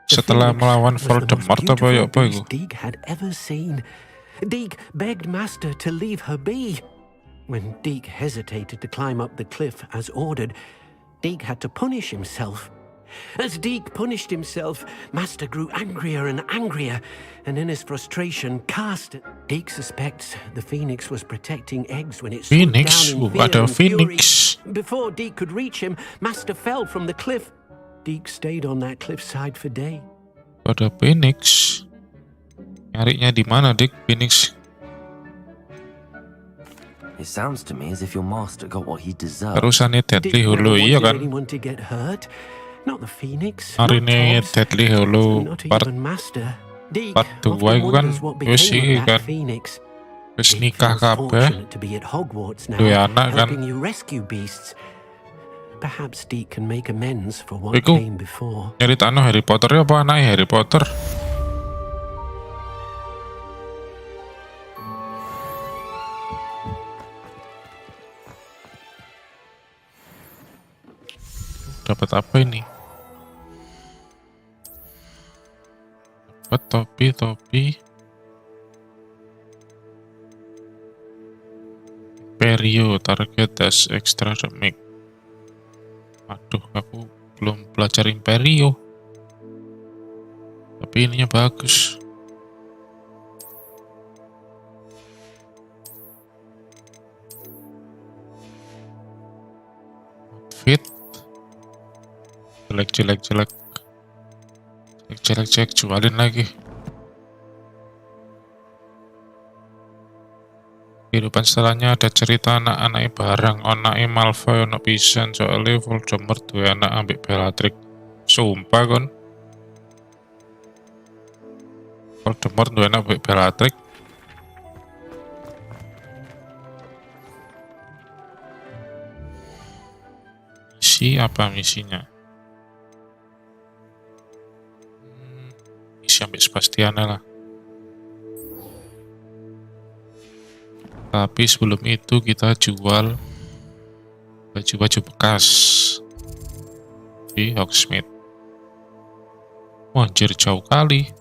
The Setelah phoenix melawan was the most Voldemort apa beautiful ya apa iku? beast Deke had ever seen. Deke begged Master to leave her be. When Deke hesitated to climb up the cliff as ordered, Deke had to punish himself. As Deke punished himself, Master grew angrier and angrier, and in his frustration cast it. Deke suspects the phoenix was protecting eggs when it swooped Phoenix? down in fear Ada and fury. Phoenix. Before Deke could reach him, Master fell from the cliff. Deke stayed on that cliffside for days. Ada Phoenix. Nyarinya di mana, Dik? Phoenix. It sounds to me as if your master got what he deserved. Terusannya Deadly Deke Hollow, never iya wanted kan? anyone to get hurt. Not the phoenix. Hari not ini Tobbs, Deadly Hollow not part even Master. Deke part 2 often iku kan wonders what wis became iki of that kan. phoenix. Wis nikah kabeh. Fortunate to be at Hogwarts now, Duwe anak kan. helping you rescue beasts. Perhaps Deke can make amends for what Iku came before. nyeritakno Harry Potter ya apa anake Harry Potter? Dapat apa ini? Dapat topi. Imperio, target das extra remake. Aduh, aku belum belajar Imperio. Tapi ininya bagus. Outfit. Jelek, jualin lagi. Kehidupan setelahnya ada cerita anak-anaknya barang, anaknya Malfoy, anak pisan, soalnya Voldemort duwe anak ambek Bellatrix. Sumpah kon. Voldemort duwe anak ambek Bellatrix. Misi apa misinya? Misi ambek Sebastiana lah. Tapi sebelum itu kita jual baju-baju bekas di Hogsmeade. Wah, anjir jauh kali.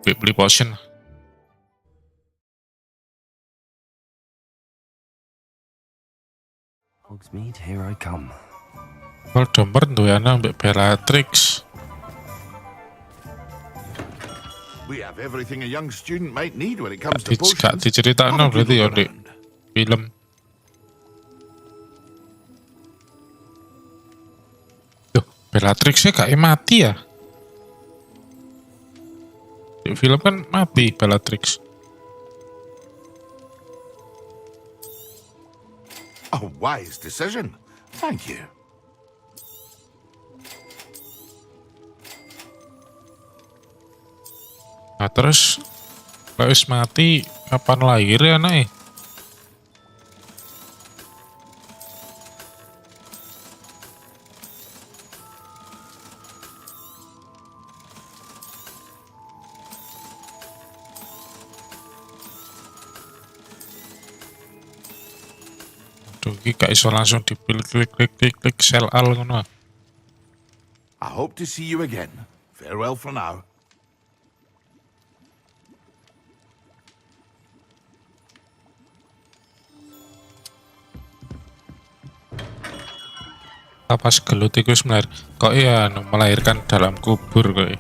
Beli potion. Hogsmeade, here I come. Voldemort duwe anak mbek Bellatrix. We have everything a young student might need when it comes to Gak potions. diceritakno berarti ya di film. Duh, Bellatrixnya gak mati ya? Di film kan mati Bellatrix. A wise decision. Thank you. Nah terus kalau wis mati kapan lahir ya anaknya? Aduh, ini gak iso langsung dipilih klik sel al ngono. I hope to see you again. Farewell for now. Pas gelut itu kok ya melahirkan dalam kubur kok.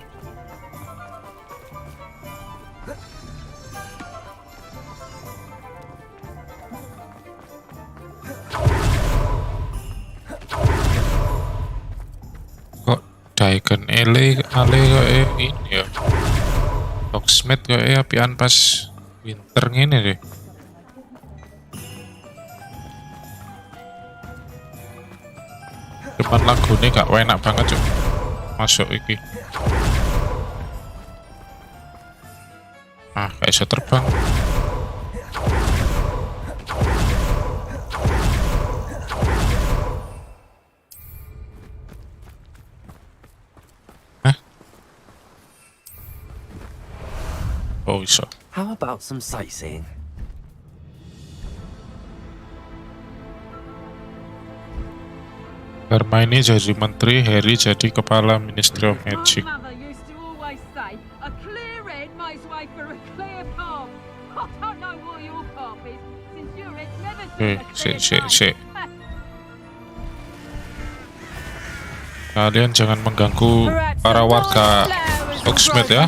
Kok Daikon ale kok ini ya. Hogsmeade kok apian pas winter ngene deh. Cuman lagunya gak enak banget cuk. Masuk iki. Ah, gak bisa terbang. Hah? Oh, bisa. How about some sightseeing? Hermione jadi menteri, Harry jadi kepala Ministry of Magic. My mother used to always say, a clear head makes way for a clear path. I don't know what your path is, since your head's never seen a clear Sik. Kalian jangan mengganggu para warga Hogsmeade ya.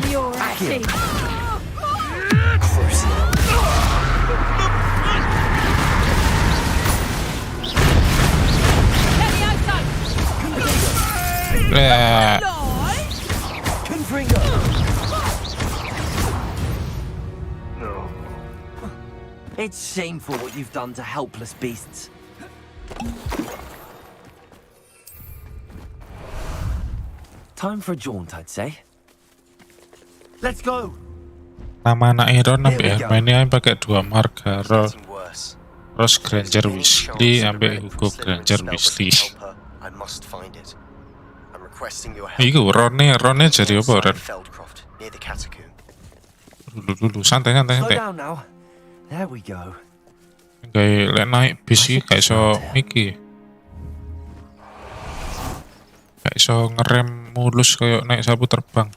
It's shameful what you've done to helpless beasts. Time for a jaunt, I'd say. Let's go! Nama anaknya Ron ambek Hermione pakai 2 marga, Rose Granger Weasley ambek Hugo Granger Weasley. Iku Ronnya jadi apa Ron? Dulu santai. There we go. Kayak lek naik bis iki gak iso iki. Gak iso ngerem mulus kayak naik sapu terbang.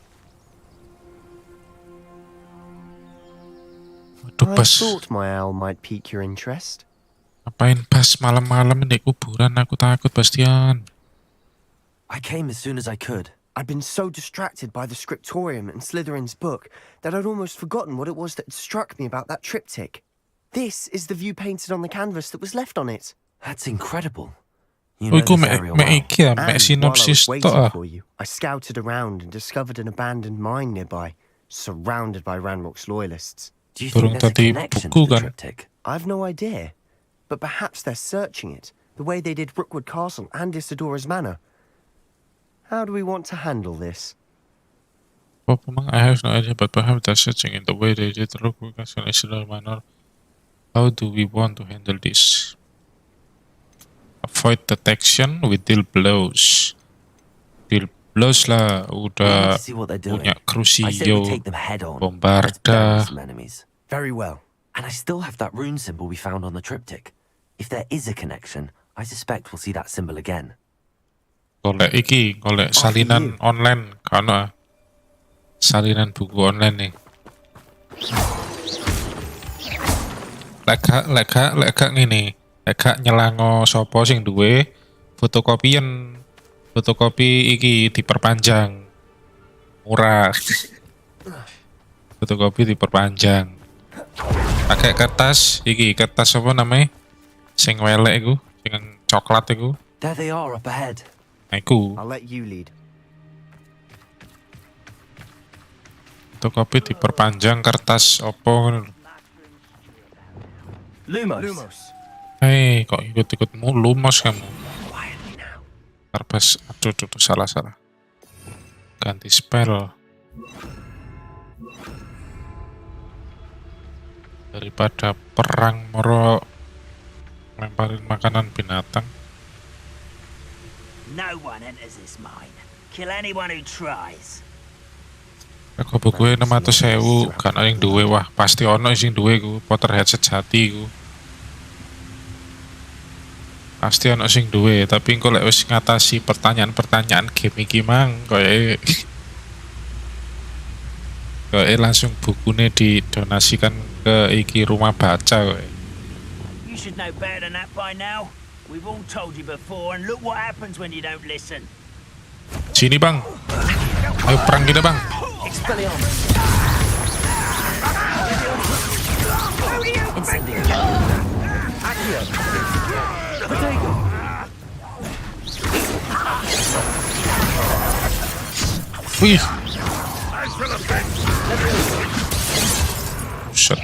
Aduh, I Bas. thought my owl might pique your interest. Ngapain Bas malam-malam di kuburan? Aku takut, Bastian. I came as soon as I could. I'd been so distracted by the scriptorium and Slytherin's book that I'd almost forgotten what it was that struck me about that triptych. This is the view painted on the canvas that was left on it. That's incredible. You Oh, know iku this mek area mek well. iki ya, mek And while I was sinopsis waiting tok. for you, I scouted around and discovered an abandoned mine nearby, surrounded by Ranrock's loyalists. Do you Durung think there's a tadi connection buku to the kan? triptych? I've no idea, but perhaps they're searching it, the way they did Rookwood Castle and Isidora's Manor. How do we want to handle this? I have no idea, but perhaps they're searching in the way they did Rookwood Castle and Manor. How do we want to handle this? Avoid detection with deal blows. Deal blows lah, udah To see what they're doing. punya I say we Crucio, take them head on. Let's Bombarda. bury some enemies. Very well. And I still have that rune symbol we found on the triptych. If there is a connection, I suspect we'll see that symbol again. Golek salinan online, karena salinan buku online nih. Lek ngene, lek nyelango sopo sing duwe fotokopi iki diperpanjang. Murah. Fotokopi diperpanjang. Pakai kertas iki, kertas apa namanya? Sing welek iku, sing coklat iku. There they are up ahead. Iku. I'll let you lead. Fotokopi diperpanjang kertas opo ngono. Lumos. Hei, kok ikut-ikutmu lumos kamu? Terbas, aduh, salah. Ganti spell. Daripada perang moro lemparin makanan binatang. No one enters this mine. Kill anyone who tries. Aku buku 600.000 kan ada yang duwe, wah pasti ono sing duwe ku Potterhead sejati ku. Pasti ono sing duwe, tapi engko lek wis ngatasi pertanyaan-pertanyaan game iki mang koyo langsung bukune didonasikan ke iki rumah baca koyo. You should know better than that by now. We've all told you before, and look what happens when you don't listen. Sini bang, ayo perang kita bang. Wih, shit.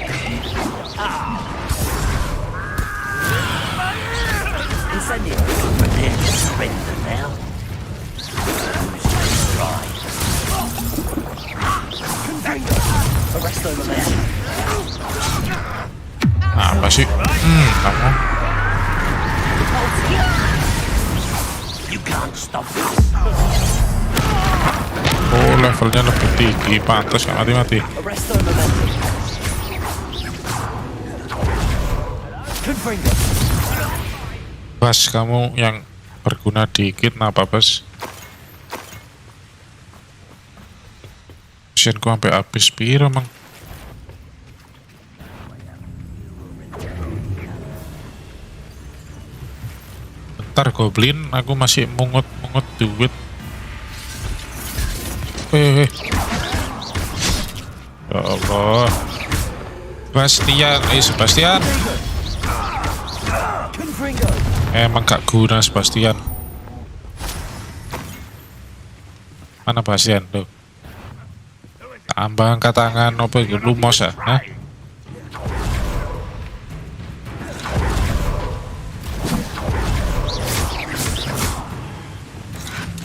Apa sih? Kamu. Oh, levelnya lebih tinggi, pantas gak mati-mati. Bas, kamu yang berguna dikit, kenapa Bas? Mesinku sampai habis piro mang. Bentar goblin, aku masih mungut-mungut duit. Ya Allah. Sebastian. Emang gak guna Sebastian. Mana Bastian tuh? Tambah angkat tangan apa itu lumos ya? Hah?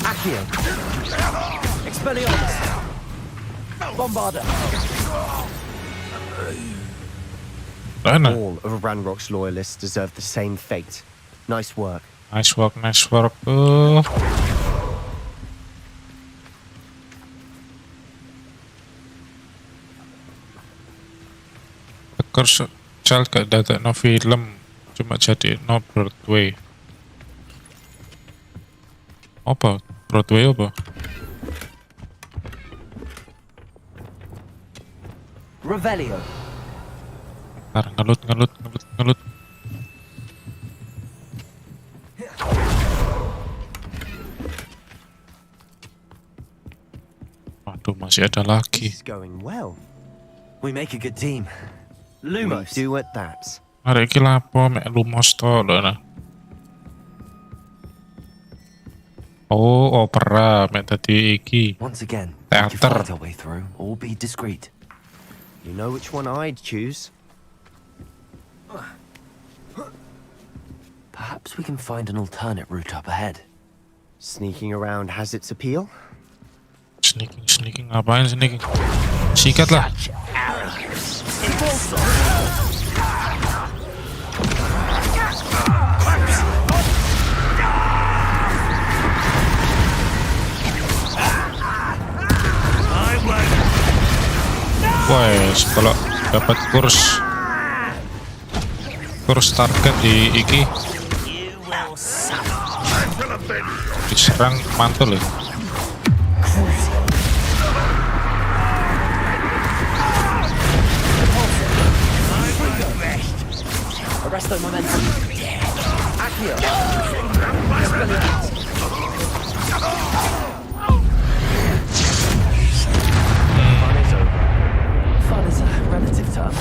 Accio. Expelliarmus. Bombarda. All of Ranrock's loyalists deserve the same fate. Nice work. Nice work. Tekor Child gak dadakno film, cuma jadi no Broadway. Apa? Broadway apa? Revelio. Ntar ngelut. Waduh, masih ada lagi. This is going well. We make a good team. LULUS. We do at that. Arek iki lapo mek lumos to lho nah. Oh, opera mek tadi iki. Once again, teater. fight our way through or be discreet. You know which one I'd choose. Perhaps we can find an alternate route up ahead. Sneaking around has its appeal. Sneaking, ngapain sneaking? Sikat lah. Wes, kalau dapat kurs target di iki diserang mantul ya. Arresto momentum. Accio. Fun is a relative term.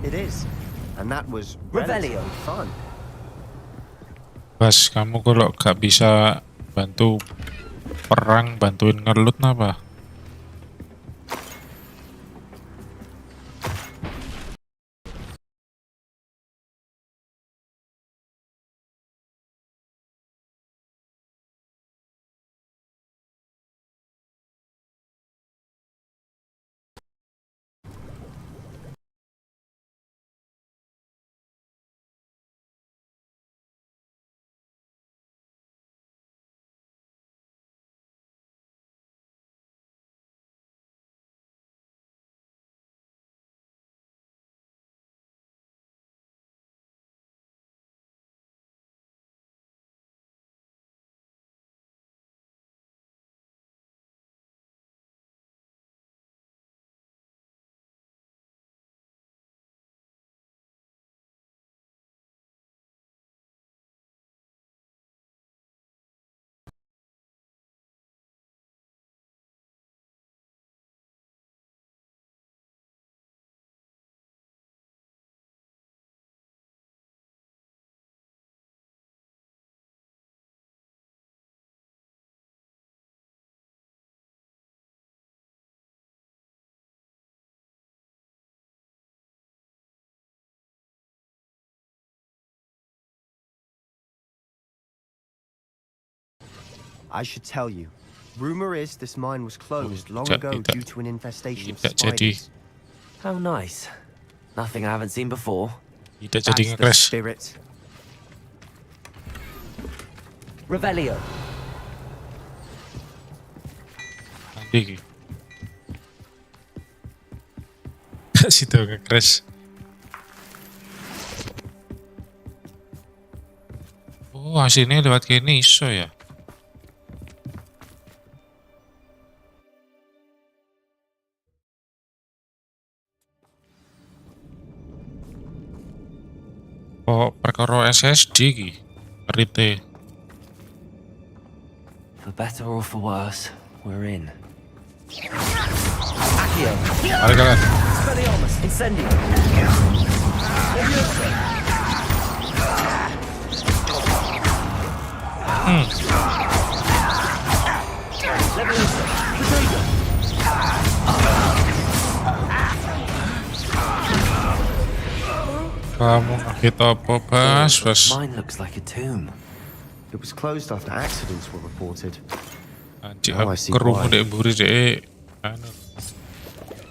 It is. And that was Revelio fun. Bas, kamu kalau gak bisa bantu perang, bantuin ngelut apa? I should tell you. Rumor is this mine was closed long ago due to an infestation of jadi. spiders. How nice. Nothing I haven't seen before. Tidak jadi nge-crash. Spirit. Revelio. Nanti situ nge-crash. Oh, hasilnya lewat kene iso ya. Oh, perkara SSD iki. Rite. For better or for worse, we're in. Accio. Mari kalian. Expelliarmus. Incendio. Levelista. Potato. Kamu ngaget apa, Bas? Mine looks like a tomb. It was closed after accidents were reported. Anjir, kerungu dek buri dek anu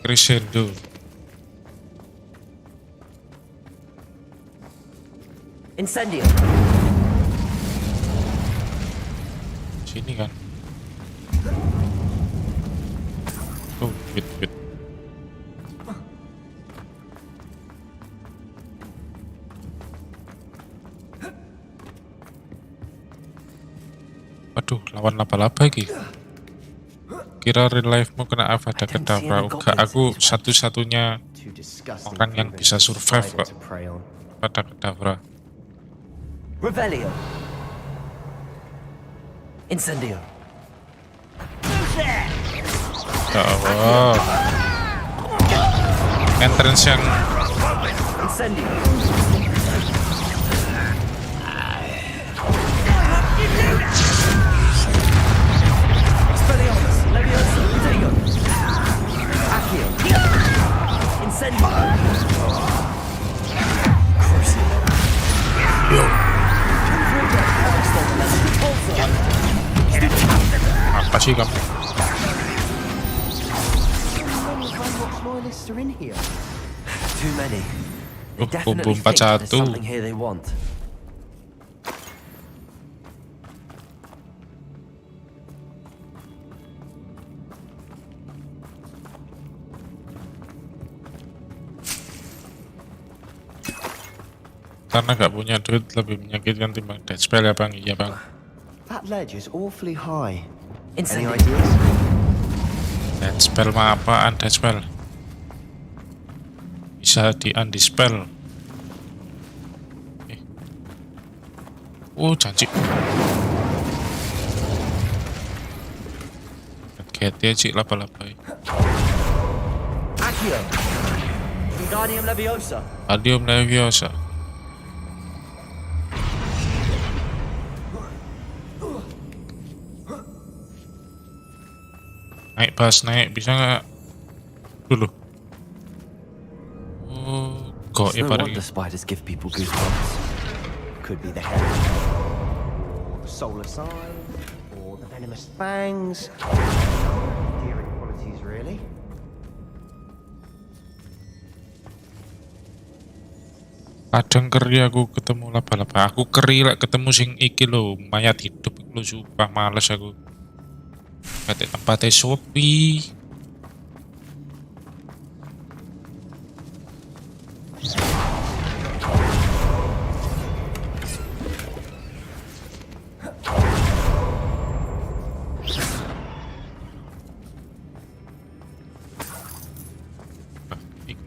crescendo. Incendio. Sini kan. Oh, wait. Waduh, lawan laba-laba iki. Kira real life-mu kena Avada Kedavra. Enggak, aku satu-satunya orang yang bisa survive kok. Avada Kedavra. Revelio. Incendio. Ya Allah. Entrance yang Incendio. Expelliarmus. Leviosa. Protego. Accio. Incendio. apa sih kamu? Too many. Bumbu 41. Something here they want. Karena gak punya duit lebih menyakitkan timbang dead spell ya bang? Iya bang. That ledge is awfully high. Any ideas? Dead spell mah apaan dead spell? Bisa di undispell. Oh janji. Get-get sih laba-laba. Accio. Wingardium Leviosa. Wingardium Leviosa. Naik pas naik bisa nggak dulu? Oh, kok ya No wonder spiders give people goosebumps. Could be the hair, or the solar sign, or the venomous fangs. Endearing qualities, really. Kadang keri aku ketemu laba-laba. Aku keri lah ketemu sing iki lo mayat hidup lo, sumpah males aku. Kata tempatnya Shopee.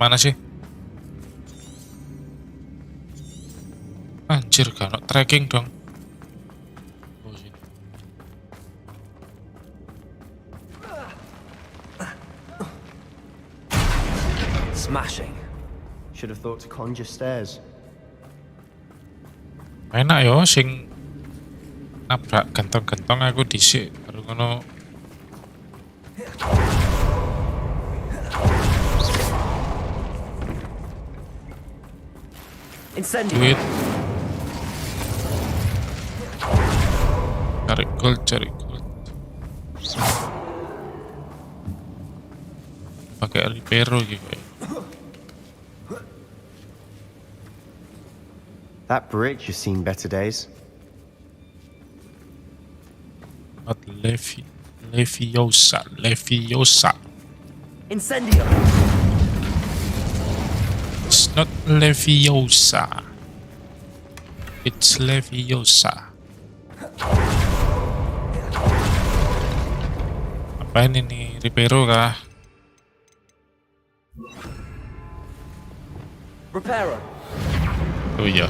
Mana sih? Anjir, kan tracking dong. Smashing. Should have thought to conjure stairs. Enak yo sing nabrak gentong-gentong aku dhisik baru ngono. Incendio. Cari gold. Pakai repero gitu ya. That bridge has seen better days. Not Leviosa. Incendio. It's not Leviosa. It's Leviosa. Apain ini? Repero kah? Reparo. Oh iya.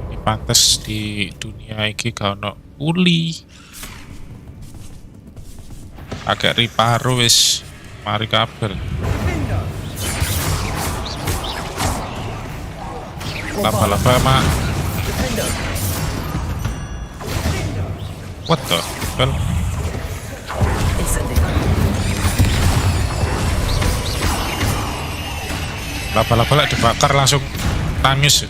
Ini pantes di dunia iki gak ono uli. Agak riparo wis mari kabel. Laba-laba mak. What the hell? Laba-laba lah dibakar langsung nangis.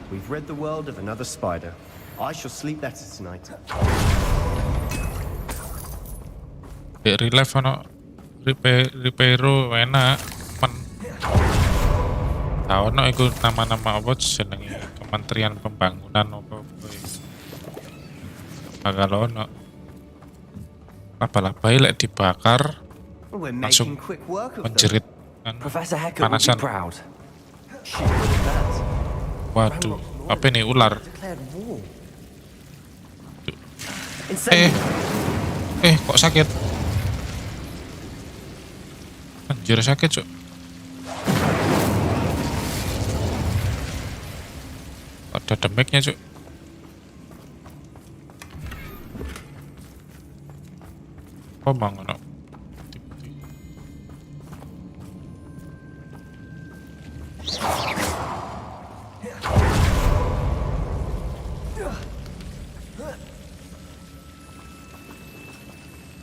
We've rid the world of another spider. I shall sleep better tonight. Di relief ono Repero enak men. Tahu no iku nama-nama apa jenenge Kementerian Pembangunan apa bakal ono laba-laba lek dibakar We're langsung making quick work of menjerit them. Professor Hecker would be panasan. proud. Waduh, apa nih ular? Declared war. Kok sakit? Anjir sakit cuk. Ada damage-nya cuk. Apa bangun no?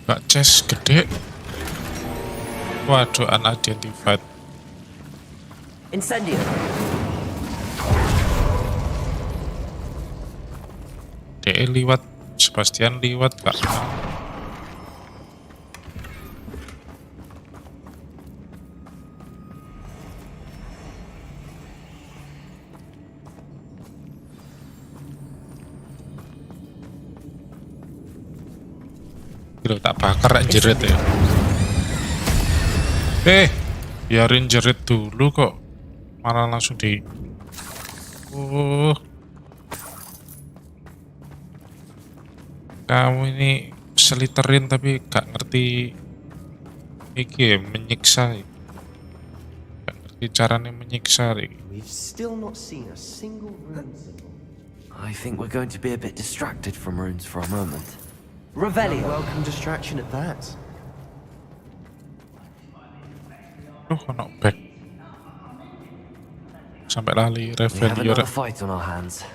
Mbak chest gede. Waduh, unidentified. Incendio. DE liwat, Sebastian liwat gak? Gila, tak bakar jerit ya. Biarin jerit dulu kok. Malah langsung di kamu ini seliterin tapi gak ngerti iki menyiksa. Gak ngerti caranya menyiksa. We've still not seen a single rune symbol. I think we're going to be a bit distracted from runes for a moment. Revelio. Welcome distraction at that. Ono back. Sampai lali We have Revelio. another fight on our hands.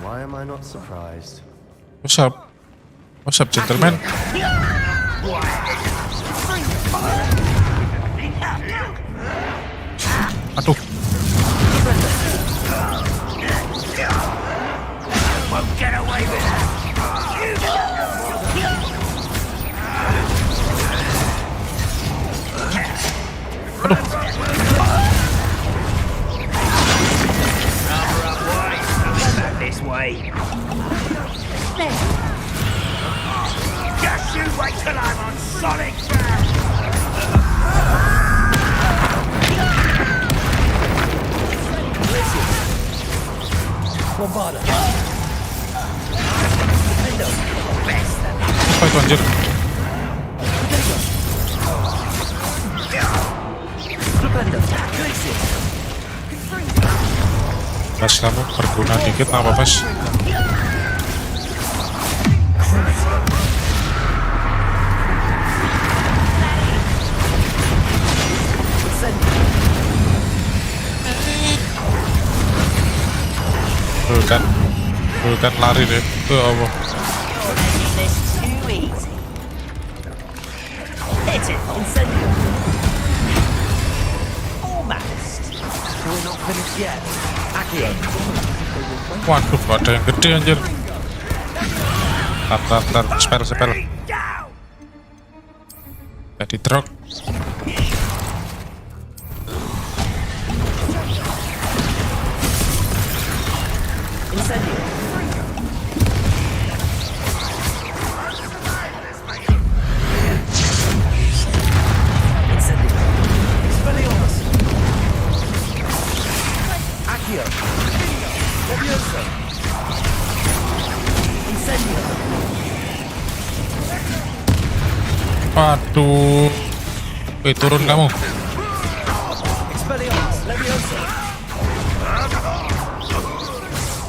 Why am I not surprised? What's up? What's up, gentlemen? Aduh. Won't get away with that. This way. Just you wait till I'm on solid ground. Bombarda. Apa itu anjir? Pas kamu berguna dikit apa pas? Bukan lari deh. Tuh apa? Hit it, incendio. Almost. We're not finished yet. Accio. Waduh, ada yang gede anjir. Tar, spell. Jadi drop. Incendio. Accio. Levioso. Incendio. Waduh. Turun kamu. Expelliarmus. Levioso.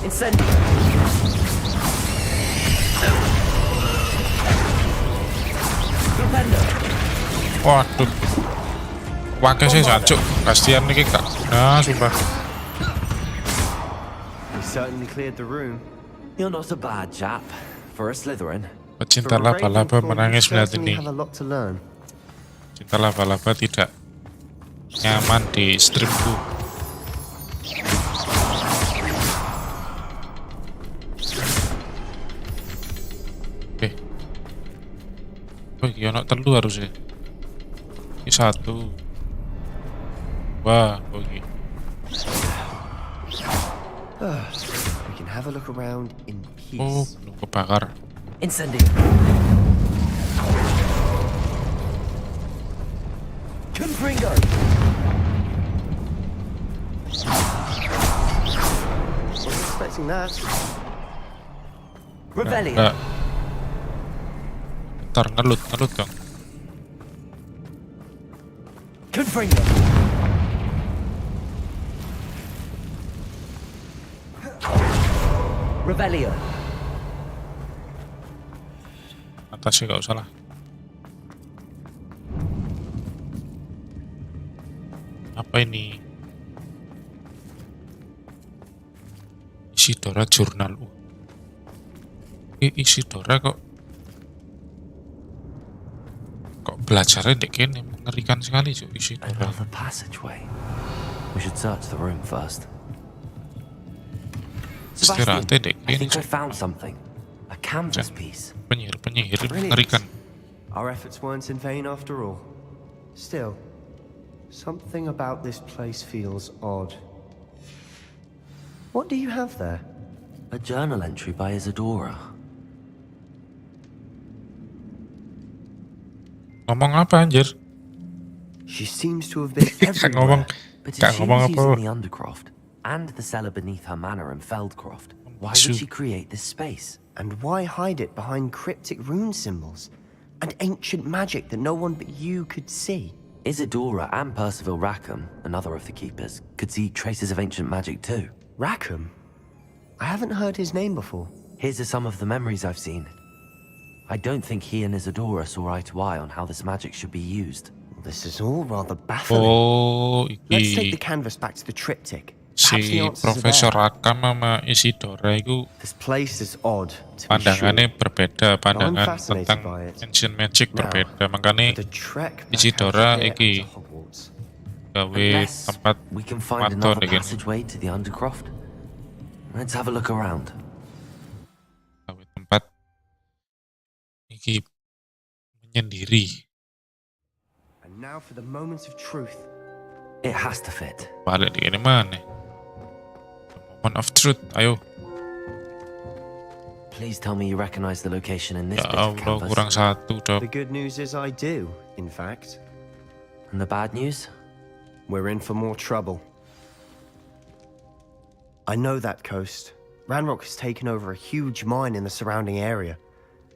Incendio. Stupendo. Waduh. Wakil sih jancuk. Kasihan nih kak. Nah, sumpah. We certainly cleared the room. You're not a bad chap for a Slytherin. Pecinta laba-laba menangis melihat ini. Have a lot to learn. Cinta laba-laba tidak nyaman di streamku. iki ono telu harusnya. Ini 1 2 oh iki. We can have a look around in peace. Oh, belum kebakar. Incendio. Confringo. Wasn't expecting that. Rebellion. Ntar ngelut dong. Confringo. Rebellion. Atasnya gak usah lah. Apa ini? Isidora jurnal. Isidora kok belajarnya dek kene mengerikan sekali cuy Isidora. Another passageway. We should search the room first. Istirahatnya dek I kene. think I found something. A canvas piece. Penyihir Brilliant. mengerikan. Our efforts weren't in vain after all. Still, something about this place feels odd. What do you have there? A journal entry by Isadora. Ngomong apa anjir? She seems to have been ngomong, everywhere. But gak if she ngomong was apa. using the Undercroft and the cellar beneath her manor in Feldcroft, why would she create this space? And why hide it behind cryptic rune symbols and ancient magic that no one but you could see? Isadora and Percival Rackham, another of the keepers, could see traces of ancient magic too. Rackham? I haven't heard his name before. Here's some of the memories I've seen. I don't think he and Isadora saw eye to eye on how this magic should be used. This is all rather baffling. Oh, Let's take iki the canvas back to the triptych. Perhaps the si answers are Profesor there. Rakam sama Isidora itu This place is odd, to be pandangannya sure. berbeda, pandangan fascinated tentang by it. ancient magic Now, berbeda. Makanya the trek back Isidora out here iki to Hogwarts. gawe Unless tempat we can find maton another iki. passageway to the Undercroft. Let's have a look around. Gawe tempat iki menyendiri. And now for the moments of truth. It has to fit. Balik di ini mana? The moment of truth. Ayo. Please tell me you recognize the location in this Ya bit of Allah, canvas. kurang satu dok. The good news is I do, in fact. And the bad news? We're in for more trouble. I know that coast. Ranrock has taken over a huge mine in the surrounding area.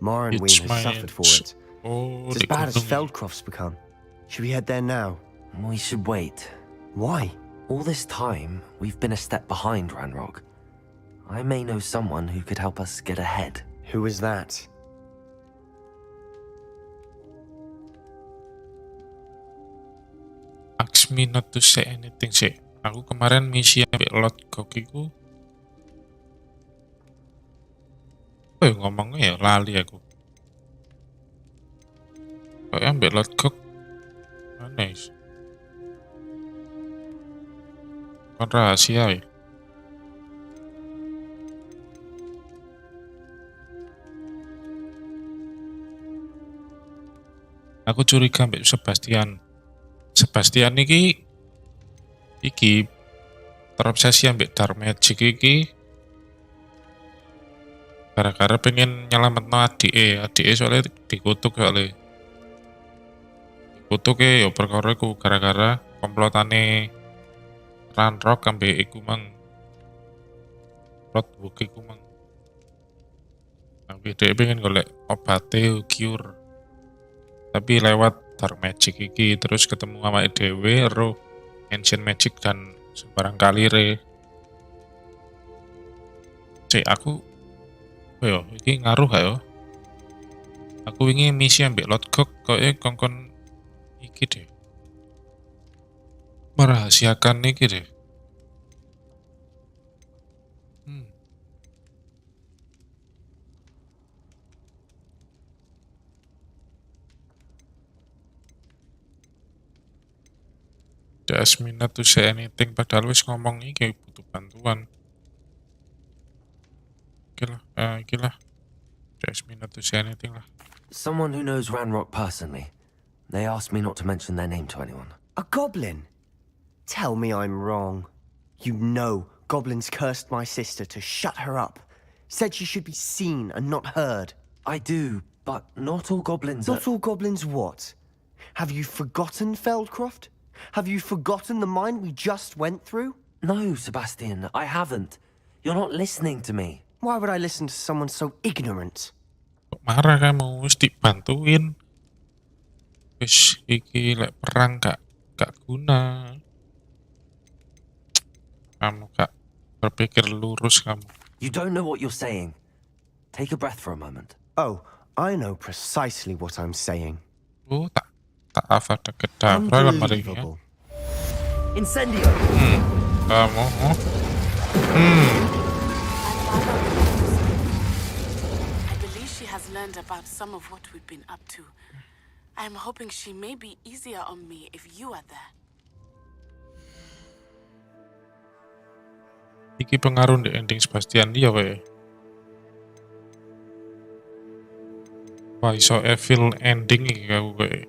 Morrowind Huge has mine. suffered for it. Oh, It's as di bad as gunung. Feldcroft's become. Should we head there now? We should wait. Why? All this time, we've been a step behind Ranrock. I may know someone who could help us get ahead. Who is that? Ask me not to say anything sih. Aku kemarin misi ambil lot gok iku. Oh ya ngomongnya ya lali aku. Kok ambil lot gok? Aneh. Kan rahasia ya. Aku curiga ambek Sebastian. Sebastian iki terobsesi ambek dark magic iki gara-gara pengen nyelametno adike soalnya dikutuk ya perkara iku gara-gara komplotane Ranrock ambek iku mang plot iku mang ambek dia pengen golek obate cure tapi lewat dark magic iki terus ketemu sama dhewe ro ancient magic dan sembarang kalire. Aku yo iki ngaruh gak yo? Aku wingi misi ambek Lotgok koke kongkon iki deh. Merahasiakan iki deh. Ask me not to say anything padahal wis ngomong iki butuh bantuan. Iki lah. Ask me not to say anything lah. Someone who knows Ranrock personally. They asked me not to mention their name to anyone. A goblin? Tell me I'm wrong. You know goblins cursed my sister to shut her up. Said she should be seen and not heard. I do, but not all goblins Not all goblins what? Have you forgotten Feldcroft? Have you forgotten the mine we just went through? No, Sebastian, I haven't. You're not listening to me. Why would I listen to someone so ignorant? Kok marah kamu? Wis dibantuin. Wis iki lek perang gak guna. Kamu gak berpikir lurus kamu. You don't know what you're saying. Take a breath for a moment. Oh, I know precisely what I'm saying. Oh, tak avada kedavra lemarinya. Incendio. Kamu. I believe she has learned about some of what we've been up to. I'm hoping she may be easier on me if you are there. Iki pengaruh di ending Sebastian dia wae. Wah, iso evil ending iki kau wae.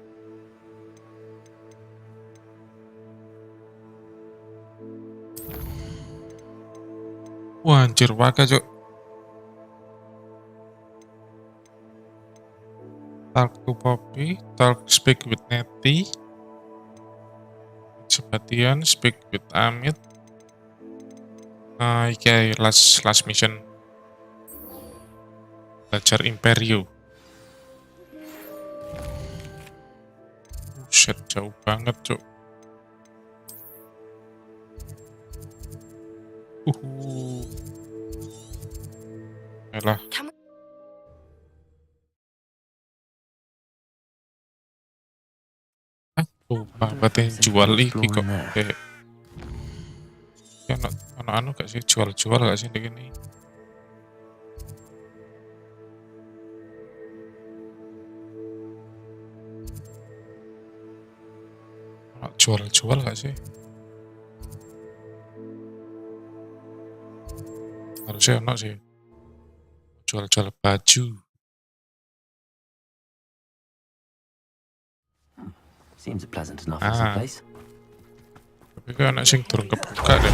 Wah, anjir waka, Cuk. Talk to Poppy, speak with Nettie. Sebastian, speak with Amit. Iki last mission. Belajar Imperio. Buset, jauh banget, Cuk. Elah. Batin jual iki kok kayak anu gak sih, jual gak sih begini. Jual gak sih? Harusnya enak sih. Jual baju. Seems a pleasant enough place. Tapi kan anak sing turun kebuka deh.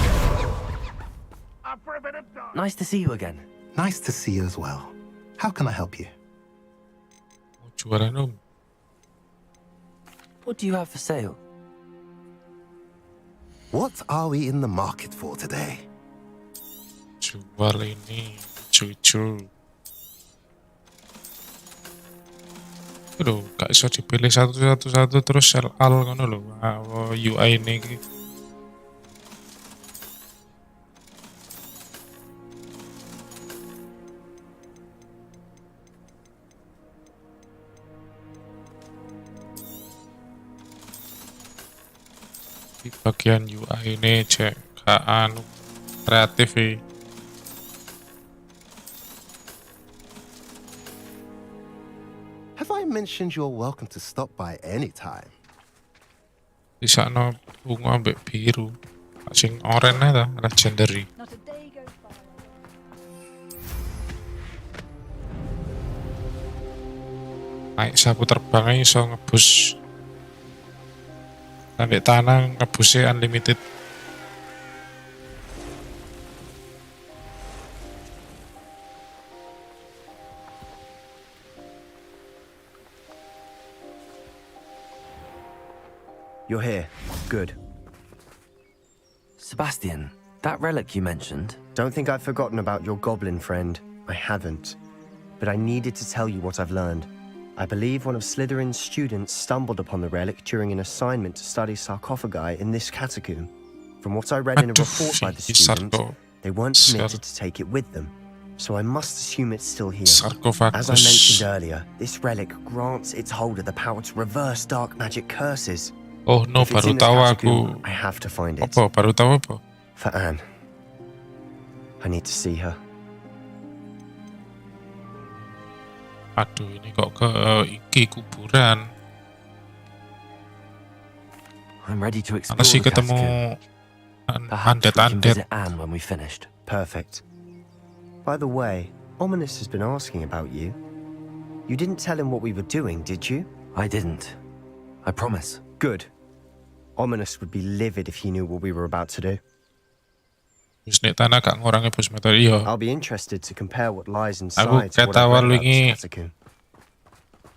Nice to see you again. Nice to see you as well. How can I help you? Jualan What do you have for sale? What are we in the market for today? Jual ini, cucu. Aduh, gak bisa dipilih satu terus sel al ngono lho. UI ini iki. Di bagian UI ini cek anu kreatif ya. Have I mentioned you're welcome to stop by anytime? Di sana ungu ambek biru. Sing oranye ta, legendary. Naik sapu terbang iso ngebus. Sampai tanah ngebusnya unlimited. You're here. Good. Sebastian, that relic you mentioned... Don't think I've forgotten about your goblin friend. I haven't. But I needed to tell you what I've learned. I believe one of Slytherin's students stumbled upon the relic during an assignment to study sarcophagi in this catacomb. From what I read in a report by the student, they weren't permitted to take it with them. So I must assume it's still here. As I mentioned earlier, this relic grants its holder the power to reverse dark magic curses. Oh no, baru tahu aku. I have to find it. Apa? Baru tahu apa? For Anne. I need to see her. Aduh, ini kok ke iki kuburan. I'm ready to explore Mana sih the ketemu undead Anne when we finished. Perfect. By the way, Ominous has been asking about you. You didn't tell him what we were doing, did you? I didn't. I promise. Good. Ominous would be livid if he knew what we were about to do. Terus nek tanah gak ngurangi bus motor iya. I'll be interested to compare what lies Aku inside to what kata I've read awal about wingi this catacomb.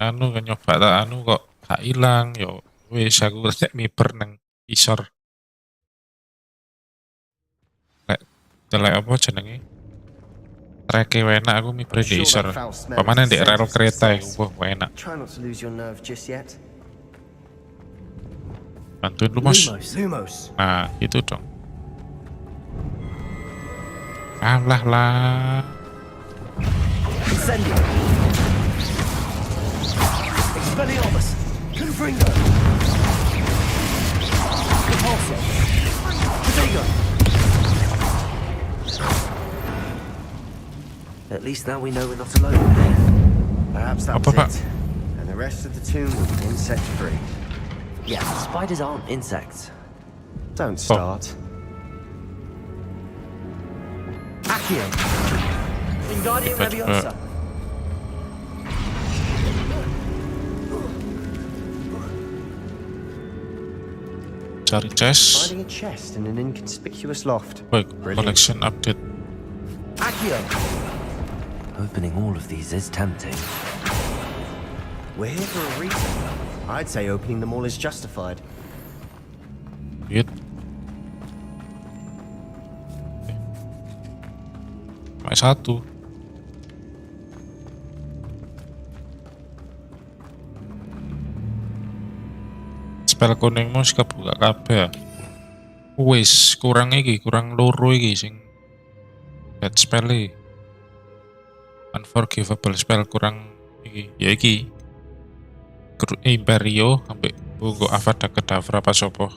anu kan nyoba tak anu kok gak ilang yo wis aku rek miber nang isor. Lek delek apa jenenge? Treke enak aku miber di isor. Pamane ndek rel kereta iku wah enak. Try not to lose your nerve just yet. Bantuin lu Mos. Lumos. Nah, itu dong. Alah lah. Incendio. Expelliarmus. Confringo. Repulso. Protego. At least now we know we're not alone. Perhaps that was it. And the rest of the tomb will be insect-free. Yeah, spiders aren't insects. Don't start. Accio. Wingardium Leviosa. Cari chest. Finding a chest in an inconspicuous loft. Wait, collection update. Accio. Opening all of these is tempting. We're here for a reason. I'd say opening them all is justified. Duit. Cuma satu. Spell kuningmu sih kebuka kabeh. Wis kurang iki, kurang loro iki sing dead spell iki. Unforgivable spell kurang iki. Ya iki. Imperio ambek bungo Avada Kedavra apa sopo.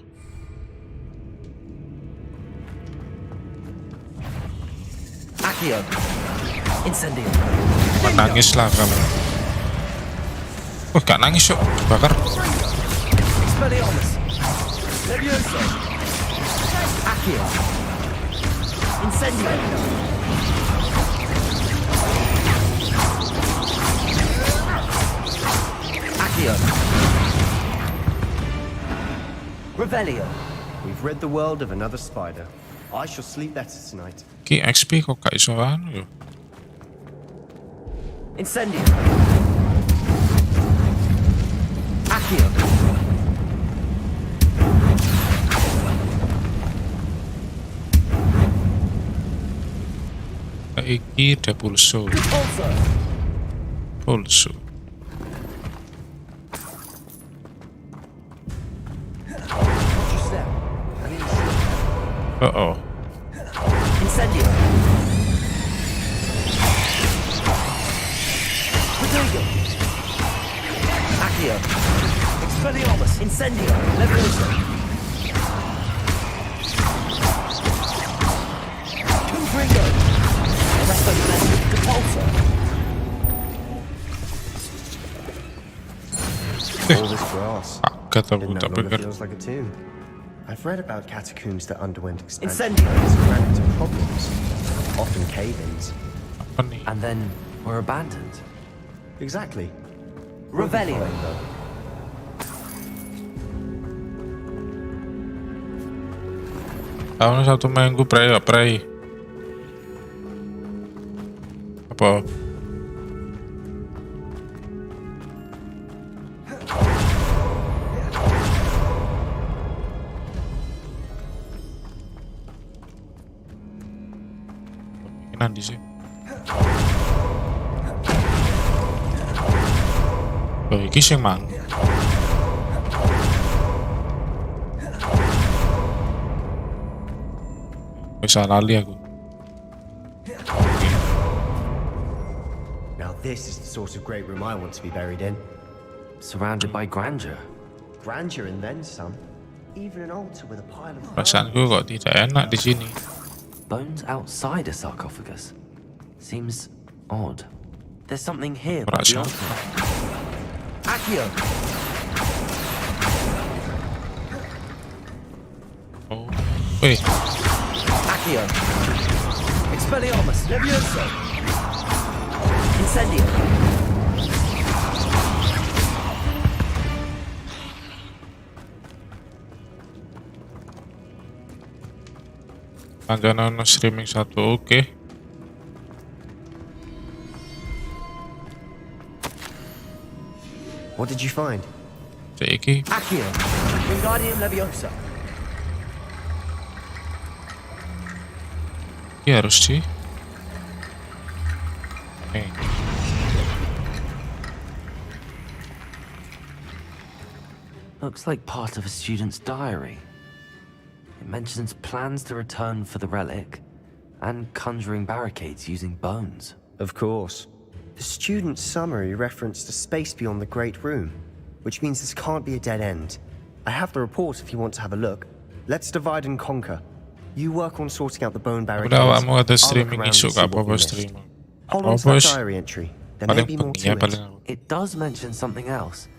Accio. Incendio. Menangis lah kalau. Gak nangis yuk, dibakar. Expelliarmus. Leviosa. Accio. Incendio. Accio. Revelio. We've rid the world of another spider. I shall sleep better tonight. Ki XP kok gak iso anu yo. Incendio. Accio. Iki ada pulso. Pulso. Uh-oh. Incendio. Protego. Accio. Expelliarmus. Incendio. Leviosa. Confringo. Arresto Domestic. Repulso. All this grass. Kata It no buta longer pikir. feels like a tomb. I've read about catacombs that underwent expansion and ran into problems, often cave-ins. And then were abandoned. Exactly. Revelio. Tahun satu minggu pray. Apa? Nanti sih. Oh, iki sing mang. Bisa lali aku. Now this is the sort of great room I want to be buried in. Surrounded by grandeur. Grandeur and then some. Even an altar with a pile of Perasaanku kok tidak enak di sini. Bones outside a sarcophagus. Seems odd. There's something here by the altar. Accio. Oh, wait. Accio. Expelliarmus. Leviosa. Incendio. Panjang ono streaming satu, oke. What did you find? Saiki Accio, Wingardium Leviosa. ini harus di Looks like part of a student's diary. It mentions plans to return for the relic and conjuring barricades using bones. Of course. The student's summary referenced a space beyond the Great Room, which means this can't be a dead end. I have the report if you want to have a look. Let's divide and conquer. You work on sorting out the bone barricades. Udah kamu ada I'll look streaming around isu and see gak what we apa-apa missed. streaming. Hold on to that diary entry. There may be more to it. It does mention something else.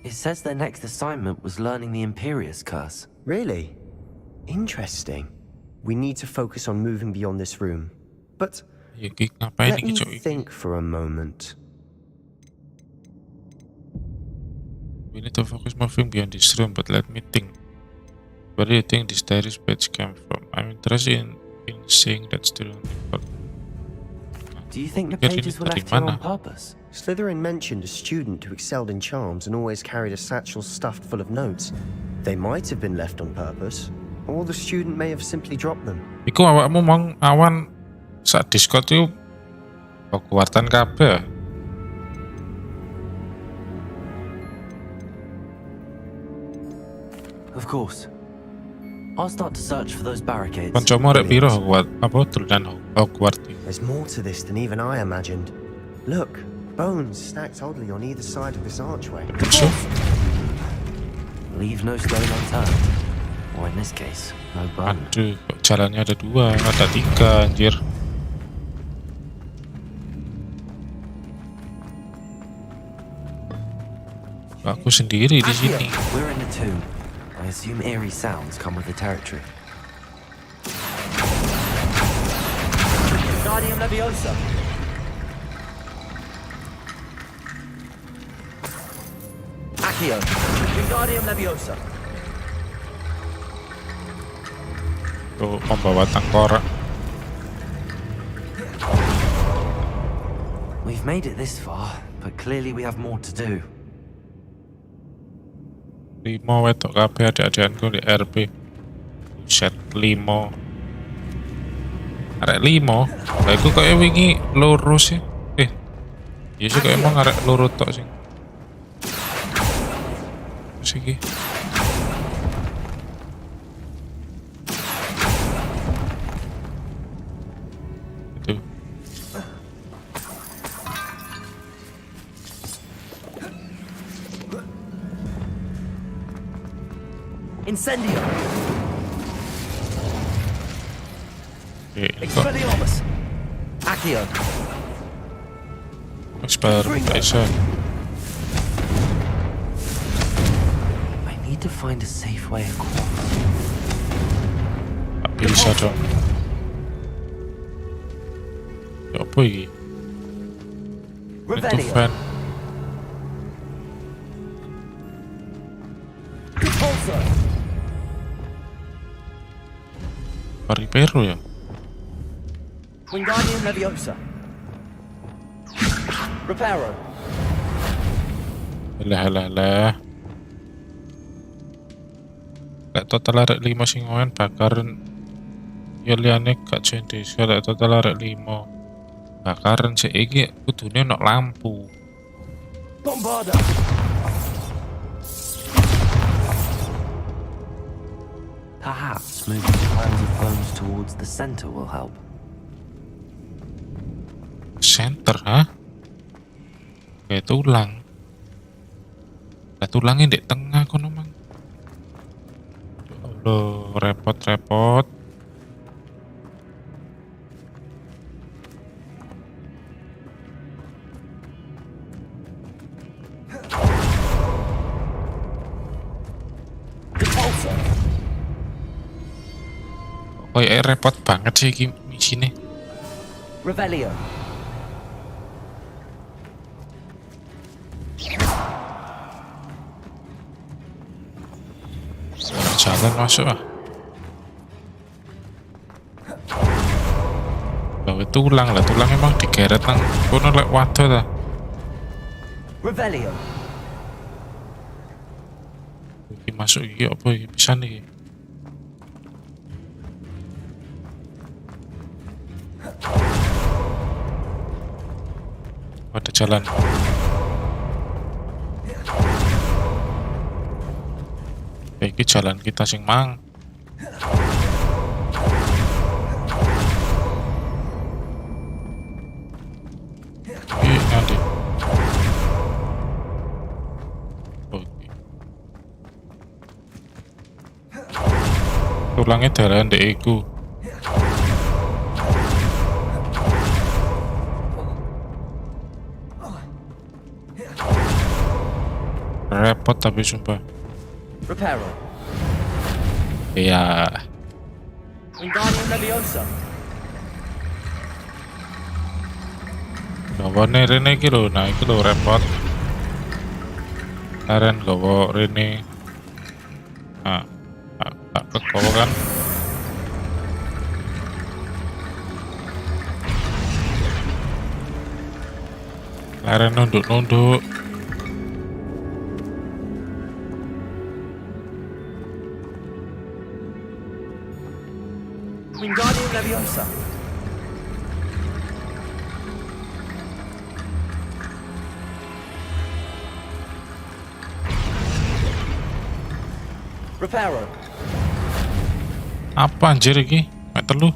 It says their next assignment was learning the Imperius Curse. Really? Interesting. We need to focus on moving beyond this room. But let me think for a moment. We need to focus moving beyond this room, but let me think. Where do you think this diary's page came from? I'm interested in seeing that student. Do you think the pages were left here on purpose? Slytherin mentioned a student who excelled in charms and always carried a satchel stuffed full of notes. They might have been left on purpose, or the student may have simply dropped them. Iku awakmu mang awan saat Discord itu Hogwartan kabeh. Of course. I'll start to search for those barricades. Kancamu arek piro Hogwarts? Apa turunan Hogwarts? There's more to this than even I imagined. Look, bones stacked oddly on either side of this archway. Leave no stone unturned. Or in this case, no bone. Aduh, kok jalannya ada dua, ada tiga, anjir. Aku sendiri di sini. We're in the tomb. I assume eerie sounds come with the territory. Wingardium Leviosa. Accio, Wingardium Leviosa. Tuh, membawa tengkorak. We've made it this far, but clearly we have more to do. 5 wedok kabeh adik-adikanku di RP. Buset, 5. Arek 5. Lah iku kaya wingi loro sih. Ya sih kaya emang arek loro tok sih. Terus iki. Itu. Incendio. Ini kok Expelliarmus. Accio. Mas baru bisa. I need to find a safe way across. Tak bisa dong. Ya apa ini? Itu fan. Paripero ya? Wingardium Leviosa. Reparo. Alah. Lek total arek 5 sing ngoen bakaran. Ya liyane gak jendis, lek total arek 5. Bakaran sik iki kudune nok lampu. Bombarda. Perhaps moving piles of bones towards the center will help. Center, ha? Kayak tulang. Lah tulangnya di tengah kono mang. Aduh, repot-repot. Oh ya repot banget sih misinya. Revelio. Jalan masuk ah. gawe tulang lah, tulang emang digeret nang kono lek waduh ta. Revelio. Iki masuk iki apa iki pisan iki. Ada jalan. Iki jalan kita sing mang. Iki nanti. Oke. Tulangnya darah ndek iku. Repot tapi sumpah. Reparo. Iya. Wingardium Leviosa. Gawane rene iki lho, nah iki lho repot. Karen gawa rene. Nah, tak kegawa kan. Karen nunduk-nunduk. Wingardium Leviosa. Reparo. Apa anjir iki? Mek telu.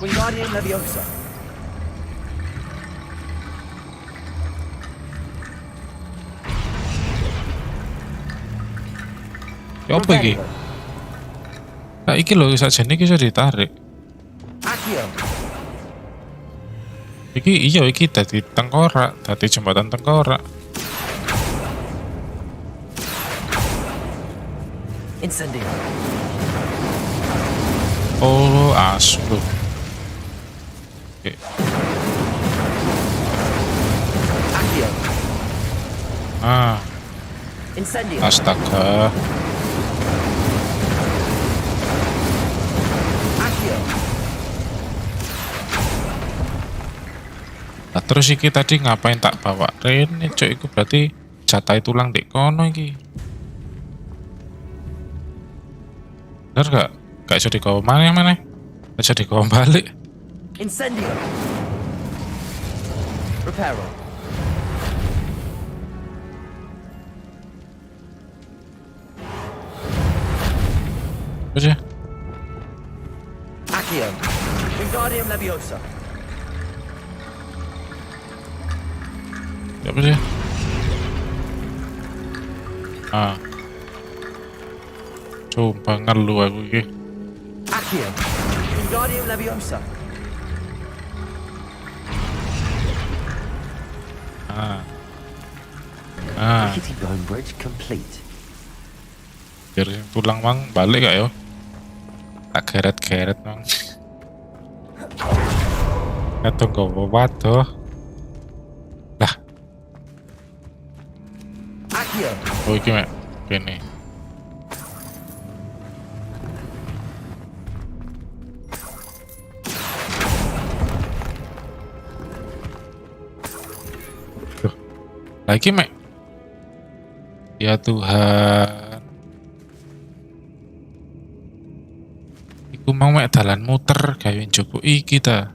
Wingardium Leviosa. Ya apa iki? Nah iki lho sakjane iki iso ditarik. Accio. Iki iya iki dadi tengkorak, dadi jembatan tengkorak. Incendio. Oh, asu. Oke. Accio. Ah, Incendio. astaga. Accio. Nah, terus iki tadi ngapain tak bawa Rene, cok, iku berarti jatah tulang di kono iki. Bener gak? Gak bisa digawa mana? Gak bisa digawa balik. Incendio. Reparo. Terus ya? Accio. Wingardium Leviosa. Ya apa sih? Ah. Coba ngeluh aku iki. Accio. Wingardium Leviosa. Rickety bone bridge complete. Biar tulang mang balik gak yo? Tak geret-geret mang. Atau gak waduh. Lah. Accio. Oh iki mek kene. Tuh. Lagi mek. Ya Tuhan. Iku mau mek dalan muter gawe njupuk iki ta.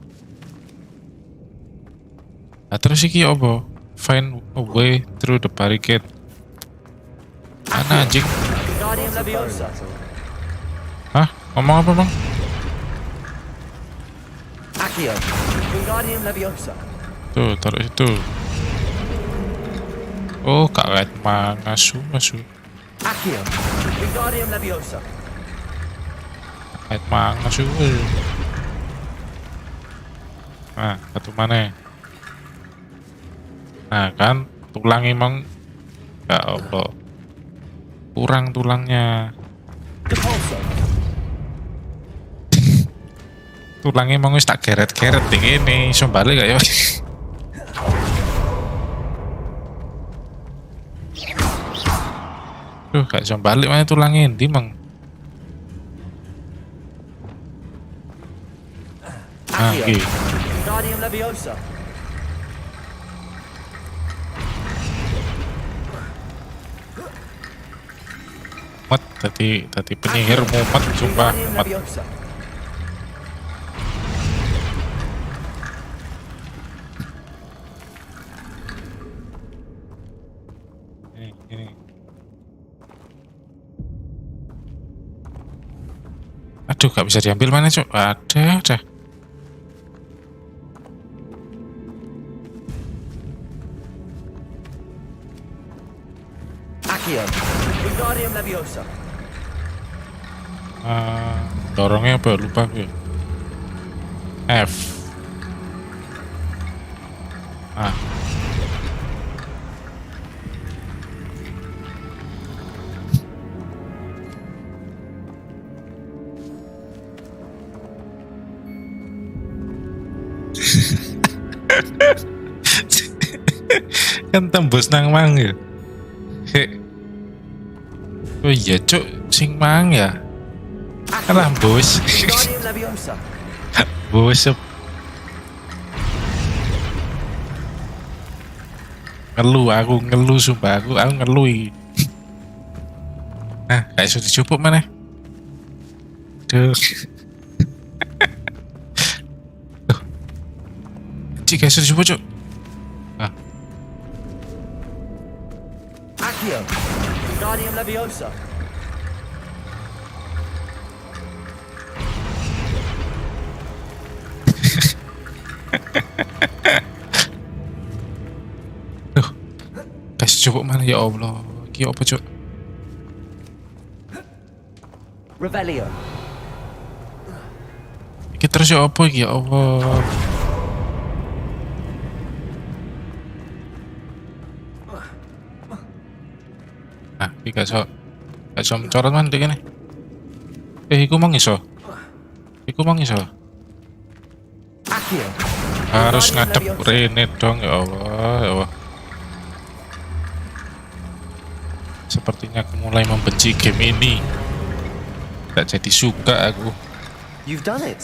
Nah, terus iki apa? Find a way through the barricade. Mana anjing? Wingardium Leviosa. Hah? Ngomong apa bang? Accio. Wingardium Leviosa. Tuh, taruh itu. Oh, kak wet mang asu. Accio. Wingardium Leviosa. Wet mang asu. Nah, satu mana? Nah kan, tulang emang ya Allah. Kurang tulangnya. Tulangnya emang wis tak geret-geret ini, iso balik gak ya? Duh, gak iso balik mana tulangnya endi mang. Nah, iki. Wingardium Leviosa. Muat, tadi penyihir mumet, sumpah Wingardium mumet. Leviosa. Ini. Aduh, gak bisa diambil mana, Cuk? Ada. Accio. Wingardium Leviosa. Dorongnya apa? Lupa gue. F. Kan tembus nang mang ya. Oh iya, Cuk, sing mang ya. Alah, bos. Wingardium Leviosa. Bos. Ngeluh sumpah, aku ngeluh iki. Nah, gak iso dicupuk mana? Duh. Cik, gak iso dicupuk, Cuk. Accio. Wingardium Leviosa. Kasih coba mana ya Allah. Iki apa, Cuk? Revelio. Iki terus ya apa iki ya Allah. Nah, iki gak iso mencorot man dek ini. Iku mang iso. Accio. Harus ngadep rene dong ya Allah. Sepertinya aku mulai membenci game ini. Tak jadi suka aku. You've done it.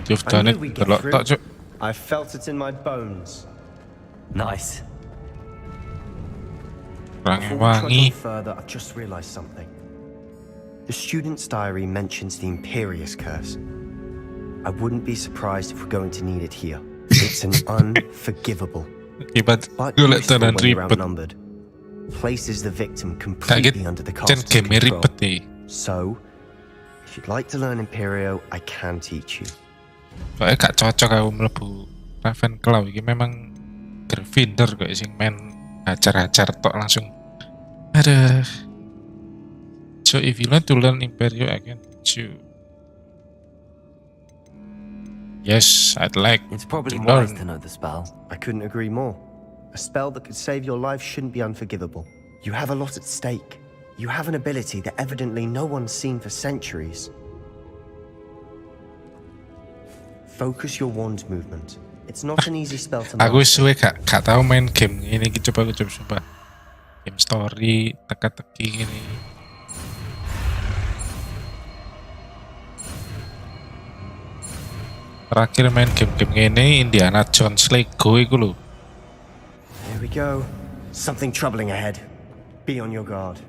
You've done it. Delok tok, Cuk. I felt it in my bones. Nice. Kurangnya Before we trudge wangi. on further, I've just realized something. The student's diary mentions the Imperious Curse. I wouldn't be surprised if we're going to need it here. It's an unforgivable, Akibat but golek useful tenan when you're ribet. outnumbered. Places the victim Kaget completely under the jen castle's game control. ribet nih. So, if you'd like to learn Imperio, I can teach you. Soalnya gak cocok aku mlebu Ravenclaw iki, memang Gryffindor kok sing main acar-acar tok langsung. Aduh. So if you want to learn Imperio, I can teach you. Yes, I'd like It's probably to wise learn. to know the spell. I couldn't agree more. A spell that could save your life shouldn't be unforgivable. You have a lot at stake. You have an ability that evidently no one's seen for centuries. Focus your wand movement. It's not an easy spell to Aku master. suwe gak tahu main game ini, coba sumpah. Game story, teka-teki ini. Terakhir main game-game ini Indiana Jones Lego iku lho. Here we go. Something troubling ahead. Be on your guard.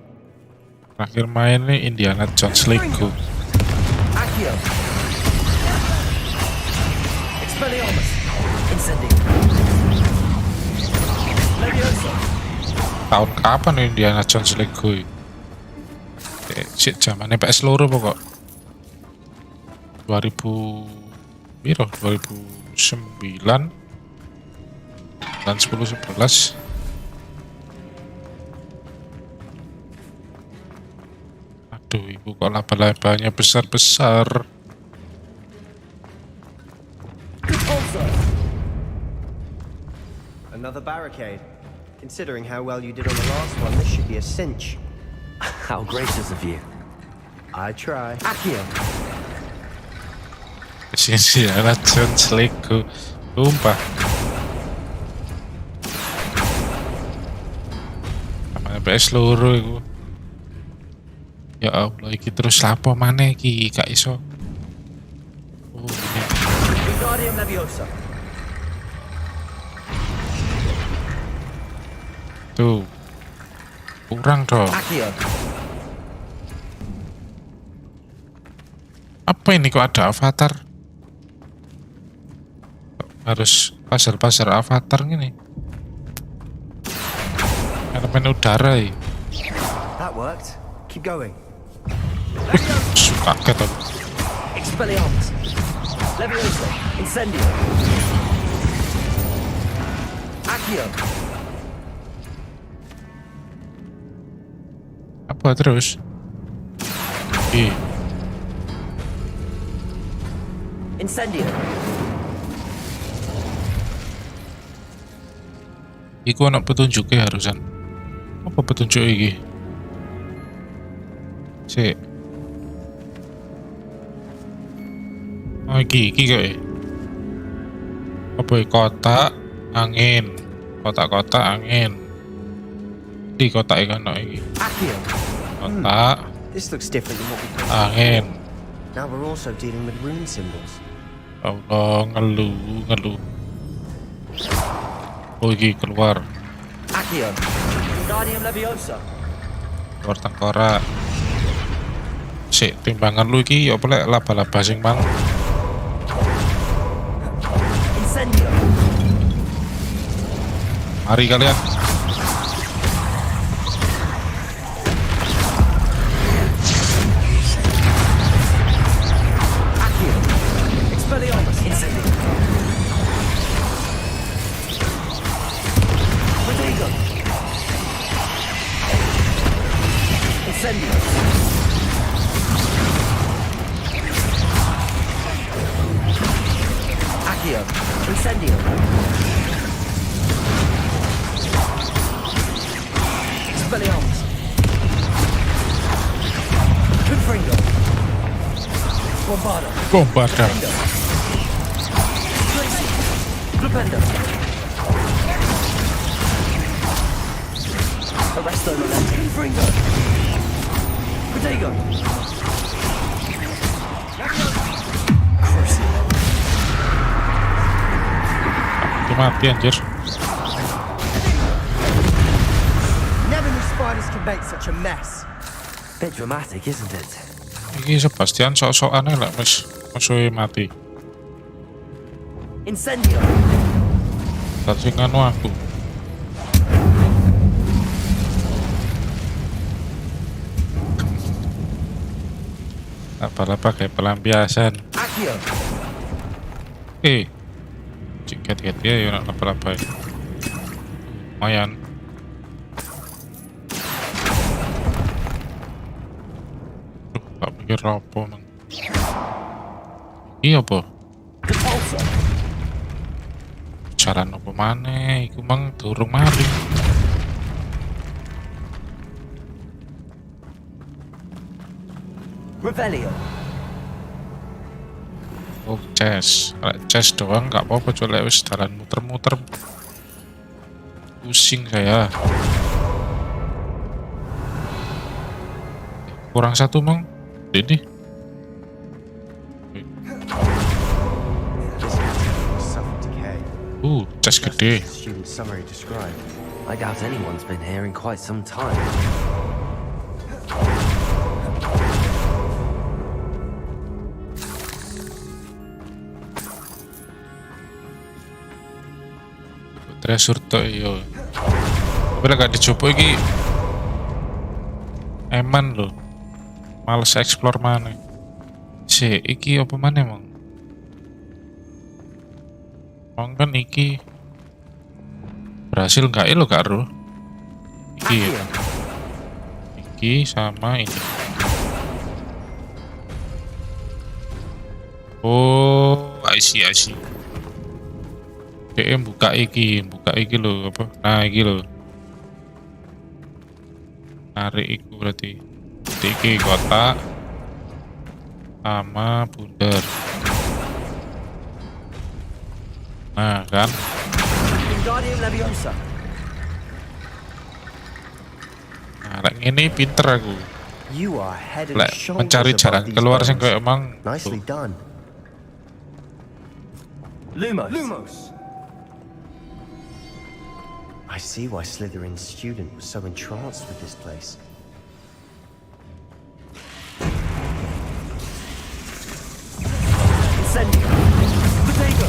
Terakhir main ini Indiana Jones Lego. Accio. Expelliarmus. Incendio. Leviosa. Tahun kapan Indiana Jones Lego? Sik zamannya PS loro pokok. 2009 dan 10-11. Aduh, ibu kok laba-labanya besar-besar. Another barricade. Considering how well you did on the last one, this should be a cinch. How gracious of you. I try. Accio. Indiana Jones Lego. Sumpah. Namanya PS loro iku. Ya Allah, iki terus lapo maneh iki gak iso. Oh, ini. Wingardium Leviosa. Tuh. Kurang dong. Accio. Apa ini kok ada avatar? Harus pasar-pasar avatar gini. Elemen udara ya. That worked. Keep going. Kaget aku. Expelliarmus. Leviosa. Incendio. Accio. Apa terus? Incendio. Iku anak petunjuknya harusan. Apa petunjuk iki? Sik. Oh iki kok. Apa kotak angin. Kotak-kotak angin. Di kotak ikan iki. Kotak. This looks different than what we thought. Angin. Now we're also dealing with rune symbols. Allah, ngeluh. Oh iki keluar. Accio. Wingardium Leviosa. Keluar tengkorak. Sik, timbangan lu iki ya boleh laba-laba sing mang. Incendio. Mari kalian. Accio. Expelliarmus. Incendio. Prodigo. Incendio. Accio. Incendio. Expelliarmus. Confringo. Bombardo. Bombarda. Tracy. Flipendo. Arresto Momento. Confringo. Prodigo. Mati anjir. Never knew spiders could make such a mess. Bit dramatic, isn't it? Iki Sebastian sok-sokan lah musuhnya mati. Incendio. Tapi nganu aku. Apa-apa kayak pelampiasan. Accio. Ciket ya ya nak apa-apa ya. Lumayan. Tak pikir apa mang. Iya apa? Jalan apa mana? Iku mang durung mari. Revelio. Oh, chess. Kalau chess doang nggak apa-apa, coba wis jalan muter-muter. Pusing saya. Kurang satu mang. Jadi. Chess gede. I doubt anyone's been here in quite some time. Treasure tok yo. Tapi lek gak dicoba iki eman lho. Males explore mana. Iki apa mana emang? Kan iki berhasil nggak lo karo? Iki sama ini. Oh, I see. buka iki lo apa? Nah, iki lo. Narik iku berarti. Iki kotak sama bundar. Nah, kan? Nah, ini pinter aku. Mencari jalan keluar sing kayak emang. Nicely done. Lumos! I see why Slytherin's student was so entranced with this place. Incendio! Potato!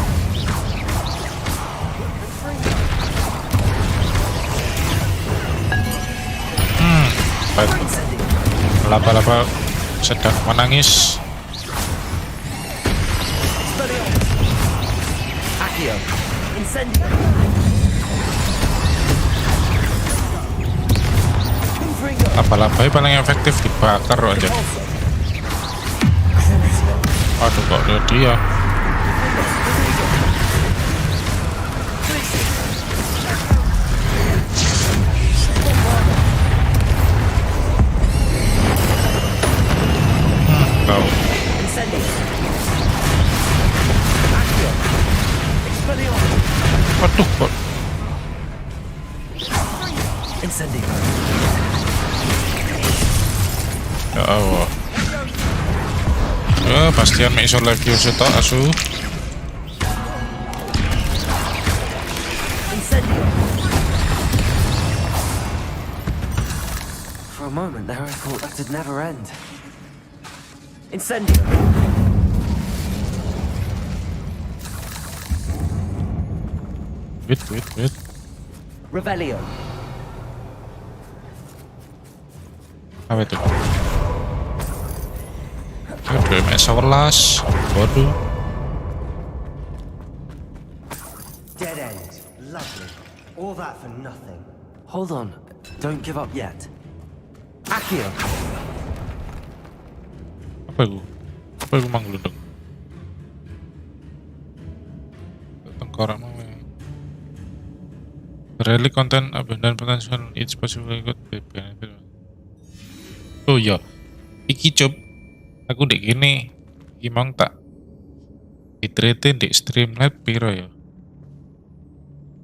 Laba-laba sedang menangis. Accio! Incendio! Laba-laba paling efektif dibakar aja. Aduh, kok dia. Kau. Waduh, kok. Ya Allah. Ya, pastian mek iso lagi tok asu. For a moment there, I thought that'd never end. Incendio! Wait. Revelio! Apa itu? Udah MS11. Waduh. Dead end. Lovely. All that for nothing. Hold on. Don't give up yet. Accio! Apa itu manggludeng? Tengkorak mau. Relik konten abundant potential it's possible good benefit. Oh ya, iki cob aku dek gini, gimang tak ditrete dek Streamlight piro ya?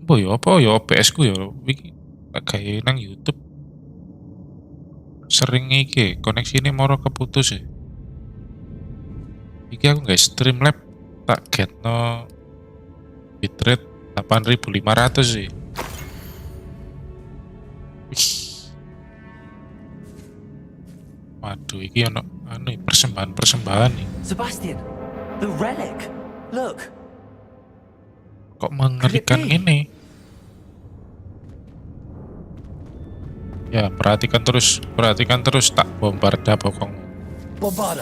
Boy apa ya OBS ku ya? Iki kayak nang YouTube sering iki koneksi ini moro keputus ya. Iki aku nggak Streamlab tak get no bitrate 8500 sih. Waduh, iki ono anu persembahan nih. Sebastian, the relic. Look. Kok mengerikan ini? Ya, perhatikan terus tak bombarda pokok. Bombarda.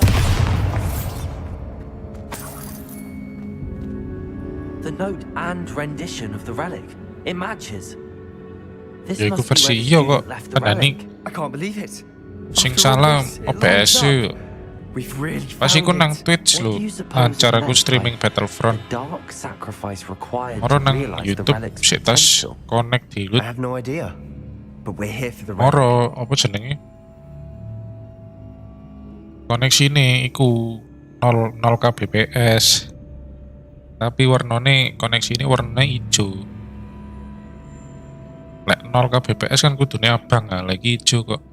The note and rendition of the relic. It matches. This Ya, iku must be versi where the iya kok. student left the Kadang relic. I can't believe it. Sing salah OBS yuk. We've really Pasti ku found nang it. Twitch What lho. do you suppose Lancar is aku meant streaming by Battlefront. the dark sacrifice required Moro to nang realize the YouTube relic's sik tas potential? connect di I have no idea. But we're here for the relic. Moro apa jenenge? Koneksi ini iku 0 kbps. Tapi warnane koneksi ini warnanya hijau. Lek 0 kbps kan kudune abang, lagi hijau kok.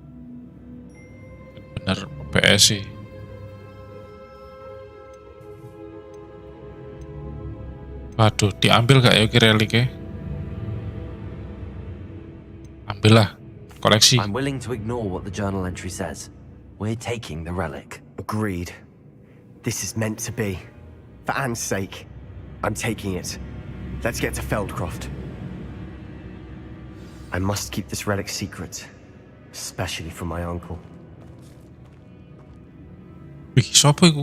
Bener OBS sih. Waduh, diambil gak ya reliknya? Ambillah, koleksi. I'm willing to ignore what the journal entry says. We're taking the relic. Agreed. This is meant to be. For Anne's sake, I'm taking it. Let's get to Feldcroft. I must keep this relic secret, especially from my uncle. Wih, siapa itu?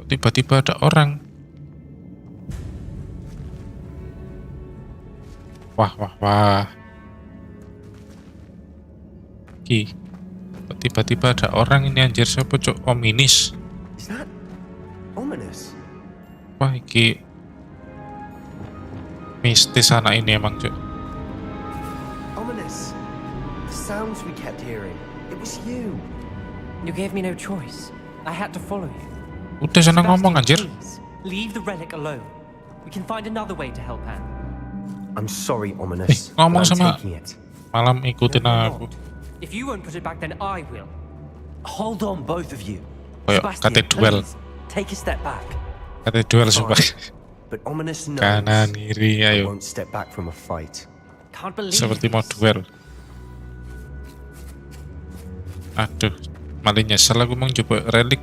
Kok tiba-tiba ada orang? Wah. Ki, kok tiba-tiba ada orang ini anjir, siapa cok? Ominis. Is that ominous? Wah, iki mistis anak ini emang cok. Ominous. The sounds we kept hearing. It was you. You gave me no choice. I had to follow you. Udah sana ngomong anjir. Please, leave the relic alone. We can find another way to help Anne. I'm sorry, Ominous. Ngomong but I'm sama taking it. malam ikutin No, aku. not. If you won't put it back, then I will. Hold on, both of you. Kayak Sebastian, kate duel. please, take a step back. Kata duel sumpah. But ominous knows Kanan kiri I ayo. won't step back from a fight. Can't believe Seperti mau duel. Aduh, malah nyesel aku mau coba relik.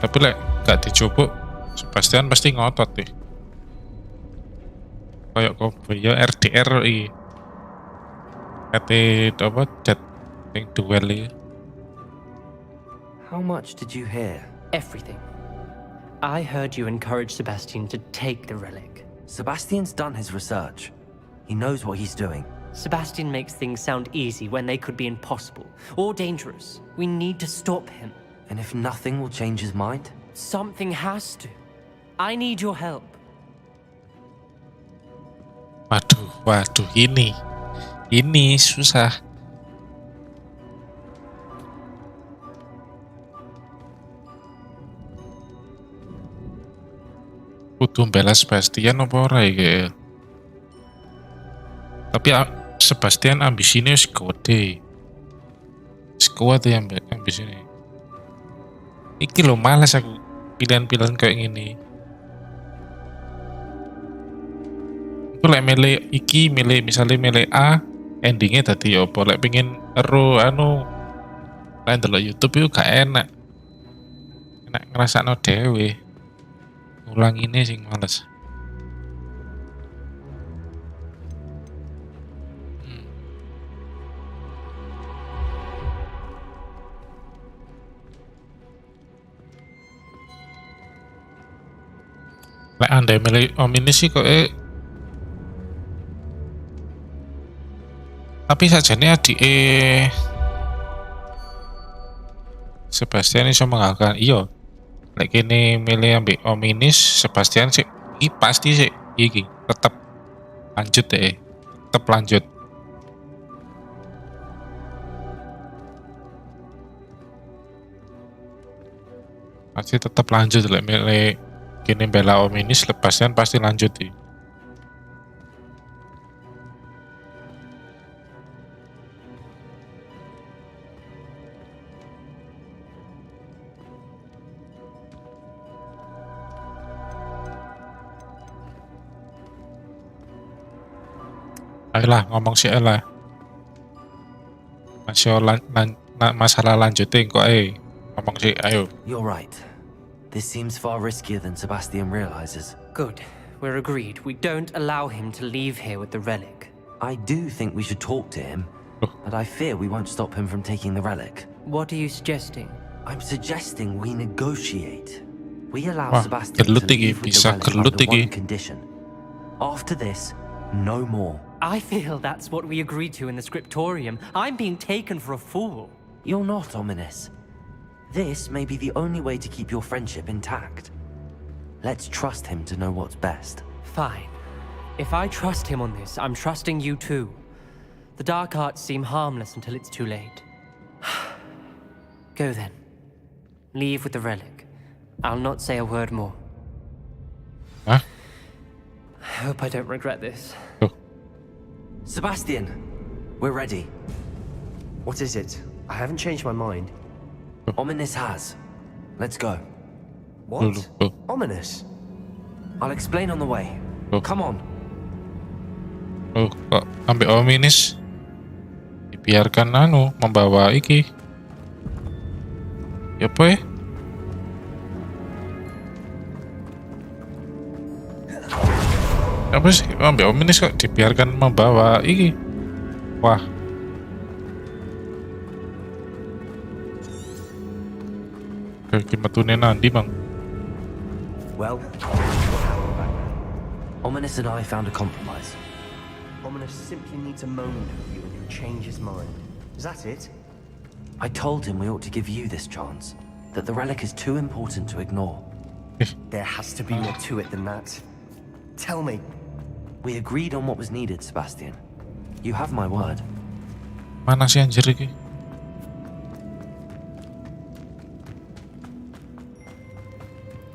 Tapi lek gak dicoba, Sebastian pasti ngotot deh. Kayak kok ya RDR i. Kate apa dat yang duel iki. How much did you hear? everything. I heard you encourage Sebastian to take the relic. Sebastian's done his research. He knows what he's doing. Sebastian makes things sound easy when they could be impossible or dangerous. We need to stop him. And if nothing will change his mind? Something has to. I need your help. Waduh, ini susah. Kudu bela Sebastian apa ora iki? Tapi Sebastian ambisinya wis gede. Wis kuat ya ambisinya. Iki lho malas aku pilihan-pilihan kayak gini. Aku lek milih iki, misalnya milih A, endingnya tadi apa? Lek pengen ero lain delok YouTube itu gak enak. Enak ngrasakno dhewe. Ulang ini sing males. Lek andai milih om ini sih kok tapi sajane adik Sebastian iso mengalahkan iya. Lek kene milih ambek om ini Sebastian sih pasti sih iki tetep lanjut tetep lanjut. Pasti tetep lanjut lek milih kini bela om ini Sebastian pasti lanjut di. Ayolah ngomong si Ella. Masalah lanjutin kok ngomong si ayo. You're right. This seems far riskier than Sebastian realizes. Good. We're agreed. We don't allow him to leave here with the relic. I do think we should talk to him, but I fear we won't stop him from taking the relic. What are you suggesting? I'm suggesting we negotiate. We allow Wah, Sebastian to gelut iki, leave with bisa the relic gelut under iki. one condition. After this, no more. I feel that's what we agreed to in the scriptorium. I'm being taken for a fool. You're not ominous. This may be the only way to keep your friendship intact. Let's trust him to know what's best. Fine. If I trust him on this, I'm trusting you too. The dark arts seem harmless until it's too late. Go then. Leave with the relic. I'll not say a word more. Huh? I hope I don't regret this. Sebastian, we're ready. What is it? I haven't changed my mind. Ominous has. Let's go. What? Ominous? I'll explain on the way. Come on. Kok ambil ominis dibiarkan membawa iki. Ya apa ya? Apa sih ambil ominis kok dibiarkan membawa iki? Wah. Kayak metune nanti bang. Well, Ominous and I found a compromise. Ominous simply needs a moment with you and he'll change his mind. Is that it? I told him we ought to give you this chance, that the relic is too important to ignore. There has to be more to it than that. Tell me. We agreed on what was needed, Sebastian. You have my word. Mana sih anjir iki?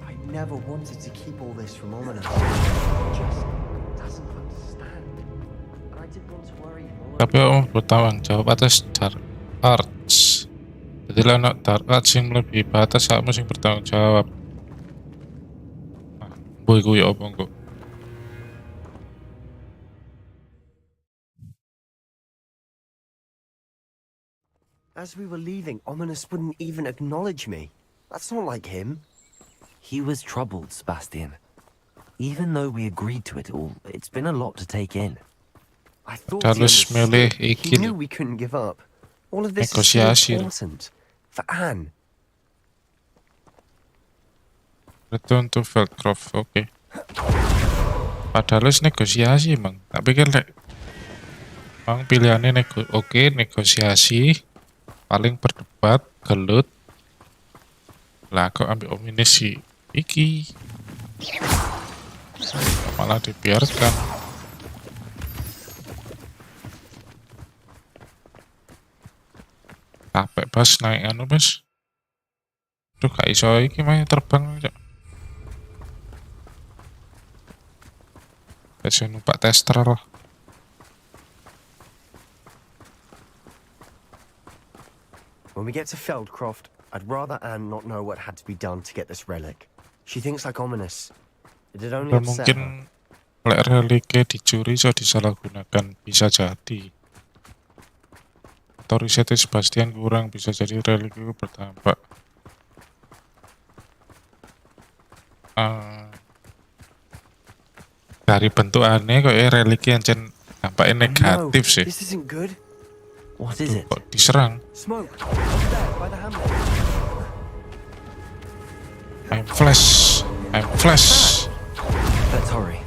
I never wanted to keep all this from Ominous. He just doesn't understand. And I didn't want to worry him. Tapi om bertanggung jawab atas dark arts. Jadi lah dark arts yang lebih batas kamu sing bertanggung jawab. Boy kuwi apa engko? As we were leaving, Ominous wouldn't even acknowledge me. That's not like him. He was troubled, Sebastian. Even though we agreed to it all, it's been a lot to take in. I thought he Harus milih understood. He iki knew lho. we couldn't give up. All of this is so Negosiasi lho. important. For Anne. Return to Feldcroft, oke. Padahal wis negosiasi emang. Tak pikir lek emang pilihannya negosiasi, paling berdebat, gelut. Lah kok ambil Ominous si iki. Malah dibiarkan. Capek bas naik anu bas. Duh gak iso iki mah terbang aja. Bisa numpak tester lah. When we get to Feldcroft, I'd rather Anne not know what had to be done to get this relic. She thinks like Ominous. It'd only Dan upset her. mungkin lek reliknya dicuri so disalahgunakan, bisa jadi. Atau risetnya Sebastian kurang, bisa jadi relik itu berdampak. Dari bentuk aneh kok ya reliknya yang dampaknya negatif sih. This isn't good. What is it? Kok diserang? Smoke. Up there by the hamlet. I'm flash. I'm flash. Let's hurry.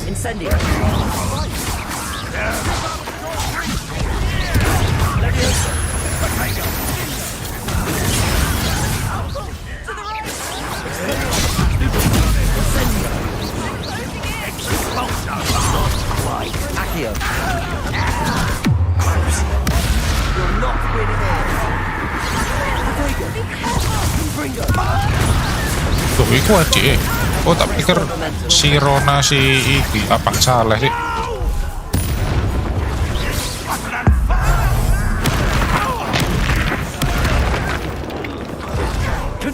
Incendio. Accio. You're not winning here. Bringo. Tuh, itu aja. Oh, tak pikir si Rona si iki apa salah sih?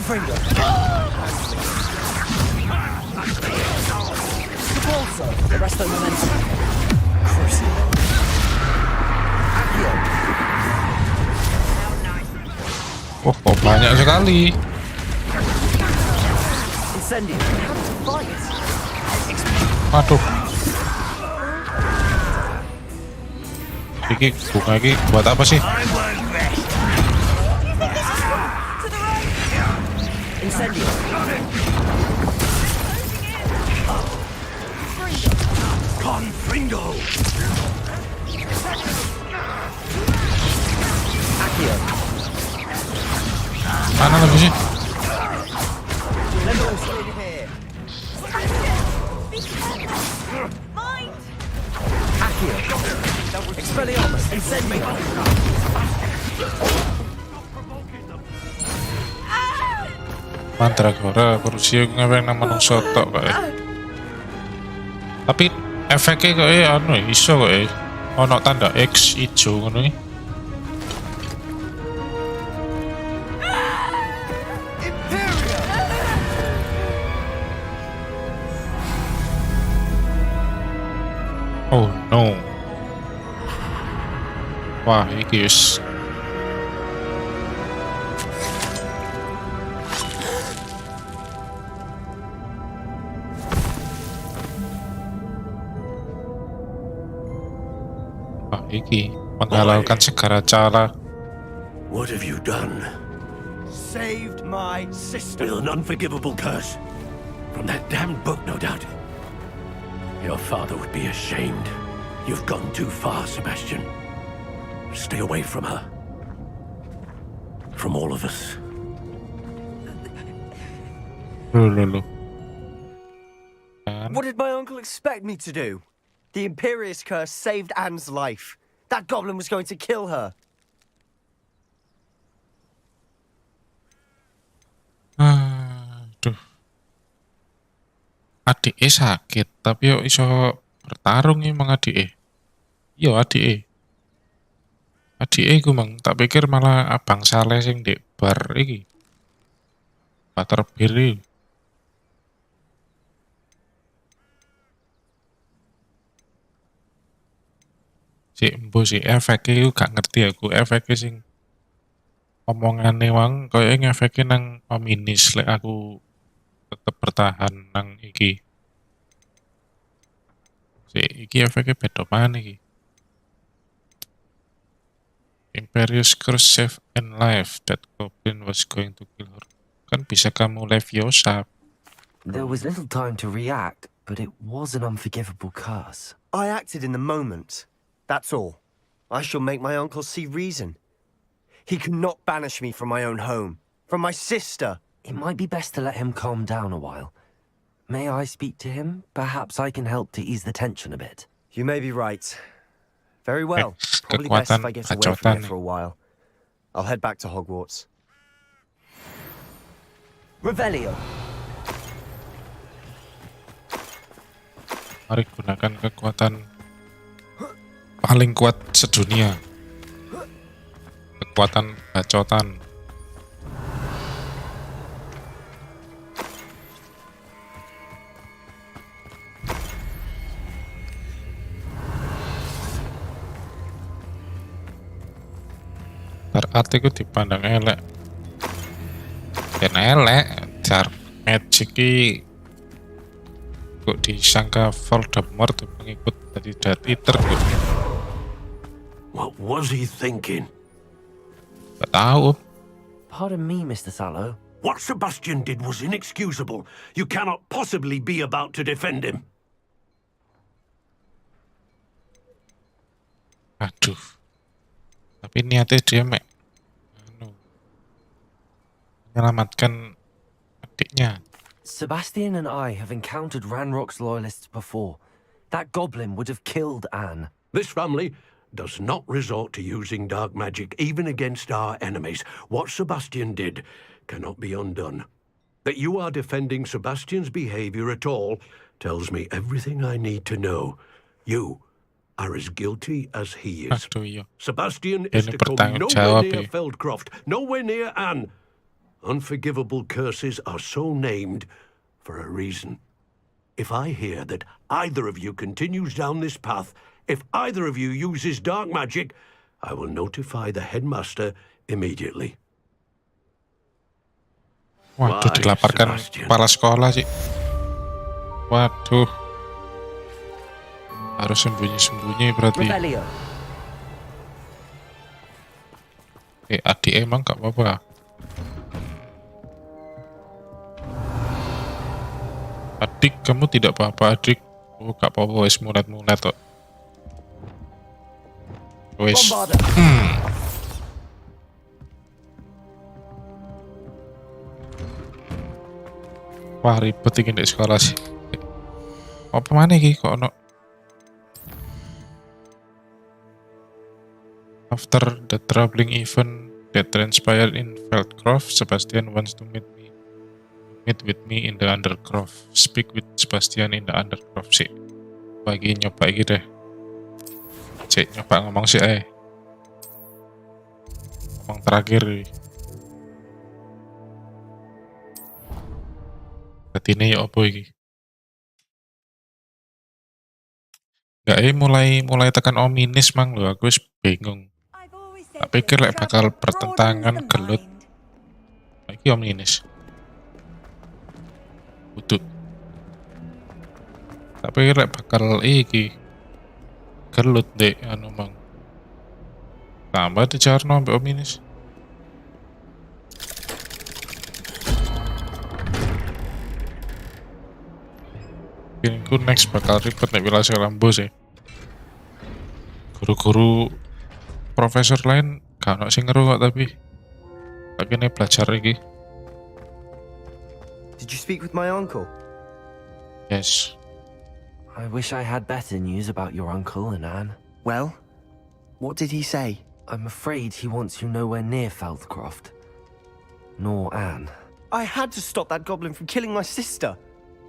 Confringo. Also, the rest of the momentum. Cruising. Accio. Oh, kok banyak sekali. Incendio. Fight. Waduh. Iki bunga iki buat apa sih? Incendio. Confringo! Accio. Mana lagi sih? Lego's in here. Accio. Expelliarmus. Incendio. Mandragora, Corusio ngepeng nama nang sotok kok ya. Tapi efeknya kok ya anu iso kok ya. Ono tanda X ijo ngono iki. Oh no. Wah, iki wis iki menghalalkan segala cara. What have you done? Saved my sister. With an unforgivable curse. From that damned book, no doubt. Your father would be ashamed. You've gone too far, Sebastian. Stay away from her. From all of us. Loh. What did my uncle expect me to do? The Imperious curse saved Anne's life. That goblin was going to kill her. Aduh. Adiknya sakit, tapi yuk iso bertarung emang adike. Iya adike. Adike iku mang tak pikir malah abang Saleh sing ndek bar iki. Butterbeer iki. Si embo si efeknya iku gak ngerti aku efeknya sing omongane wang koyo ngefeke nang ominis lek aku tetep bertahan nang iki. Si iki efeknya beda mana iki? Imperious curse save and life that goblin was going to kill her. Kan bisa kamu leviosa. There was little time to react, but it was an unforgivable curse. I acted in the moment. That's all. I shall make my uncle see reason. He cannot banish me from my own home, from my sister. It might be best to let him calm down a while. May I speak to him? Perhaps I can help to ease the tension a bit. You may be right. Very well. Probably best if I get away from here for a while. I'll head back to Hogwarts. Revelio. Mari gunakan kekuatan paling kuat sedunia. Kekuatan bacotan. Art itu dipandang elek. Dan elek, dark magic iki kok disangka Voldemort pengikut dari Death Eater kok. What was he thinking? Gak tahu. Pardon me, Mr. Sallow. What Sebastian did was inexcusable. You cannot possibly be about to defend him. Aduh. Tapi niatnya dia menyelamatkan adiknya. Sebastian and I have encountered Ranrock's loyalists before. That goblin would have killed Anne. This family does not resort to using dark magic even against our enemies. What Sebastian did cannot be undone. That you are defending Sebastian's behavior at all tells me everything I need to know. You are as guilty as he is. Sebastian is to come nowhere near Feldcroft, nowhere near Anne. Unforgivable curses are so named for a reason. If I hear that either of you continues down this path, if either of you uses dark magic, I will notify the headmaster immediately. Waduh, dilaporkan kepala sekolah sih. Waduh. Harus sembunyi-sembunyi berarti. Adik emang gak apa-apa. Adik, kamu tidak apa-apa adik. Oh, gak apa-apa, wes mulet-mulet kok. Wes. Wah, ribet iki di sekolah sih. Apa mana iki kok ono? After the troubling event that transpired in Feldcroft, Sebastian wants to meet with me in the Undercroft. Speak with Sebastian in the Undercroft sih. Bagi nyoba iki deh. Cek nyoba ngomong sih ngomong terakhir. Berarti ini ya apa iki? Gak mulai tekan ominis mang lho, aku wis bingung. Tak pikir lek bakal pertentangan gelut. Iki ominis. Udut. Tak pikir lek bakal iki gelut dek anu mang. Tambah dicarno ambek ominis. Ku next bakal ribet nek wilayah Rambo sih. Guru-guru profesor lain gak ono sing ngeru kok tapi ini belajar iki. Did you speak with my uncle? Yes. I wish I had better news about your uncle and Anne. Well, what did he say? I'm afraid he wants you nowhere near Feldcroft. Nor Anne. I had to stop that goblin from killing my sister.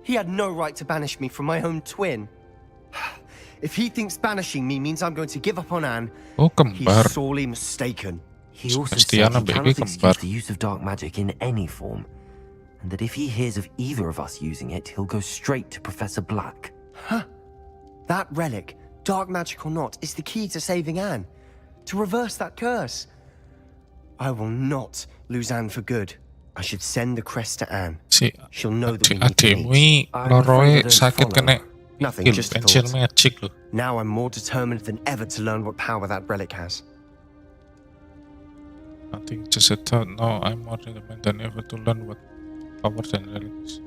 He had no right to banish me from my own twin. If he thinks banishing me means I'm going to give up on Anne, Oh, kembar. he's sorely mistaken. He also Sebastian said he ambek cannot iki kembar. excuse the use of dark magic in any form, and that if he hears of either of us using it, he'll go straight to Professor Black. Huh. That relic, dark magic or not, is the key to saving Anne. To reverse that curse. I will not lose Anne for good. I should send the crest to Anne. She'll know that we need to Adikmu meet. loroe sakit kena Nothing, just a pensil thought. magic loh. Now I'm more determined than ever to learn what power that relic has. I think just a thought. No, I'm more determined than ever to learn what power and relics.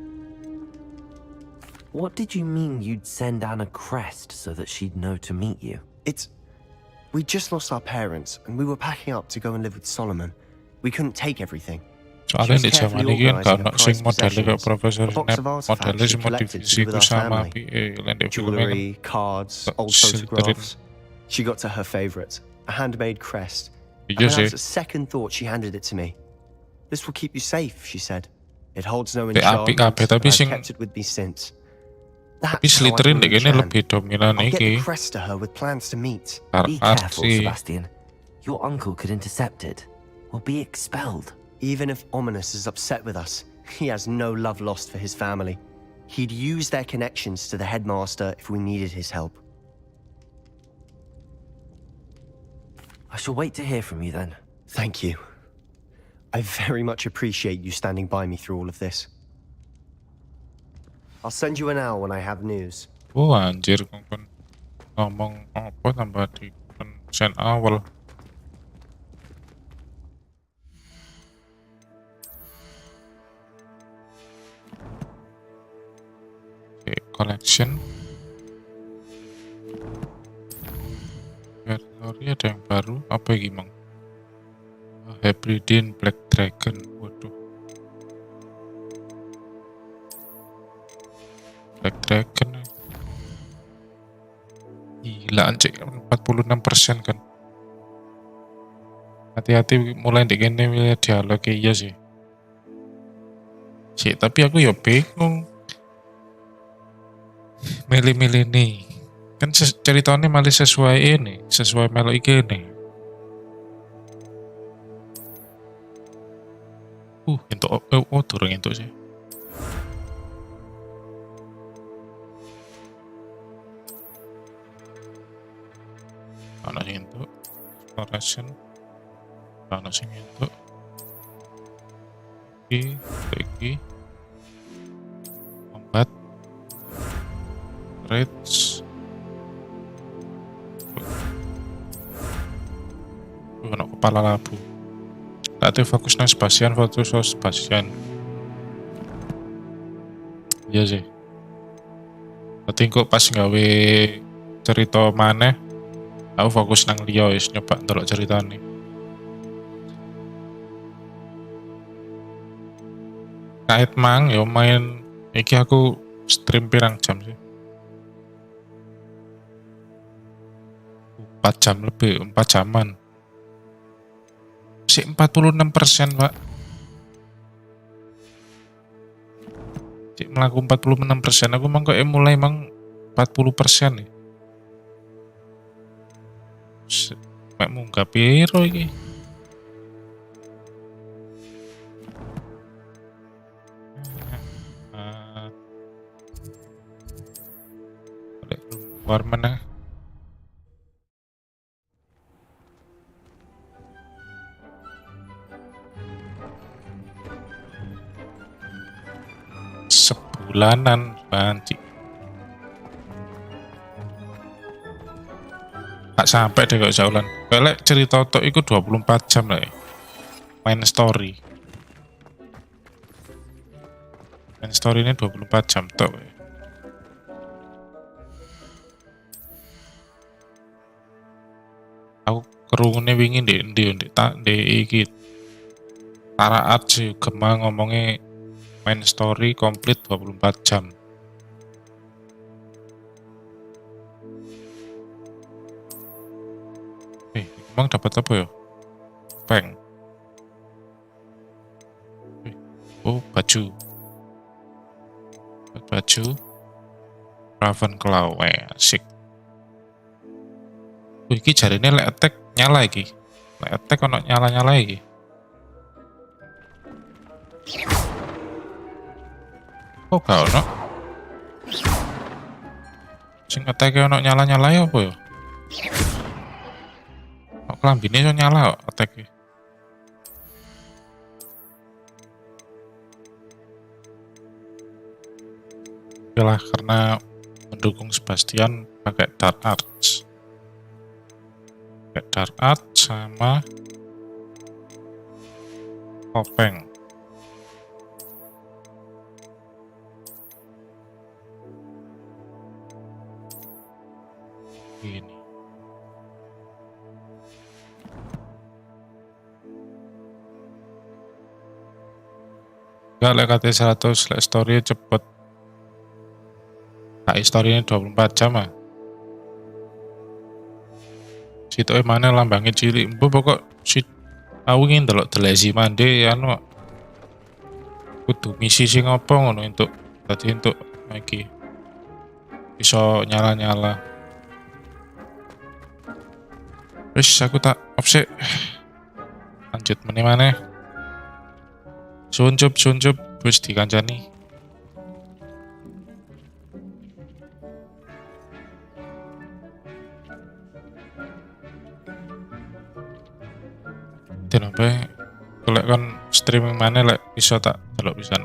What did you mean you'd send Anne a crest so that she'd know to meet you? We just lost our parents, and we were packing up to go and live with Solomon. We couldn't take everything. Soalnya di zaman ini kan kalau sing modelnya kayak Profesor Snap, modelnya semua divisiku sama landep Jewelry, cards, old photographs. She got to her favorite, a handmade crest. And Iya then sih. as a second thought, she handed it to me. This will keep you safe, she said. It holds no enchantments, tapi and I've sing kept it with me since. tapi Slytherin dek ini lebih dominan I'll get the iki. crest to her with plans to meet. Be careful, Sebastian. Your uncle could intercept it, or be expelled. Even if Ominous is upset with us, he has no love lost for his family. He'd use their connections to the headmaster if we needed his help. I shall wait to hear from you then. Thank you. I very much appreciate you standing by me through all of this. I'll send you an hour when I have news. Oh anjir, kon ngomong apa tambah di konsen awal. Oke, collection. Sorry, ada yang baru. Apa ya gimana? Hybridin Black Dragon. Waduh. Black Dragon. Gila anjir, 46% kan. Hati-hati mulai dikene milih dialog iya sih. Tapi aku ya bingung. Milih-milih nih. Kan ceritanya malah sesuai ini, sesuai melo iki nih. Untuk turun itu sih. Ana sing entuk exploration. Ana sing entuk iki combat rates. Ono kepala labu. Latih fokus nang Sebastian, fokus Sebastian. Iya sih. Berarti kok pas gawe cerita maneh aku fokus nang liya wis nyoba ndelok ceritane. Kait mang yo main iki aku stream pirang jam sih? 4 jam lebih, 4 jaman. Masih 46%, Pak. Cik melaku 46%, aku mang kok mulai mang 40% nih. Mek munggah piro iki? Keluar mana? Sebulanan banci. Gak sampai deh kok saulan. Kalau cerita tok itu 24 jam lah ya. Main story. Main story ini 24 jam tok ya. Aku kerungune wingi di iki Taraat sih Gemma ngomongnya main story komplit 24 jam. Emang dapat apa ya? Peng. Oh, baju. Baju Ravenclaw, asik. iki jarine lek attack nyala iki. Lek attack ono nyala-nyala iki. Oh, gak ono. Sing attack ono nyala-nyala ya apa ya? Kok klambine iso nyala kok attack. Yalah, karena mendukung Sebastian pakai Dark Arts. Pakai Dark Arts sama topeng. Gini. Enggak, lek kate 100 lek story cepet. Kak historinya 24 jam ah. Situ mana lambangnya cilik. Mbok pokok si aku ingin delok delesi mande anu kudu misi sing apa ngono untuk tadi untuk iki iso nyala-nyala. Wis aku tak offset. Lanjut meneh-meneh. Suncup wis dikancani. Kenapa? Kalau kan streaming mana lek bisa tak delok pisan.